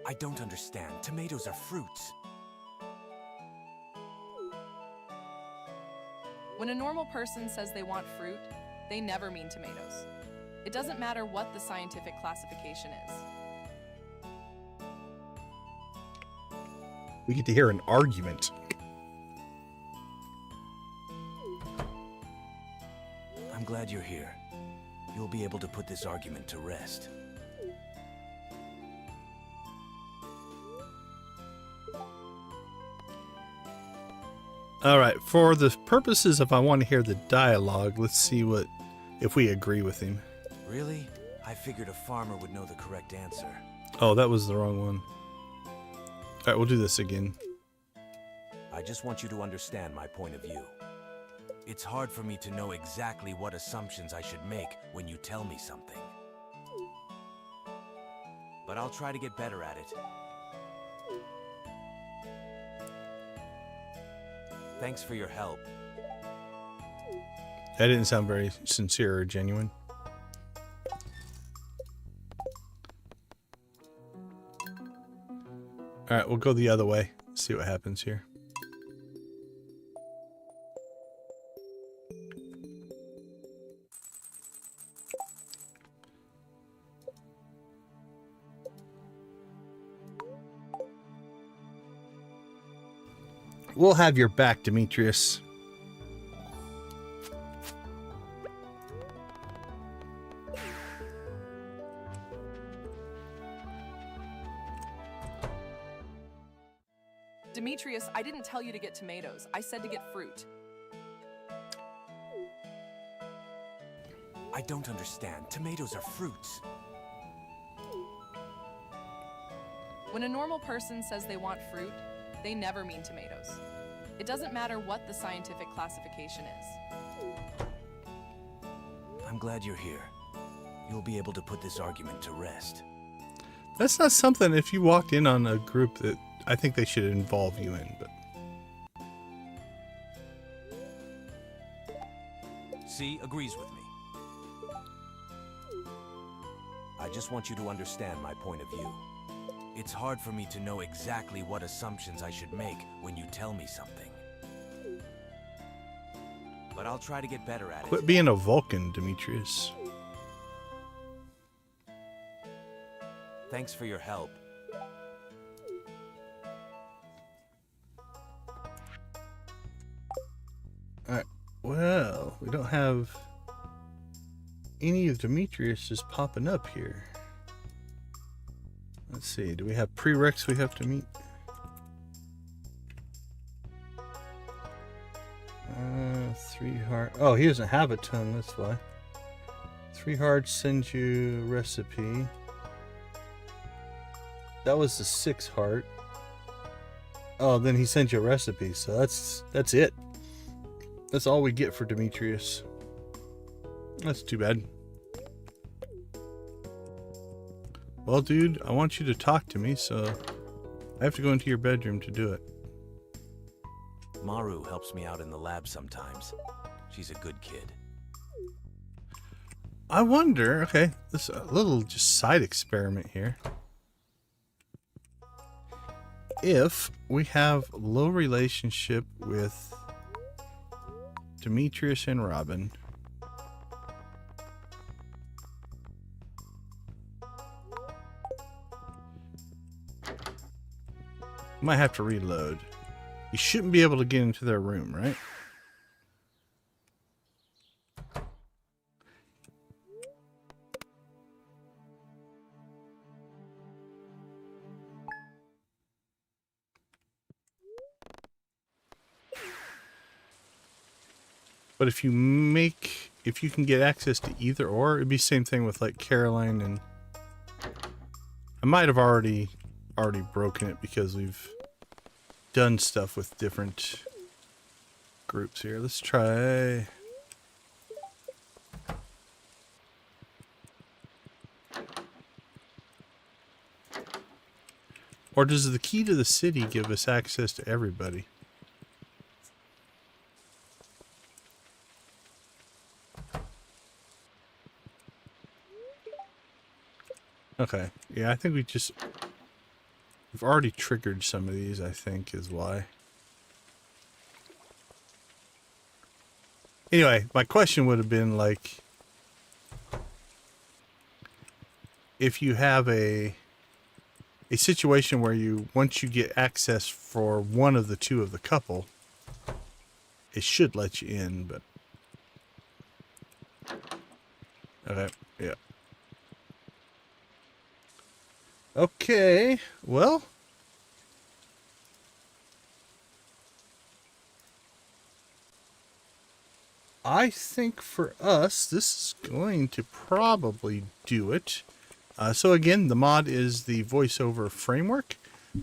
I don't understand. Tomatoes are fruits. When a normal person says they want fruit, they never mean tomatoes. It doesn't matter what the scientific classification is. We get to hear an argument. I'm glad you're here. You'll be able to put this argument to rest. All right, for the purposes of I want to hear the dialogue, let's see if we agree with him. Really? I figured a farmer would know the correct answer. Oh, that was the wrong one. All right, we'll do this again. I just want you to understand my point of view. It's hard for me to know exactly what assumptions I should make when you tell me something. But I'll try to get better at it. Thanks for your help. That didn't sound very sincere or genuine. All right, we'll go the other way. See what happens here. We'll have your back, Demetrius. Demetrius, I didn't tell you to get tomatoes. I said to get fruit. I don't understand. Tomatoes are fruits. When a normal person says they want fruit, they never mean tomatoes. It doesn't matter what the scientific classification is. I'm glad you're here. You'll be able to put this argument to rest. That's not something, if you walked in on a group, that I think they should involve you in, but... See, agrees with me. I just want you to understand my point of view. It's hard for me to know exactly what assumptions I should make when you tell me something. But I'll try to get better at it. Quit being a Vulcan, Demetrius. Thanks for your help. Well, we don't have any of Demetrius just popping up here. Let's see. Do we have prereqs we have to meet? 3 hard. Oh, he doesn't have a ton. That's why. 3 hard sends you a recipe. That was the 6 heart. Oh, then he sent you a recipe. So that's it. That's all we get for Demetrius. That's too bad. Well, dude, I want you to talk to me, so I have to go into your bedroom to do it. Maru helps me out in the lab sometimes. She's a good kid. I wonder, okay, this is a little just side experiment here. If we have low relationship with Demetrius and Robin, might have to reload. You shouldn't be able to get into their room, right? But if you can get access to either or, it'd be the same thing with like Caroline, and I might have already broken it because we've done stuff with different groups here. Let's try. Or does the key to the city give us access to everybody? Okay. Yeah, I think we've already triggered some of these, I think, is why. Anyway, my question would have been like, if you have a situation where once you get access for one of the two of the couple, it should let you in, but okay, yeah. Okay, well, I think for us, this is going to probably do it. So again, the mod is the voiceover framework.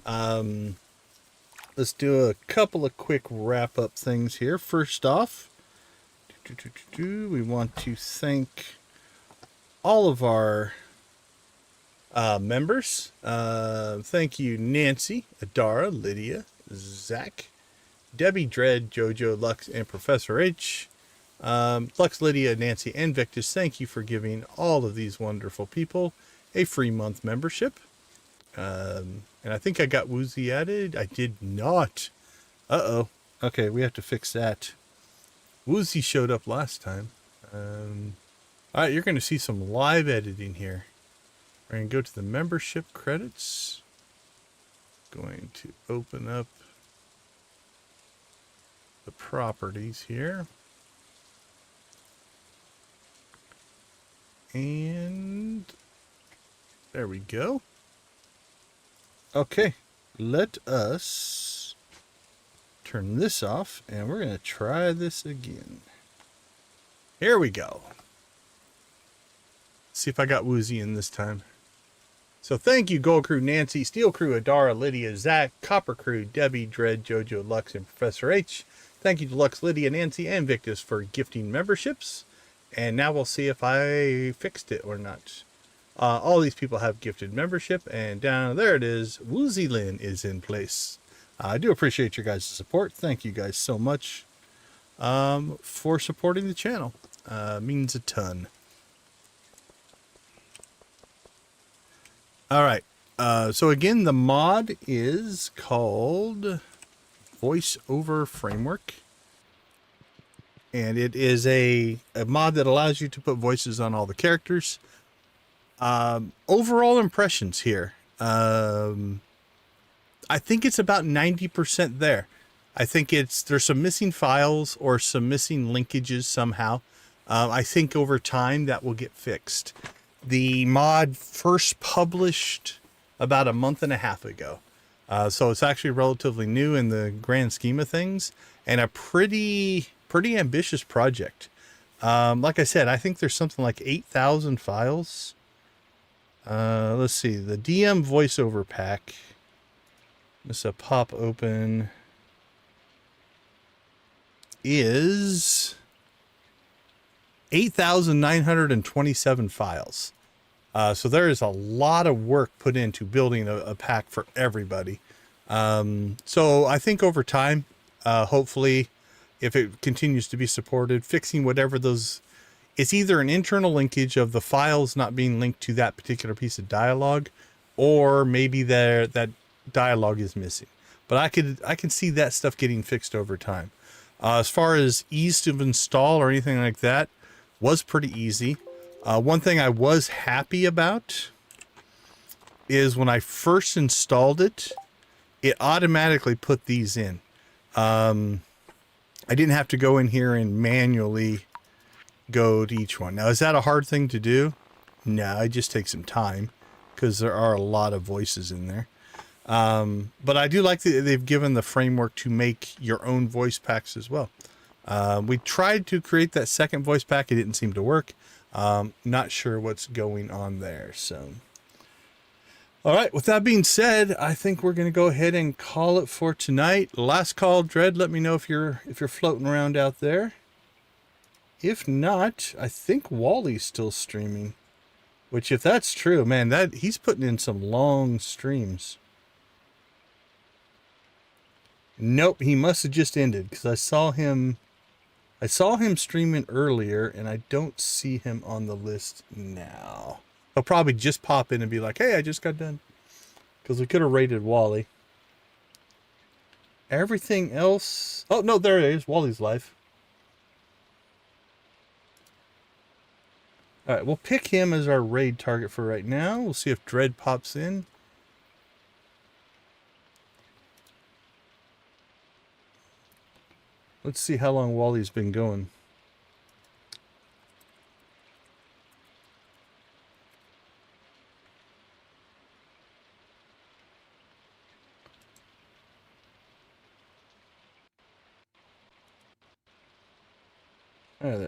Let's do a couple of quick wrap-up things here. First off, we want to thank all of our members. Thank you, Nancy, Adara, Lydia, Zach, Debbie, Dread, Jojo, Lux, and Professor H. Lux, Lydia, Nancy, and Victus, thank you for giving all of these wonderful people a free month membership. And I think I got Woozy added. I did not. Uh-oh. Okay, we have to fix that. Woozy showed up last time. Alright, you're going to see some live editing here. We're going to go to the membership credits. Going to open up the properties here. And there we go. Okay, let us turn this off and we're going to try this again. Here we go. See if I got Woozy in this time. So thank you, Gold Crew, Nancy, Steel Crew, Adara, Lydia, Zach, Copper Crew, Debbie, Dread, Jojo, Lux, and Professor H. Thank you to Lux, Lydia, Nancy, and Victus for gifting memberships. And now we'll see if I fixed it or not. All these people have gifted membership, and down there it is. Woozy Lynn is in place. I do appreciate your guys' support. Thank you guys so much for supporting the channel. Means a ton. All right. So again, the mod is called VoiceOver Framework. And it is a mod that allows you to put voices on all the characters. Overall impressions here. I think it's about 90% there. I think there's some missing files or some missing linkages somehow. I think over time that will get fixed. The mod first published about a month and a half ago. So it's actually relatively new in the grand scheme of things, and a pretty ambitious project. Like I said, I think there's something like 8,000 files. Let's see, the DM voiceover pack. This a pop open is 8,927 files. So there is a lot of work put into building a pack for everybody. So I think over time, hopefully, if it continues to be supported, fixing whatever it's either an internal linkage of the files not being linked to that particular piece of dialogue, or maybe that dialogue is missing. But I can see that stuff getting fixed over time. As far as ease to install or anything like that, was pretty easy. One thing I was happy about is when I first installed it, it automatically put these in. I didn't have to go in here and manually go to each one. Now, is that a hard thing to do? No, it just takes some time because there are a lot of voices in there. But I do like that they've given the framework to make your own voice packs as well. We tried to create that second voice pack. It didn't seem to work. Not sure what's going on there. So, all right. With that being said, I think we're going to go ahead and call it for tonight. Last call, Dread. Let me know if you're floating around out there. If not, I think Wally's still streaming. Which, if that's true, man, he's putting in some long streams. Nope, he must have just ended because I saw him streaming earlier, and I don't see him on the list now. He'll probably just pop in and be like, hey, I just got done. Because we could have rated Wally. Everything else... Oh, no, there it is. Wally's live. All right, we'll pick him as our raid target for right now. We'll see if Dread pops in. Let's see how long Wally's been going.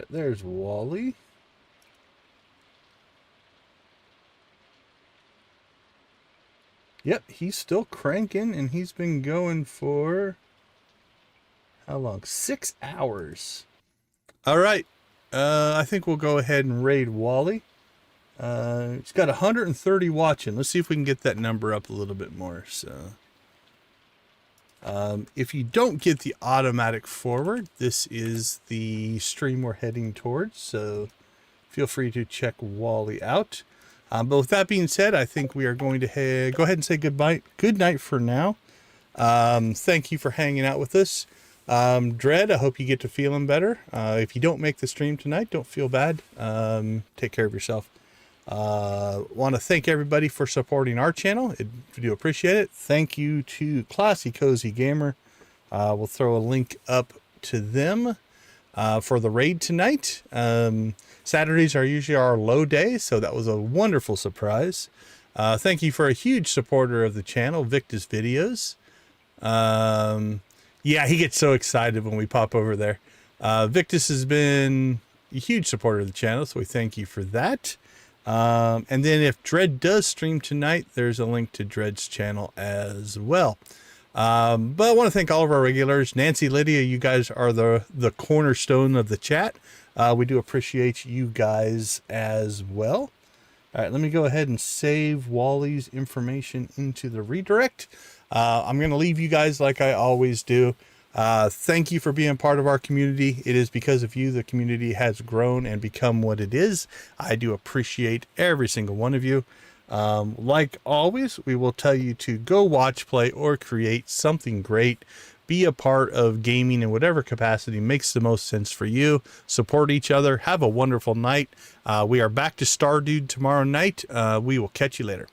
There's Wally. Yep, he's still cranking, and he's been going for... how long? 6 hours. All right. I think we'll go ahead and raid Wally. He's got 130 watching. Let's see if we can get that number up a little bit more. So, if you don't get the automatic forward, this is the stream we're heading towards. So feel free to check Wally out. But with that being said, I think we are going to go ahead and say goodbye. Good night for now. Thank you for hanging out with us. Dread, I hope you get to feeling better. If you don't make the stream tonight, don't feel bad. Take care of yourself. Want to thank everybody for supporting our channel. We do appreciate it. Thank you to Classy Cozy Gamer. We'll throw a link up to them for the raid tonight. Saturdays are usually our low day, so that was a wonderful surprise. Thank you for a huge supporter of the channel, Victus Videos. Yeah, he gets so excited when we pop over there. Victus has been a huge supporter of the channel, so we thank you for that. And then if Dread does stream tonight, there's a link to Dread's channel as well. But I want to thank all of our regulars. Nancy, Lydia, you guys are the cornerstone of the chat. We do appreciate you guys as well. All right, let me go ahead and save Wally's information into the redirect. I'm going to leave you guys like I always do. Thank you for being part of our community. It is because of you the community has grown and become what it is. I do appreciate every single one of you. Like always, we will tell you to go watch, play, or create something great. Be a part of gaming in whatever capacity makes the most sense for you. Support each other. Have a wonderful night. We are back to Stardew tomorrow night. We will catch you later.